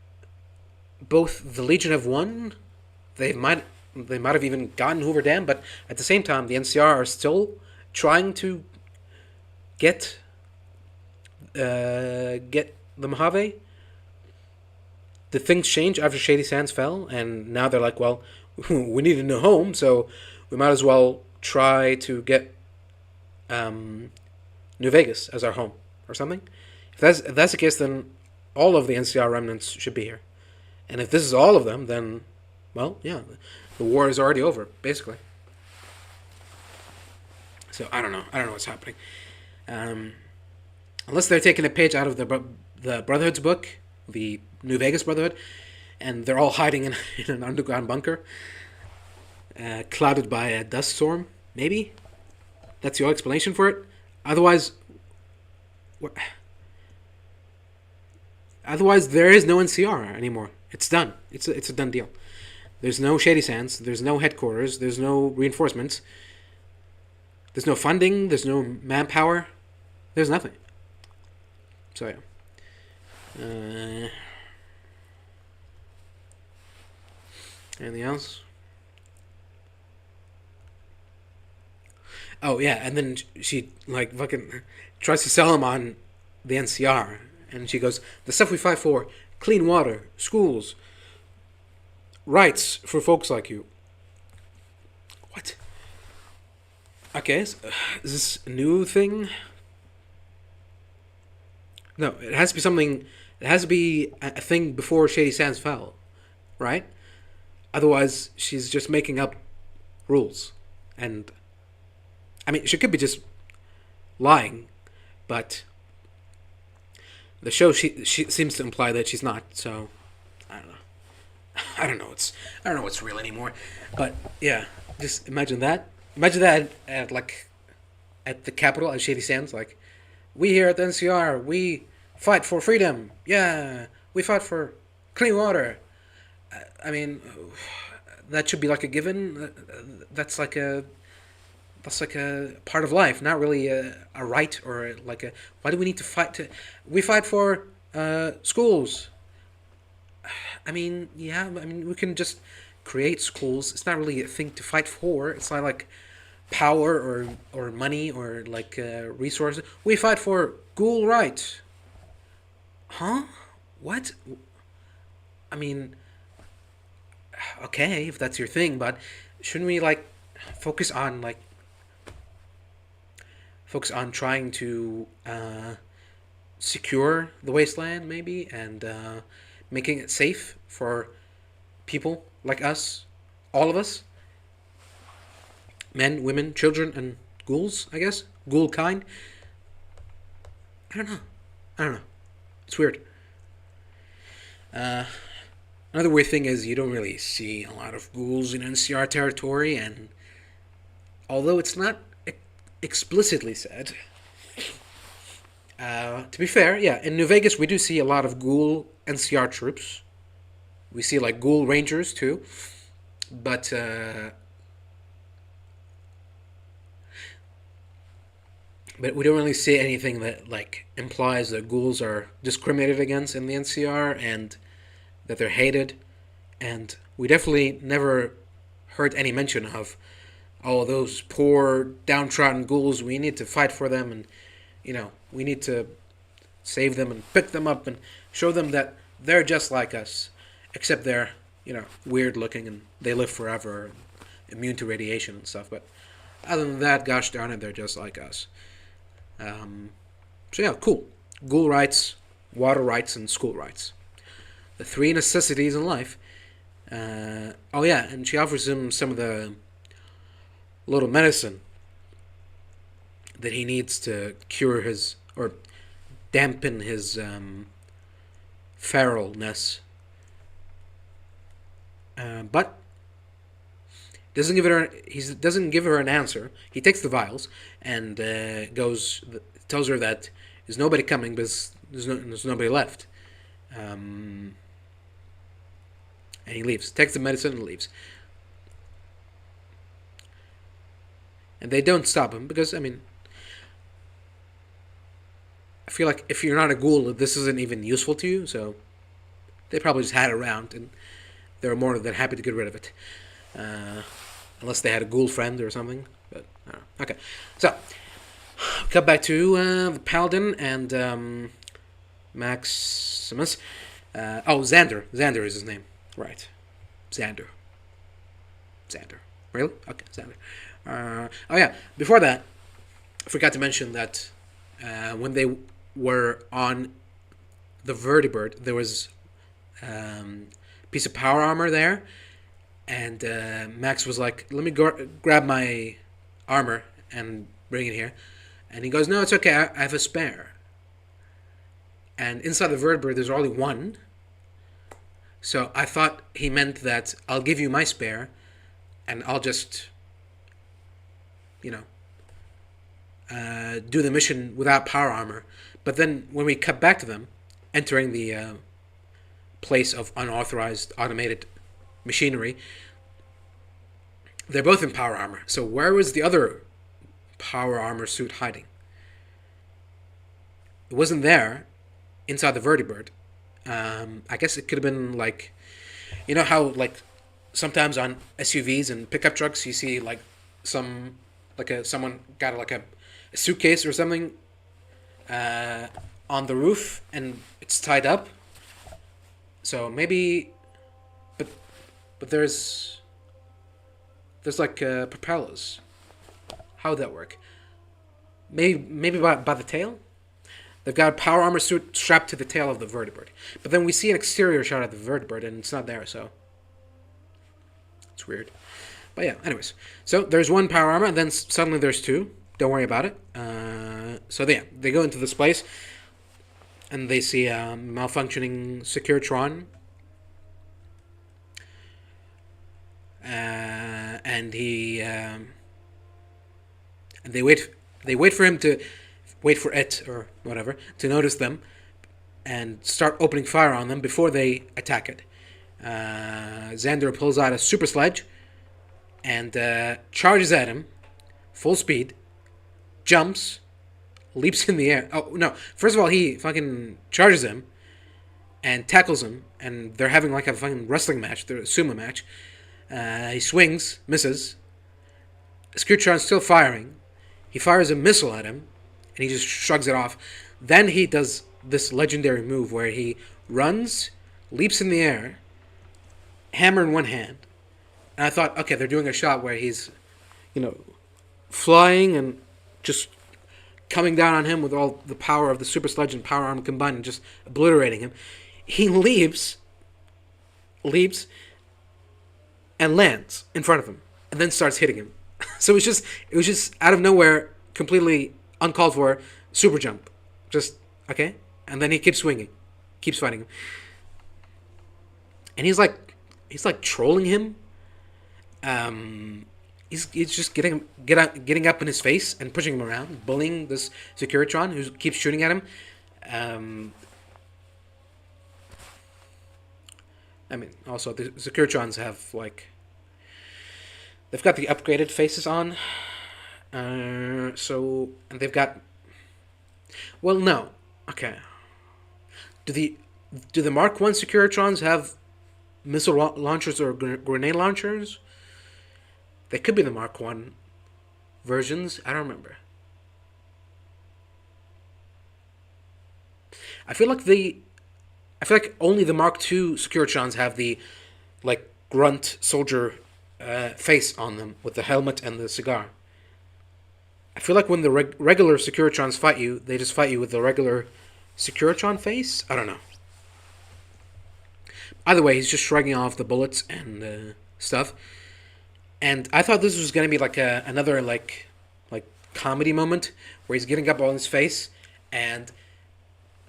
both the Legion have won. They might have even gotten Hoover Dam, but at the same time, the NCR are still trying to get the Mojave. Did things change after Shady Sands fell? And now they're like, well, we need a new home, so we might as well try to get New Vegas as our home or something. If that's the case, then all of the NCR remnants should be here. And if this is all of them, then, well, yeah, the war is already over, basically. So I don't know what's happening. Unless they're taking a page out of the Brotherhood's book, the New Vegas Brotherhood, and they're all hiding in an underground bunker, clouded by a dust storm. Maybe that's your explanation for it. Otherwise, there is no NCR anymore. It's done. It's a done deal. There's no Shady Sands. There's no headquarters. There's no reinforcements. There's no funding. There's no manpower. There's nothing. So yeah. Anything else? Oh yeah, and then she like fucking tries to sell him on the NCR, and she goes, "The stuff we fight for: clean water, schools, rights for folks like you." What? Okay, is this a new thing? No, it has to be something. It has to be a thing before Shady Sands fell, right? Otherwise, she's just making up rules, and I mean, she could be just lying, but the show she seems to imply that she's not. So I don't know. I don't know what's real anymore. But yeah, just imagine that. Imagine that at the Capitol at Shady Sands. Like, we here at the NCR, we fight for freedom. Yeah, we fight for clean water. I mean, that should be like a given. That's like a part of life, not really a right or like a. Why do we need to fight? We fight for schools. I mean, yeah. I mean, we can just create schools. It's not really a thing to fight for. It's not like power or money or like resources. We fight for ghoul rights. Huh? What? I mean, okay, if that's your thing, but shouldn't we like focus on trying to secure the wasteland, maybe, and making it safe for people like us, all of us, men, women, children, and ghouls, I guess, ghoul kind. I don't know. It's weird. Another weird thing is you don't really see a lot of ghouls in NCR territory, and although it's not explicitly said, to be fair, yeah, in New Vegas we do see a lot of ghoul NCR troops. We see like ghoul rangers too, but we don't really see anything that like implies that ghouls are discriminated against in the NCR and that they're hated, and we definitely never heard any mention of, oh, those poor downtrodden ghouls, we need to fight for them, and we need to save them and pick them up and show them that they're just like us, except they're weird looking and they live forever, immune to radiation and stuff. But other than that, gosh darn it, they're just like us. So yeah, cool. Ghoul rights, water rights, and school rights. The three necessities in life. Oh yeah, and she offers him some of the little medicine that he needs to cure his, or dampen his feralness. But doesn't give her an answer. He takes the vials and tells her that there's nobody coming because there's nobody left. And he leaves. Takes the medicine and leaves. And they don't stop him because, I feel like if you're not a ghoul, this isn't even useful to you, so they probably just had it around and they were more than happy to get rid of it. Unless they had a ghoul friend or something. But, I don't know. Okay. So, cut back to the Paladin and Maximus. Xander. Xander is his name. Right. Xander. Really? Okay, Xander. Oh yeah, before that, I forgot to mention that when they were on the Vertibird, there was a piece of power armor there, and Max was like, let me grab my armor and bring it here. And he goes, no, it's okay, I have a spare. And inside the Vertibird, there's only one. So I thought he meant that I'll give you my spare, and I'll just, do the mission without power armor. But then when we cut back to them, entering the place of unauthorized automated machinery, they're both in power armor. So where was the other power armor suit hiding? It wasn't there inside the Vertibird. I guess it could have been like, how like sometimes on SUVs and pickup trucks you see like someone got like a suitcase or something on the roof and it's tied up. So maybe, but there's like propellers. How would that work? Maybe by the tail. They've got a power armor suit strapped to the tail of the Vertibird. But then we see an exterior shot of the Vertibird, and it's not there, so it's weird. But yeah, anyways. So there's one power armor, and then suddenly there's two. Don't worry about it. So they go into this place, and they see a malfunctioning Securitron. And he... and they wait for him to... Wait for it, or whatever, to notice them and start opening fire on them before they attack it. Xander pulls out a super sledge and charges at him, full speed, jumps, leaps in the air. Oh, no. First of all, he fucking charges him and tackles him, and they're having like a fucking wrestling match, they're a sumo match. He swings, misses. Securitron's still firing. He fires a missile at him, and he just shrugs it off. Then he does this legendary move where he runs, leaps in the air, hammer in one hand. And I thought, okay, they're doing a shot where he's, flying and just coming down on him with all the power of the super sledge and power armor combined and just obliterating him. He leaps, and lands in front of him, and then starts hitting him. So it was just out of nowhere, completely uncalled for, super jump. Just, okay? And then he keeps swinging. Keeps fighting him. And he's like trolling him. He's just getting up in his face and pushing him around, bullying this Securitron who keeps shooting at him. Also the Securitrons have they've got the upgraded faces on. And they've got... Well, no. Okay. Do the Mark 1 Securitrons have missile launchers or grenade launchers? They could be the Mark 1 versions. I don't remember. I feel like only the Mark 2 Securitrons have the like grunt soldier face on them with the helmet and the cigar. I feel like when the regular Securitrons fight you, they just fight you with the regular Securitron face. I don't know. Either way, he's just shrugging off the bullets and stuff. And I thought this was gonna be like another like comedy moment where he's getting up on his face and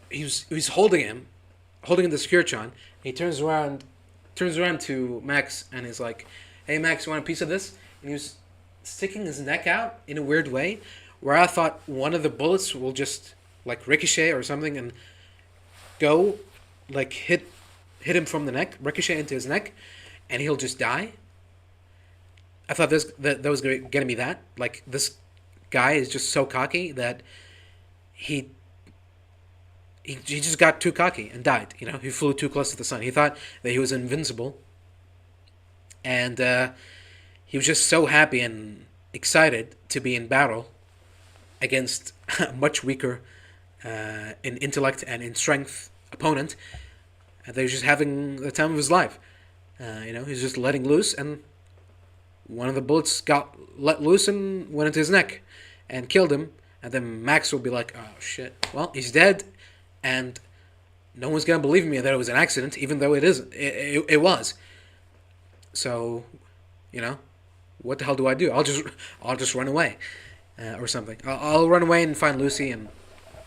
he's holding the Securitron. And he turns around to Max and he's like, "Hey Max, you want a piece of this?" And he was sticking his neck out in a weird way, where I thought one of the bullets will just like ricochet or something and go like hit him from the neck, ricochet into his neck, and he'll just die. I thought that was gonna be that. Like, this guy is just so cocky that he just got too cocky and died. You know, he flew too close to the sun. He thought that he was invincible, and he was just so happy and excited to be in battle against a much weaker in intellect and in strength opponent. And they were just having the time of his life. He's just letting loose, and one of the bullets got let loose and went into his neck and killed him. And then Max will be like, "Oh shit, well, he's dead, and no one's gonna believe me that it was an accident, even though it isn't. It was. So, what the hell do I do? I'll just run away, or something. I'll run away and find Lucy, and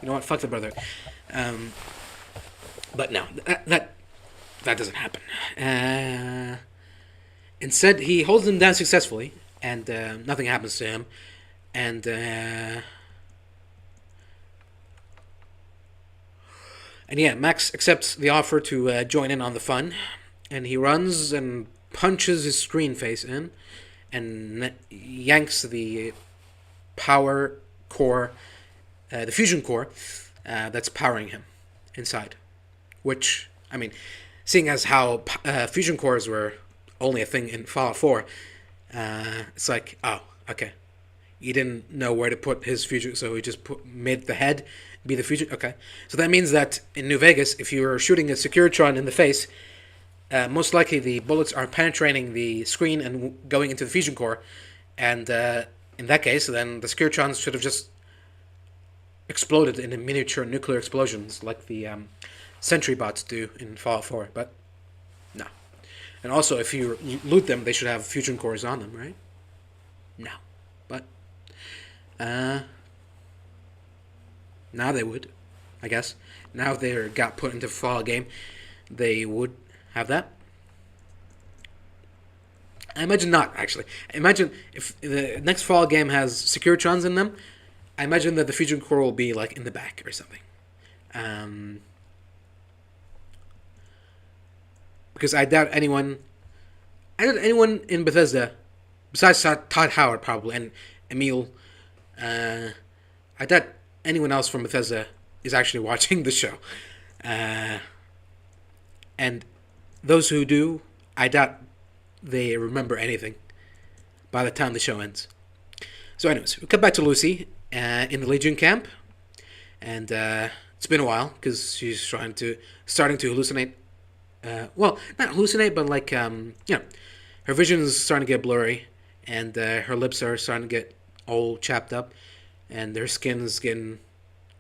you know what? Fuck the brother." But no, that doesn't happen. Instead, he holds him down successfully, and nothing happens to him. And yeah, Max accepts the offer to join in on the fun, and he runs and punches his screen face in, and yanks the power core, the fusion core, that's powering him inside. Which, I mean, seeing as how fusion cores were only a thing in Fallout 4, it's like, oh, okay. He didn't know where to put his fusion, so he just made the head be the fusion. Okay. So that means that in New Vegas, if you're shooting a Securitron in the face, most likely the bullets are penetrating the screen and going into the fusion core. And in that case, then the Securitrons should have just exploded in miniature nuclear explosions like the Sentry bots do in Fallout 4. But no. And also, if you loot them, they should have fusion cores on them, right? No. But now they would, I guess. Now if they got put into a Fallout game, they would have that. I imagine not, actually. Imagine if the next Fallout game has Securitrons in them, I imagine that the fusion core will be like in the back or something. Because I doubt anyone in Bethesda, besides Todd Howard probably, and Emil, I doubt anyone else from Bethesda is actually watching the show. And those who do, I doubt they remember anything by the time the show ends. So anyways, we cut back to Lucy in the Legion camp. And it's been a while because she's starting to hallucinate. Well, not hallucinate, but like, her vision is starting to get blurry. And her lips are starting to get all chapped up. And her skin is getting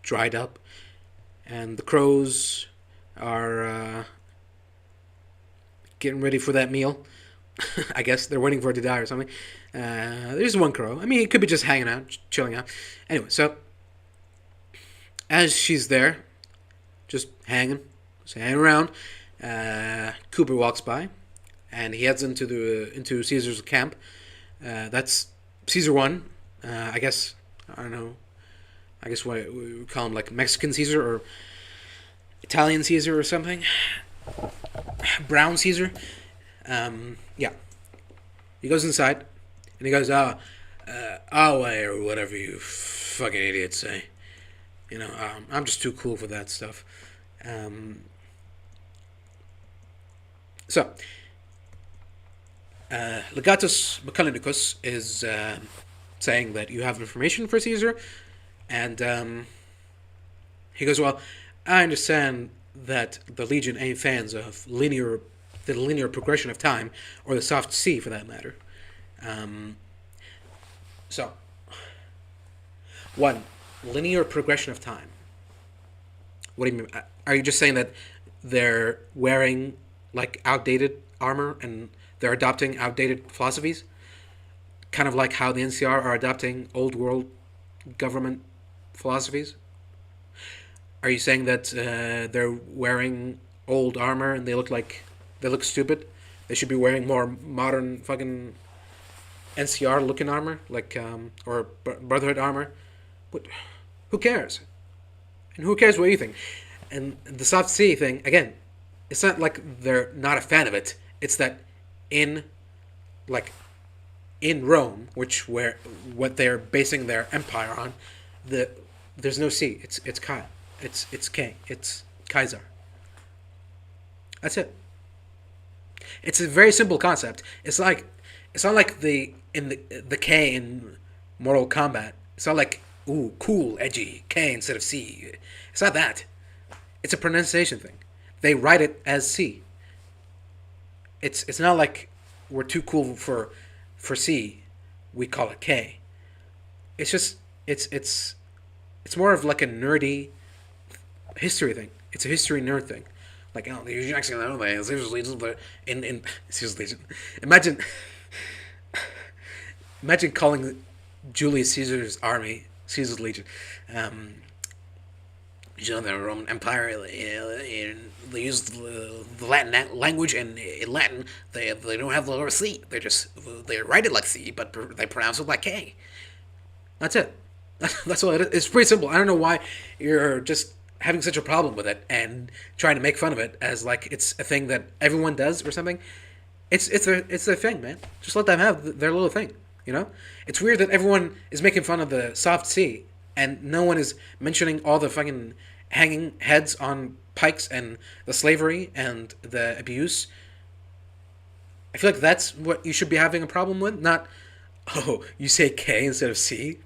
dried up. And the crows are getting ready for that meal. I guess they're waiting for it to die or something. There's one crow. I mean, it could be just hanging out, chilling out. Anyway, so as she's there, just hanging around, Cooper walks by, and he heads into Caesar's camp. That's Caesar 1. I guess, I don't know. I guess what we would call him, like Mexican Caesar or Italian Caesar or something. Brown Caesar. Yeah. He goes inside, and he goes, or whatever you fucking idiots say. I'm just too cool for that stuff. So, Legatus Makalinnicus is saying that you have information for Caesar, and he goes, well, I understand that the Legion ain't fans of linear the linear progression of time, or the soft C for that matter. Um, so, one, linear progression of time. What do you mean? Are you just saying that they're wearing like outdated armor and they're adopting outdated philosophies? Kind of like how the NCR are adopting old world government philosophies? Are you saying that they're wearing old armor and they look stupid? They should be wearing more modern fucking NCR looking armor, like or Brotherhood armor. What? Who cares? And who cares what you think? And the soft C thing again, it's not like they're not a fan of it. It's that in like in Rome, which where what they're basing their empire on, there's no C. It's Kai. It's K. It's Kaiser. That's it. It's a very simple concept. It's not like the K in Mortal Kombat. It's not like ooh cool edgy K instead of C. It's not that. It's a pronunciation thing. They write it as C. It's not like we're too cool for C. We call it K. It's just it's more of like a nerdy history thing. It's a history nerd thing. Like, oh, the actually know they Caesar's Legion, but in Caesar's Legion. Imagine imagine calling Julius Caesar's army Caesar's Legion. You know, the Roman Empire, they use the Latin language, and in Latin, they don't have the letter C. They write it like C, but they pronounce it like K. That's it. That's all it is. It's pretty simple. I don't know why you're just having such a problem with it and trying to make fun of it as like it's a thing that everyone does or something. It's their thing, man. Just let them have their little thing. You know, it's weird that everyone is making fun of the soft C and no one is mentioning all the fucking hanging heads on pikes and the slavery and the abuse. I feel like that's what you should be having a problem with, not oh you say K instead of C.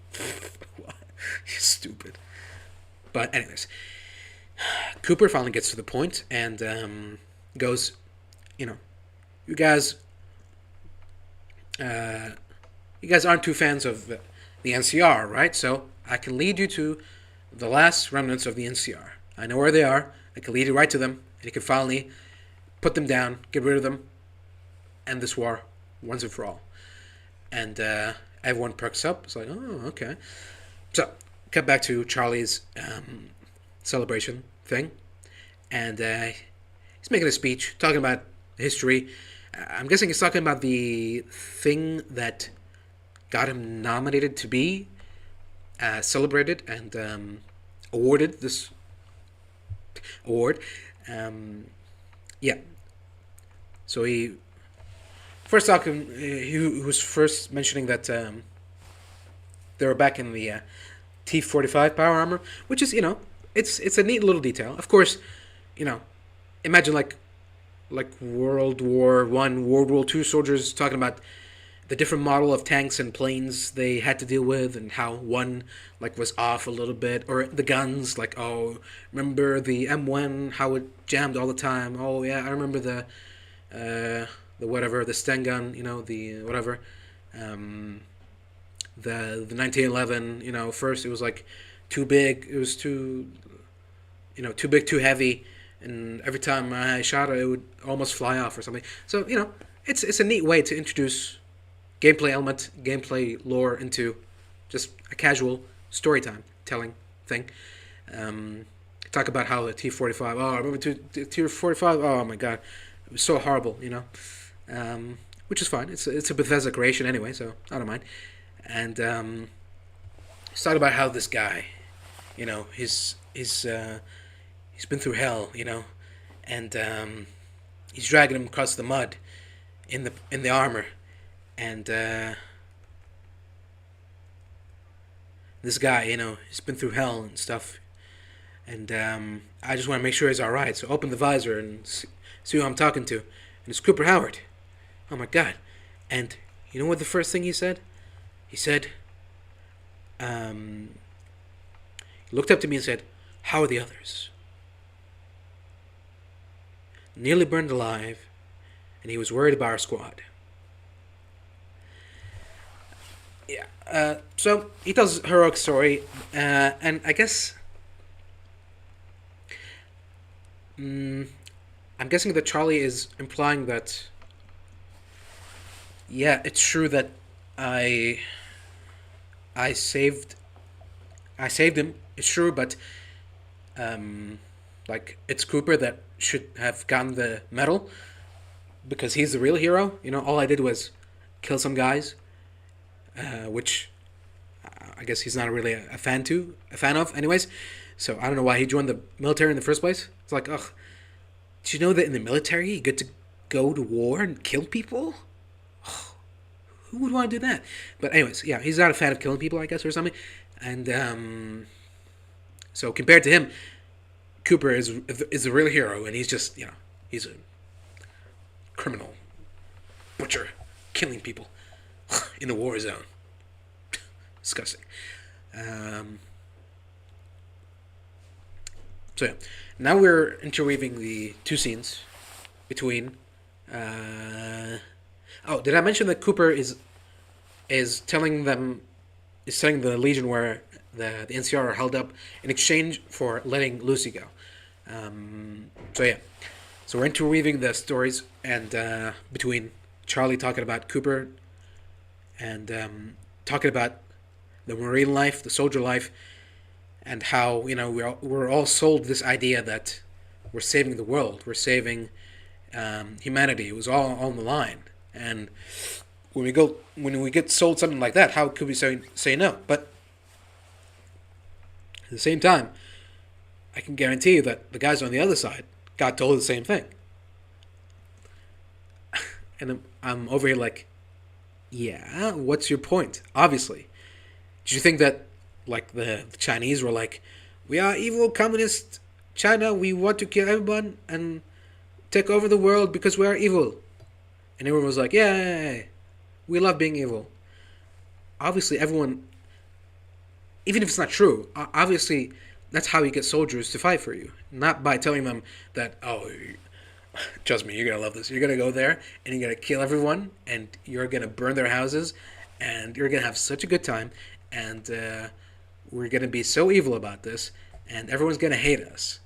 You're stupid. But anyways, Cooper finally gets to the point and goes, you know, you guys aren't too fans of the NCR, right? So I can lead you to the last remnants of the NCR. I know where they are. I can lead you right to them, and you can finally put them down, get rid of them, end this war once and for all. And everyone perks up. It's like, oh, okay. So, cut back to Charlie's celebration thing, and he's making a speech talking about history. I'm guessing he's talking about the thing that got him nominated to be celebrated and awarded this award. Yeah. So he was first mentioning that they were back in the T-45 power armor, which is, you know, it's a neat little detail. Of course, you know, imagine like World War One, World War Two soldiers talking about the different model of tanks and planes they had to deal with and how one like was off a little bit, or the guns, like, oh, remember the M1, how it jammed all the time. Oh yeah, I remember the whatever, the Sten gun, you know, the whatever, the 1911, you know, first it was like too big, it was too, you know, too big, too heavy, and every time I shot it would almost fly off or something. So, you know, it's a neat way to introduce gameplay element, gameplay lore into just a casual story time telling thing. Talk about how the T-45, oh, I remember T-45, oh my god, it was so horrible, you know, which is fine. It's a Bethesda creation anyway, so I don't mind. And he's talking about how this guy, you know, he's been through hell, you know, and he's dragging him across the mud in the armor, and this guy, you know, he's been through hell and stuff, and I just want to make sure he's all right. So open the visor and see who I'm talking to, and it's Cooper Howard. Oh my god! And you know what the first thing he said? He said, he looked up to me and said, "How are the others?" Nearly burned alive, and he was worried about our squad. Yeah. So he tells a heroic story, and I guess I'm guessing that Charlie is implying that, yeah, it's true that I I saved I saved him. It's true, but like it's Cooper that should have gotten the medal because he's the real hero. You know, all I did was kill some guys, which I guess he's not really a fan of, anyways. So I don't know why he joined the military in the first place. It's like, ugh, did you know that in the military you get to go to war and kill people? Who would want to do that? But anyways, yeah, he's not a fan of killing people, I guess, or something. And so compared to him, Cooper is the real hero, and he's just, you know, he's a criminal, butcher, killing people in a war zone. Disgusting. So yeah, now we're interweaving the two scenes between. Oh, did I mention that Cooper is telling the Legion where the NCR are held up in exchange for letting Lucy go? So yeah, so we're interweaving the stories and between Charlie talking about Cooper and talking about the Marine life, the soldier life, and how, you know, we're all sold this idea that we're saving the world, we're saving humanity. It was all on the line, and when we get sold something like that, how could we say no? But at the same time, I can guarantee you that the guys on the other side got told the same thing, and I'm over here like, yeah, what's your point? Obviously, did you think that like the Chinese were like, we are evil communist China, we want to kill everyone and take over the world because we are evil? And everyone was like, yay, we love being evil. Obviously, everyone, even if it's not true, obviously that's how you get soldiers to fight for you. Not by telling them that, oh, trust me, you're going to love this. You're going to go there and you're going to kill everyone and you're going to burn their houses and you're going to have such a good time and we're going to be so evil about this and everyone's going to hate us.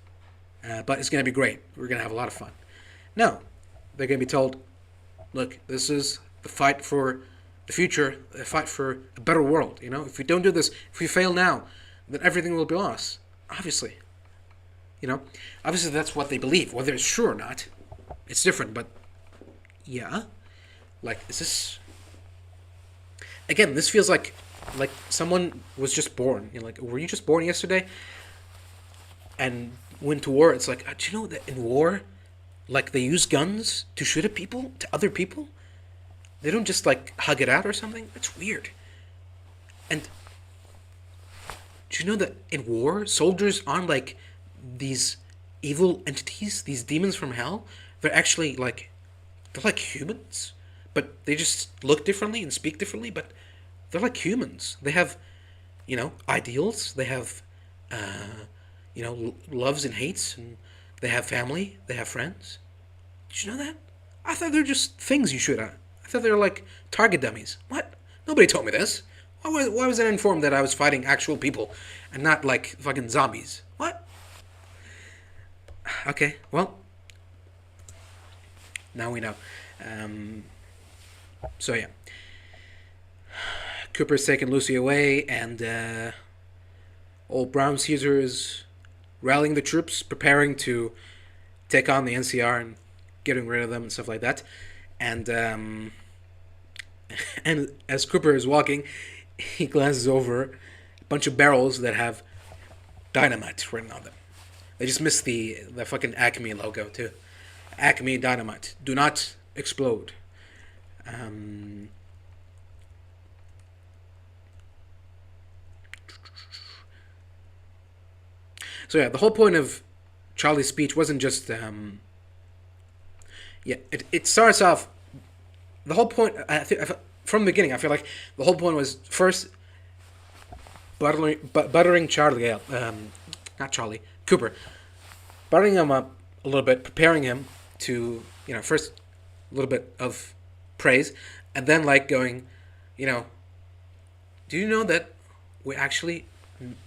But it's going to be great. We're going to have a lot of fun. No, they're going to be told, look, this is the fight for the future, the fight for a better world. You know, if we don't do this, if we fail now, then everything will be lost. Obviously. You know, obviously that's what they believe. Whether it's true or not, it's different. But yeah, like, is this? Again, this feels like someone was just born. You know, like, were you just born yesterday? And went to war. It's like, do you know that in war, like, they use guns to shoot at people, to other people? They don't just, like, hug it out or something? It's weird. And do you know that in war, soldiers aren't, like, these evil entities, these demons from hell? They're actually, like, they're like humans. But they just look differently and speak differently, but they're like humans. They have, you know, ideals. They have, you know, loves and hates, and they have family. They have friends. Did you know that? I thought they were just things you shoot at. I thought they were like target dummies. What? Nobody told me this. Why was I informed that I was fighting actual people and not like fucking zombies? What? Okay, well, now we know. So yeah, Cooper's taking Lucy away, and old Brown Caesar is rallying the troops, preparing to take on the NCR and getting rid of them and stuff like that. And and as Cooper is walking, he glances over a bunch of barrels that have dynamite written on them. They just missed the fucking Acme logo too. Acme Dynamite. Do not explode. So yeah, the whole point of Charlie's speech wasn't just it starts off. The whole point, from the beginning, I feel like the whole point was first buttering Charlie up, not Charlie, Cooper, buttering him up a little bit, preparing him to, you know, first a little bit of praise, and then like going, you know, do you know that we actually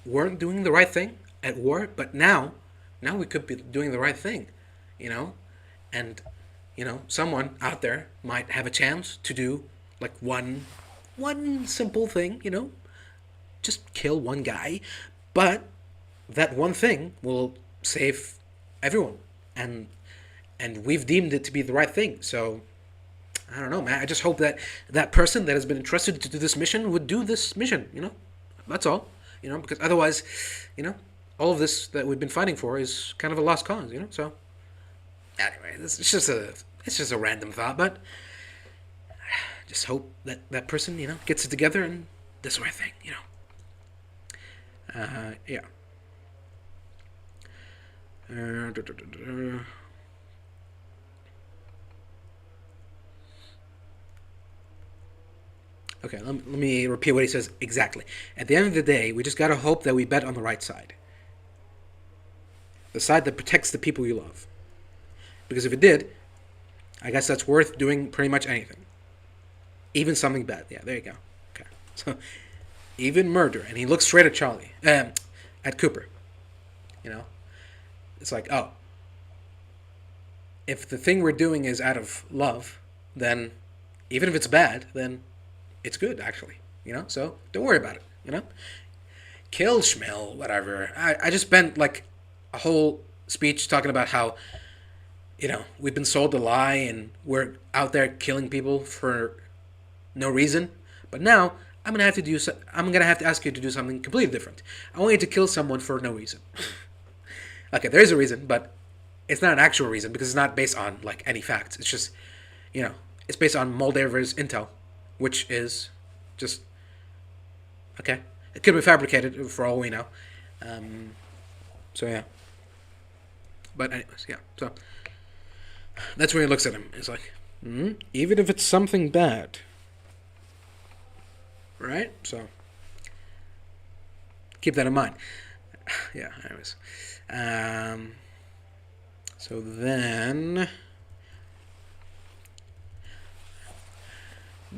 weren't doing the right thing at war, but now we could be doing the right thing, you know, and someone out there might have a chance to do like one simple thing, just kill one guy, but that one thing will save everyone, and we've deemed it to be the right thing. So I don't know, man. I just hope that that person that has been entrusted to do this mission would do this mission. That's all. Because otherwise, all of this that we've been fighting for is kind of a lost cause. So anyway, it's just a random thought, but just hope that that person gets it together and does the right thing. Yeah. Okay, let me repeat what he says exactly. At the end of the day, we just gotta hope that we bet on the right side. The side that protects the people you love. Because if it did, I guess that's worth doing pretty much anything. Even something bad. Yeah, there you go. Okay. So, even murder. And he looks straight at Charlie. At Cooper. It's like, oh. If the thing we're doing is out of love, then, even if it's bad, then it's good, actually. So don't worry about it, Kill Schmill, whatever. I just spent, like, a whole speech talking about how, we've been sold a lie and we're out there killing people for no reason. But now, I'm gonna have to ask you to do something completely different. I want you to kill someone for no reason. Okay, there is a reason, but it's not an actual reason because it's not based on, like, any facts. It's just, it's based on Moldaver's intel, which is just okay. It could be fabricated for all we know. So yeah. But anyways, yeah. So that's when he looks at him. It's like, even if it's something bad, right? So keep that in mind. Yeah. Anyways, so then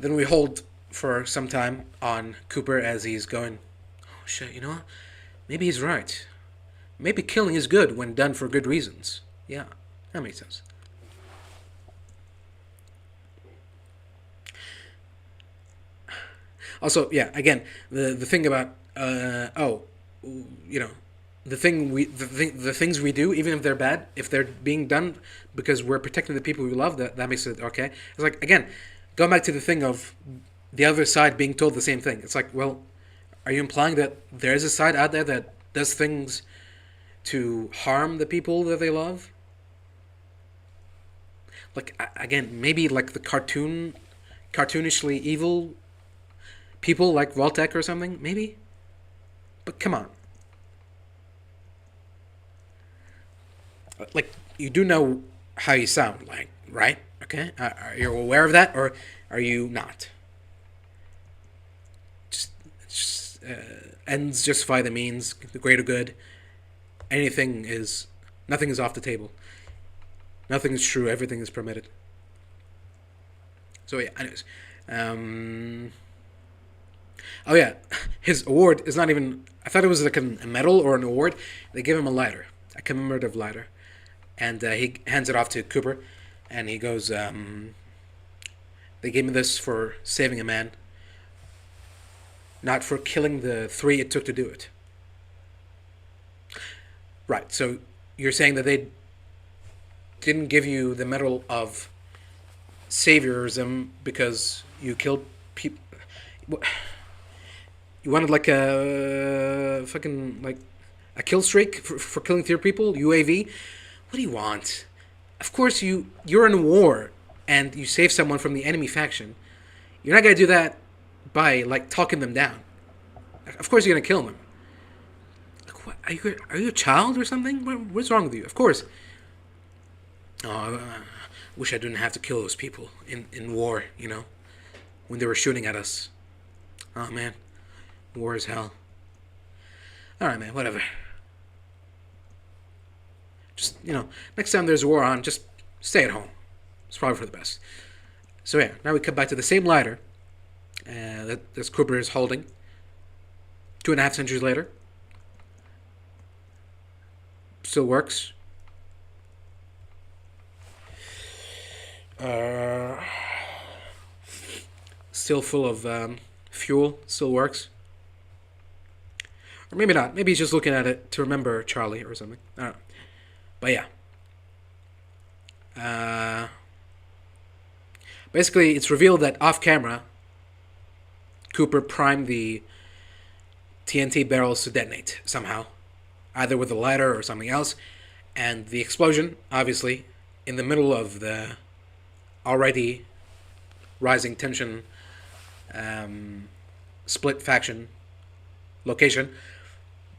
we hold for some time on Cooper as he's going, oh shit, you know what? Maybe he's right. Maybe killing is good when done for good reasons. Yeah, that makes sense. Also, yeah, again, the thing about the things we do, even if they're bad, if they're being done because we're protecting the people we love, that makes it okay. It's like, again, going back to the thing of the other side being told the same thing. It's like, well, are you implying that there is a side out there that does things to harm the people that they love? Like, again, maybe like the cartoonishly evil people like Voltec or something, maybe? But come on. Like, you do know how you sound, like, right? Okay? Are you aware of that, or are you not? Just ends justify the means, the greater good. Nothing is off the table. Nothing is true, everything is permitted. So yeah, anyways. Oh yeah, his award is not even, I thought it was like a medal or an award. They give him a lighter, a commemorative lighter. And he hands it off to Cooper, and he goes, they gave me this for saving a man, not for killing the 3 it took to do it. Right, so you're saying that they didn't give you the medal of saviorism because you killed people. You wanted like a fucking, like, a kill streak for killing 3 people? UAV? What do you want? Of course you're in a war and you save someone from the enemy faction. You're not going to do that by, like, talking them down. Of course you're going to kill them. Like, what? Are you a child or something? What's wrong with you? Of course. Oh, I wish I didn't have to kill those people in war, when they were shooting at us. Oh, man. War is hell. Alright, man, whatever. Just, next time there's a war on, just stay at home. It's probably for the best. So yeah, now we come back to the same lighter that this Cooper is holding 2.5 centuries later. Still works. Still full of fuel. Still works. Or maybe not. Maybe he's just looking at it to remember Charlie or something. I don't know. But yeah. Basically, it's revealed that off camera, Cooper primed the TNT barrels to detonate somehow, either with a lighter or something else, and the explosion, obviously, in the middle of the already rising tension split faction location,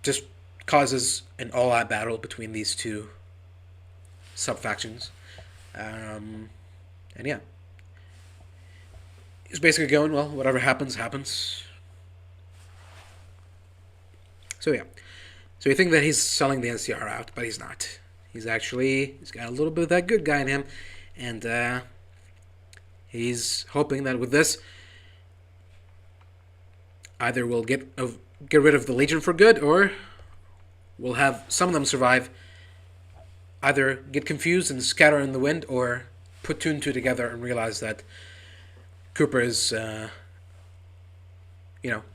just causes an all-out battle between these two sub-factions. And yeah. He's basically going, well, whatever happens, happens. So yeah. So you think that he's selling the NCR out, but he's not. He's got a little bit of that good guy in him. And he's hoping that with this, either we'll get rid of the Legion for good, or we'll have some of them survive, either get confused and scatter in the wind, or put two and two together and realize that Cooper is,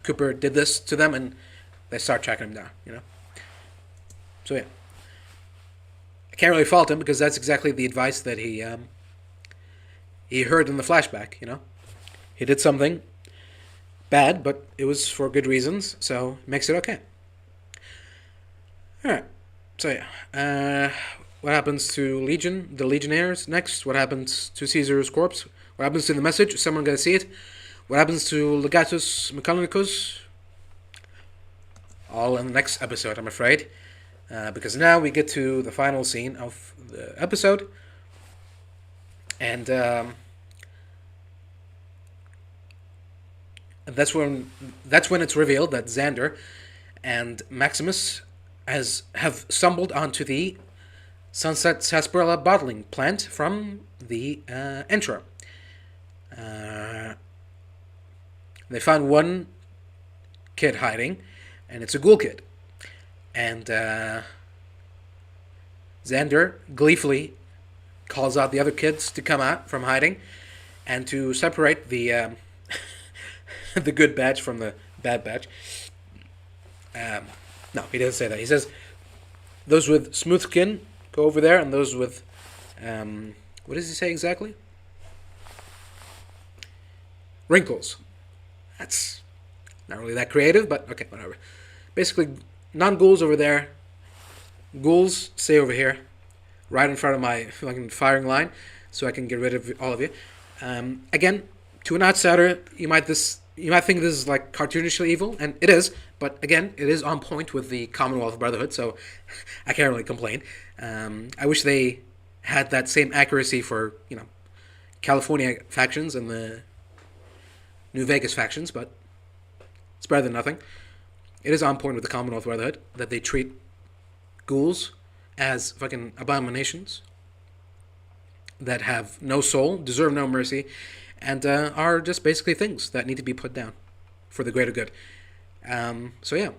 Cooper did this to them, and they start tracking him down, So yeah, I can't really fault him, because that's exactly the advice that he heard in the flashback. He did something bad, but it was for good reasons, so it makes it okay. All right, so yeah, what happens to the Legionnaires next? What happens to Caesar's corpse? What happens to the message? Is someone gonna see it? What happens to Legatus Mechanicus? All in the next episode, I'm afraid. Because now we get to the final scene of the episode. And that's when it's revealed that Xander and Maximus have stumbled onto the Sunset Sarsaparilla bottling plant from the intro. They found one kid hiding, and it's a ghoul kid. And Xander gleefully calls out the other kids to come out from hiding and to separate the the good batch from the bad batch. No, he doesn't say that. He says those with smooth skin go over there, and those with what does he say exactly? Wrinkles. That's not really that creative, but okay, whatever. Basically, non-ghouls over there. Ghouls stay over here, right in front of my fucking firing line, so I can get rid of all of you. Again, to an outsider, you might think this is like cartoonishly evil, and it is. But again, it is on point with the Commonwealth Brotherhood, so I can't really complain. I wish they had that same accuracy for California factions and the New Vegas factions, but it's better than nothing. It is on point with the Commonwealth Brotherhood that they treat ghouls as fucking abominations that have no soul, deserve no mercy, and are just basically things that need to be put down for the greater good. So yeah,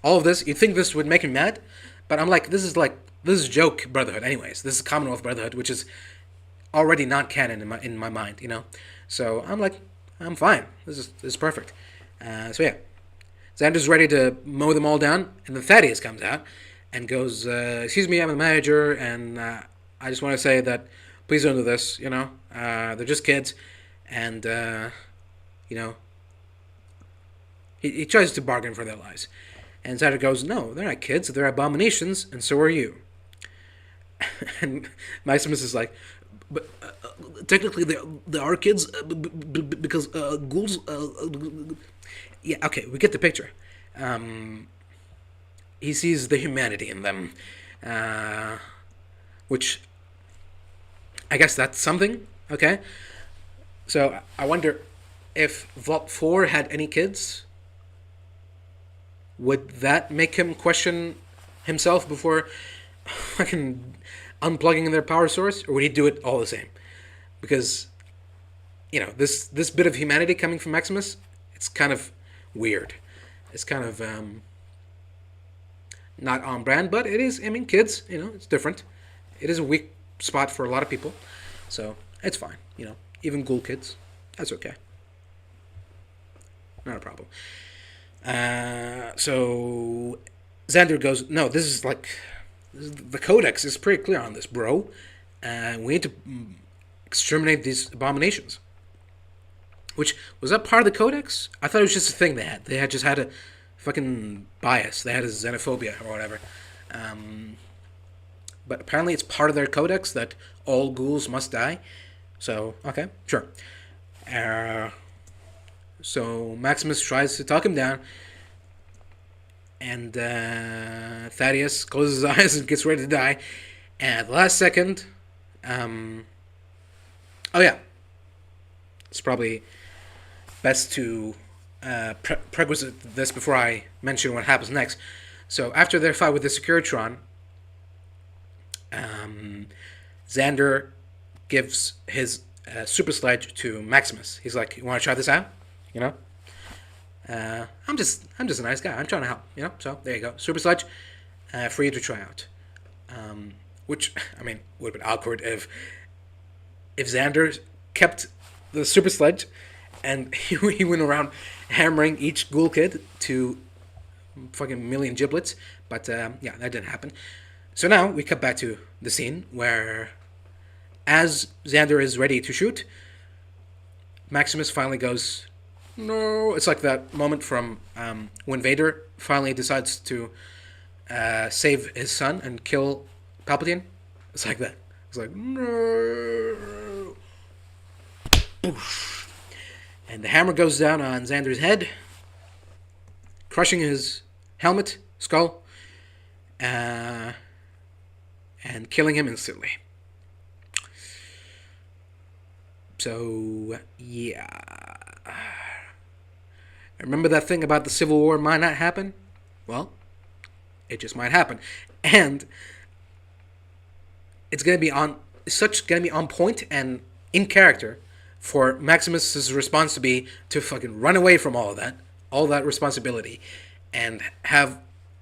all of this, you'd think this would make him mad, but I'm like, this is joke Brotherhood anyways. This is Commonwealth Brotherhood, which is already not canon in my mind, So I'm like, I'm fine. This is perfect. So yeah, Xander's ready to mow them all down, and then Thaddeus comes out and goes, "Excuse me, I'm the manager, and I just want to say that please don't do this. They're just kids, and he tries to bargain for their lives." And Xander goes, "No, they're not kids. They're abominations, and so are you." And Maximus is like, "But technically, they are kids because ghouls." Yeah, okay, we get the picture. He sees the humanity in them, which I guess that's something. Okay, so I wonder if Vault 4 had any kids. Would that make him question himself before fucking unplugging their power source, or would he do it all the same? because this bit of humanity coming from Maximus, it's kind of weird. It's kind of not on brand, but it is. I mean, kids, it's different. It is a weak spot for a lot of people, so it's fine. Even ghoul kids, that's okay. Not a problem. So Xander goes, no, the codex is pretty clear on this, bro. We need to exterminate these abominations. Which, was that part of the codex? I thought it was just a thing they had. They had just had a fucking bias. They had a xenophobia or whatever. But apparently it's part of their codex that all ghouls must die. So, okay, sure. So Maximus tries to talk him down, and Thaddeus closes his eyes and gets ready to die. And at the last second, oh yeah, it's probably best to prerequisite this before I mention what happens next. So after their fight with the Securitron, Xander gives his super sledge to Maximus. He's like, "You want to try this out? I'm just a nice guy. I'm trying to help. So there you go, super sledge, for you to try out." Which, I mean, would have been awkward if Xander kept the super sledge and he went around hammering each ghoul kid to fucking million giblets. But yeah, that didn't happen. So now we cut back to the scene where, as Xander is ready to shoot, Maximus finally goes, "No." It's like that moment from when Vader finally decides to save his son and kill Palpatine. It's like that. It's like, "No." Oof. And the hammer goes down on Xander's head, crushing his helmet, skull, and killing him instantly. So, yeah. Remember that thing about the Civil War might not happen? Well, it just might happen. And it's going to be on point and in character for Maximus's response to be to fucking run away from all that responsibility, and have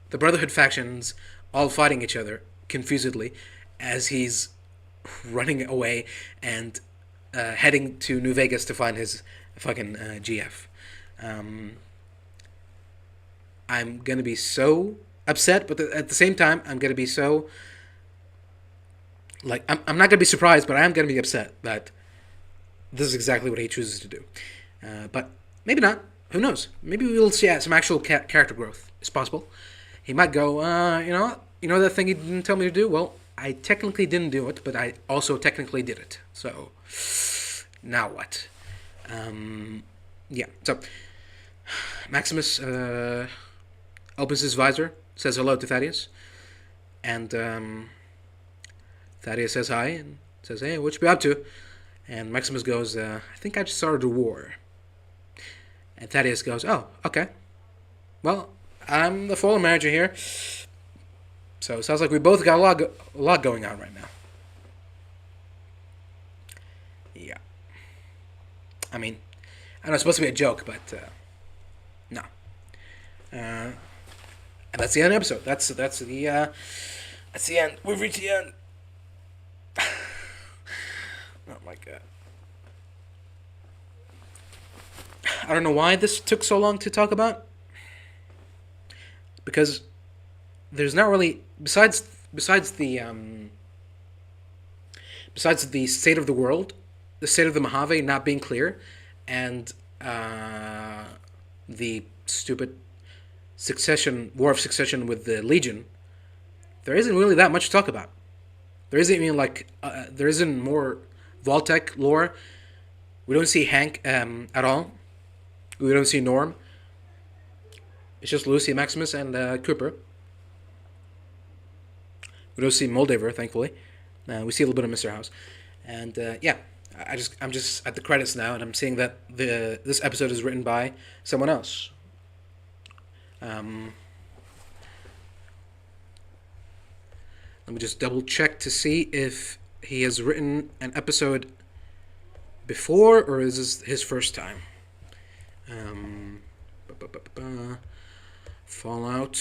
the Brotherhood factions all fighting each other confusedly as he's running away and heading to New Vegas to find his fucking GF. I'm gonna be so upset, but at the same time, I'm gonna be so I'm not gonna be surprised, but I am gonna be upset that this is exactly what he chooses to do. But maybe not. Who knows? Maybe we'll see some actual character growth. It's possible. He might go, you know that thing you didn't tell me to do? Well, I technically didn't do it, but I also technically did it. So, now what? Yeah. So, Maximus opens his visor, says hello to Thaddeus, and Thaddeus says hi and says, "Hey, what you be up to?" And Maximus goes, "I think I just started a war." And Thaddeus goes, "Oh, okay. Well, I'm the fallen manager here. So it sounds like we both got a lot going on right now." Yeah. I mean, I know it's supposed to be a joke, but no. And that's the end of the episode. That's the end. We've reached the end. Oh my god. I don't know why this took so long to talk about. Because there's not really, besides the state of the world, the state of the Mojave not being clear, and the stupid war of succession with the Legion, there isn't really that much to talk about. There isn't even there isn't more Vault-Tec lore. We don't see Hank at all. We don't see Norm. It's just Lucy, Maximus, and Cooper. We don't see Moldaver, thankfully. We see a little bit of Mr. House, and yeah, I'm just at the credits now, and I'm seeing that this episode is written by someone else. Let me just double check to see if he has written an episode before, or is this his first time? Fallout,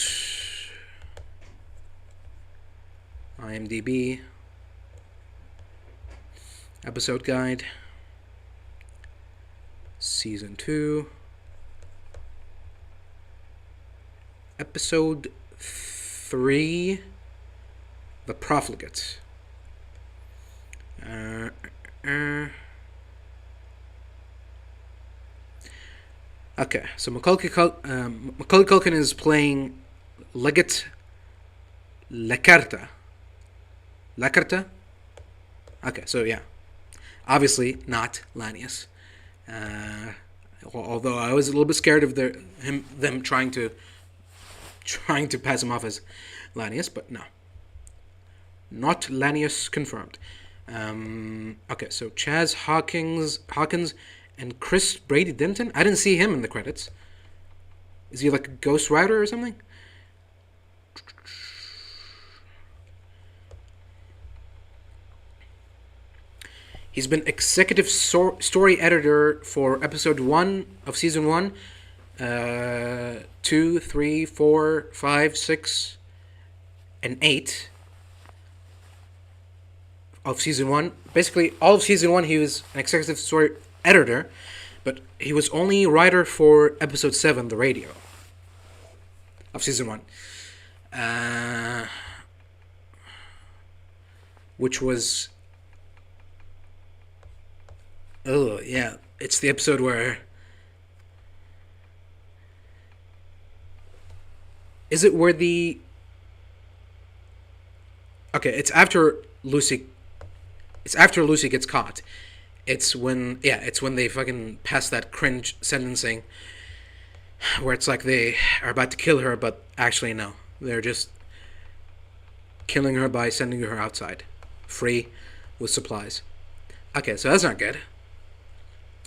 IMDb, episode guide, season 2, episode 3, The Profligate. Okay, so Macaulay Culkin is playing Leggett Lacarta. Lacarta? Okay, so yeah. Obviously not Lanius. Although I was a little bit scared of them trying to pass him off as Lanius, but no. Not Lanius confirmed. Okay, so Chaz Hawkins and Chris Brady Denton? I didn't see him in the credits. Is he like a Ghost Rider or something? He's been executive story editor for episode 1 of season 1, 2, 3, 4, 5, 6, and 8 of season 1. Basically, all of season 1 he was an executive story editor, but he was only writer for episode 7, the radio, of season 1. Which was... Oh, yeah. It's the episode where... Is it where the... Okay, it's after Lucy gets caught. It's when they fucking pass that cringe sentencing where it's like they are about to kill her, but actually no. They're just killing her by sending her outside. Free with supplies. Okay, so that's not good.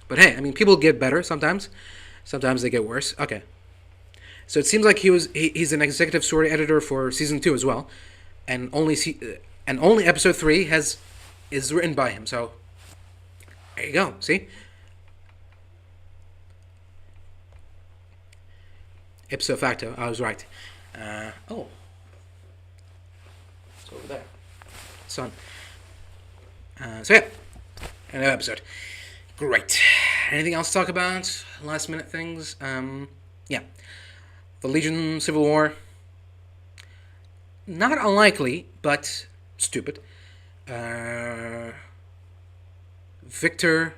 But hey, I mean, people get better sometimes. Sometimes they get worse. Okay. So it seems like he's an executive story editor for season 2 as well. And only episode 3 is written by him, so there you go. See? Ipso facto, I was right. It's over there. Sun. So yeah, another episode. Great. Anything else to talk about? Last minute things? Yeah. The Legion Civil War. Not unlikely, but stupid. Victor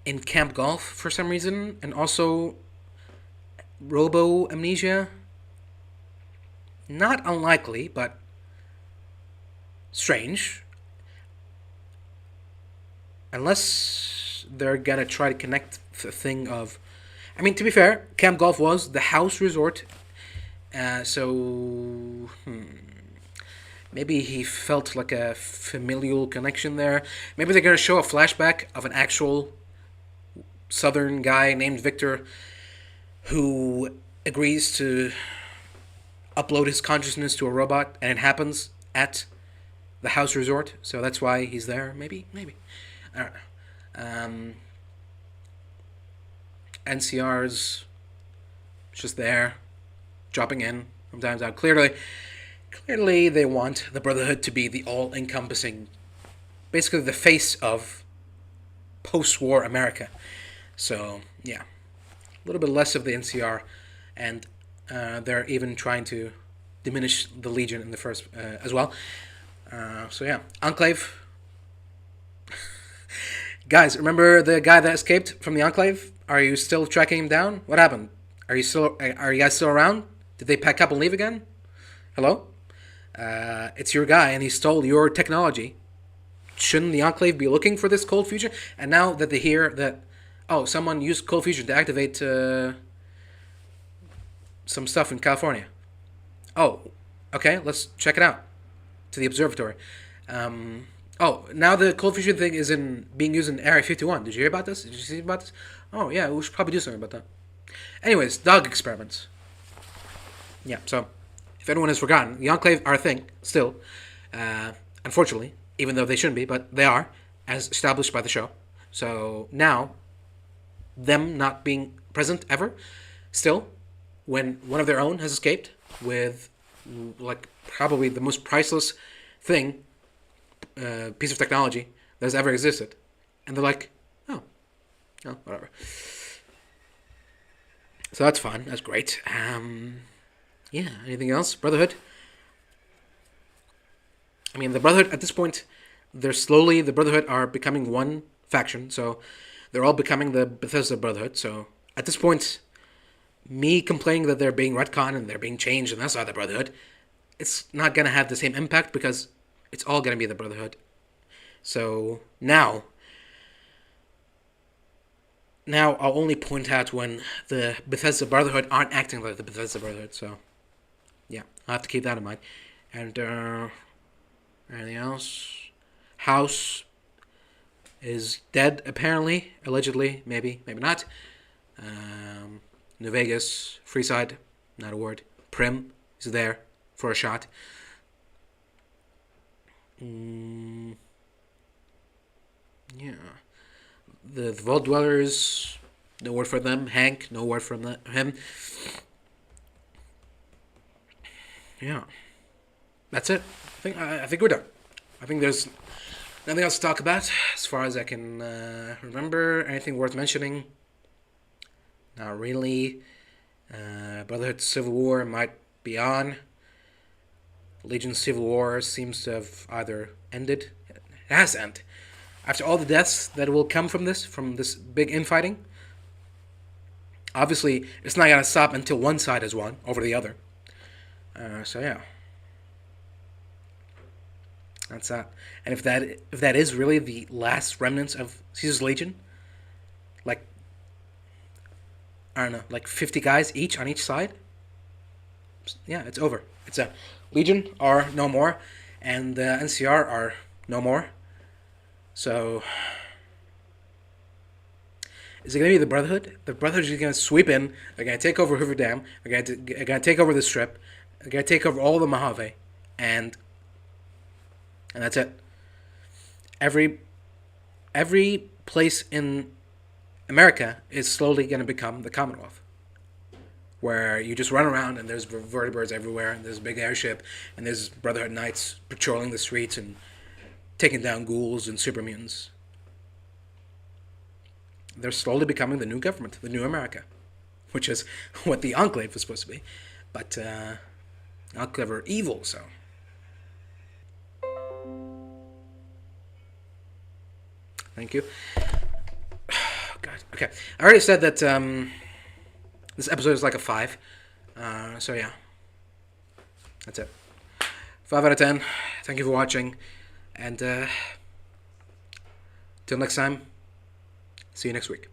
in Camp Golf for some reason, and also Robo Amnesia. Not unlikely, but strange. Unless they're gonna try to connect the thing of... I mean, to be fair, Camp Golf was the house resort. So maybe he felt like a familial connection there. Maybe they're going to show a flashback of an actual southern guy named Victor who agrees to upload his consciousness to a robot, and it happens at the house resort. So that's why he's there. Maybe. I don't know. NCR's just there, dropping in from time to time. Clearly they want the Brotherhood to be the all-encompassing, basically the face of post-war America. So, yeah. A little bit less of the NCR, and they're even trying to diminish the Legion in the first as well. So, yeah. Enclave. Guys, remember the guy that escaped from the Enclave? Are you still tracking him down? What happened? Are you guys still around? Did they pack up and leave again? Hello? It's your guy, and he stole your technology. Shouldn't the Enclave be looking for this cold fusion? And now that they hear that, someone used cold fusion to activate some stuff in California. Oh, okay, let's check it out. To the observatory. Now the cold fusion thing is being used in Area 51. Did you hear about this? Did you see about this? Oh, yeah, we should probably do something about that. Anyways, dog experiments. Yeah, so, if anyone has forgotten, the Enclave are a thing, still. Unfortunately, even though they shouldn't be, but they are. as established by the show. So now, them not being present ever, still, when one of their own has escaped with like probably the most priceless thing, piece of technology that has ever existed, and they're like, oh, oh, whatever. So that's fun. That's great. Yeah. Anything else? Brotherhood. I mean, the Brotherhood at this point, the Brotherhood are becoming one faction. So they're all becoming the Bethesda Brotherhood. So at this point, me complaining that they're being retconned and they're being changed and that's not the Brotherhood, it's not gonna have the same impact because it's all gonna be the Brotherhood. So now I'll only point out when the Bethesda Brotherhood aren't acting like the Bethesda Brotherhood. So yeah, I'll have to keep that in mind. And anything else? House is dead apparently, allegedly, maybe not. New Vegas, Freeside, not a word. Prim is there for a shot. Yeah. The Vault Dwellers, no word from them. Hank, no word from him. Yeah. That's it. I think we're done. I think there's nothing else to talk about as far as I can remember. Anything worth mentioning? Not really. Brotherhood Civil War might be on. Legion Civil War seems to have either ended. It has ended. After all the deaths that will come from this big infighting, obviously it's not gonna stop until one side has won over the other. So yeah, that's that. And if that is really the last remnants of Caesar's Legion, like I don't know, like 50 guys each on each side, yeah, it's over. It's a Legion are no more, and the NCR are no more. So, is it going to be the Brotherhood? The Brotherhood is going to sweep in. They're going to take over Hoover Dam. They're going to take over the Strip. They're going to take over all the Mojave, and that's it. Every place in America is slowly going to become the Commonwealth, where you just run around and there's vertebrates everywhere, and there's a big airship, and there's Brotherhood Knights patrolling the streets and taking down ghouls and super mutants. They're slowly becoming the new government, the new America, which is what the Enclave was supposed to be. But Enclave are evil, so. Thank you. God. Okay. I already said that this episode is like a 5. So yeah. That's it. 5 out of 10. Thank you for watching. And till next time, see you next week.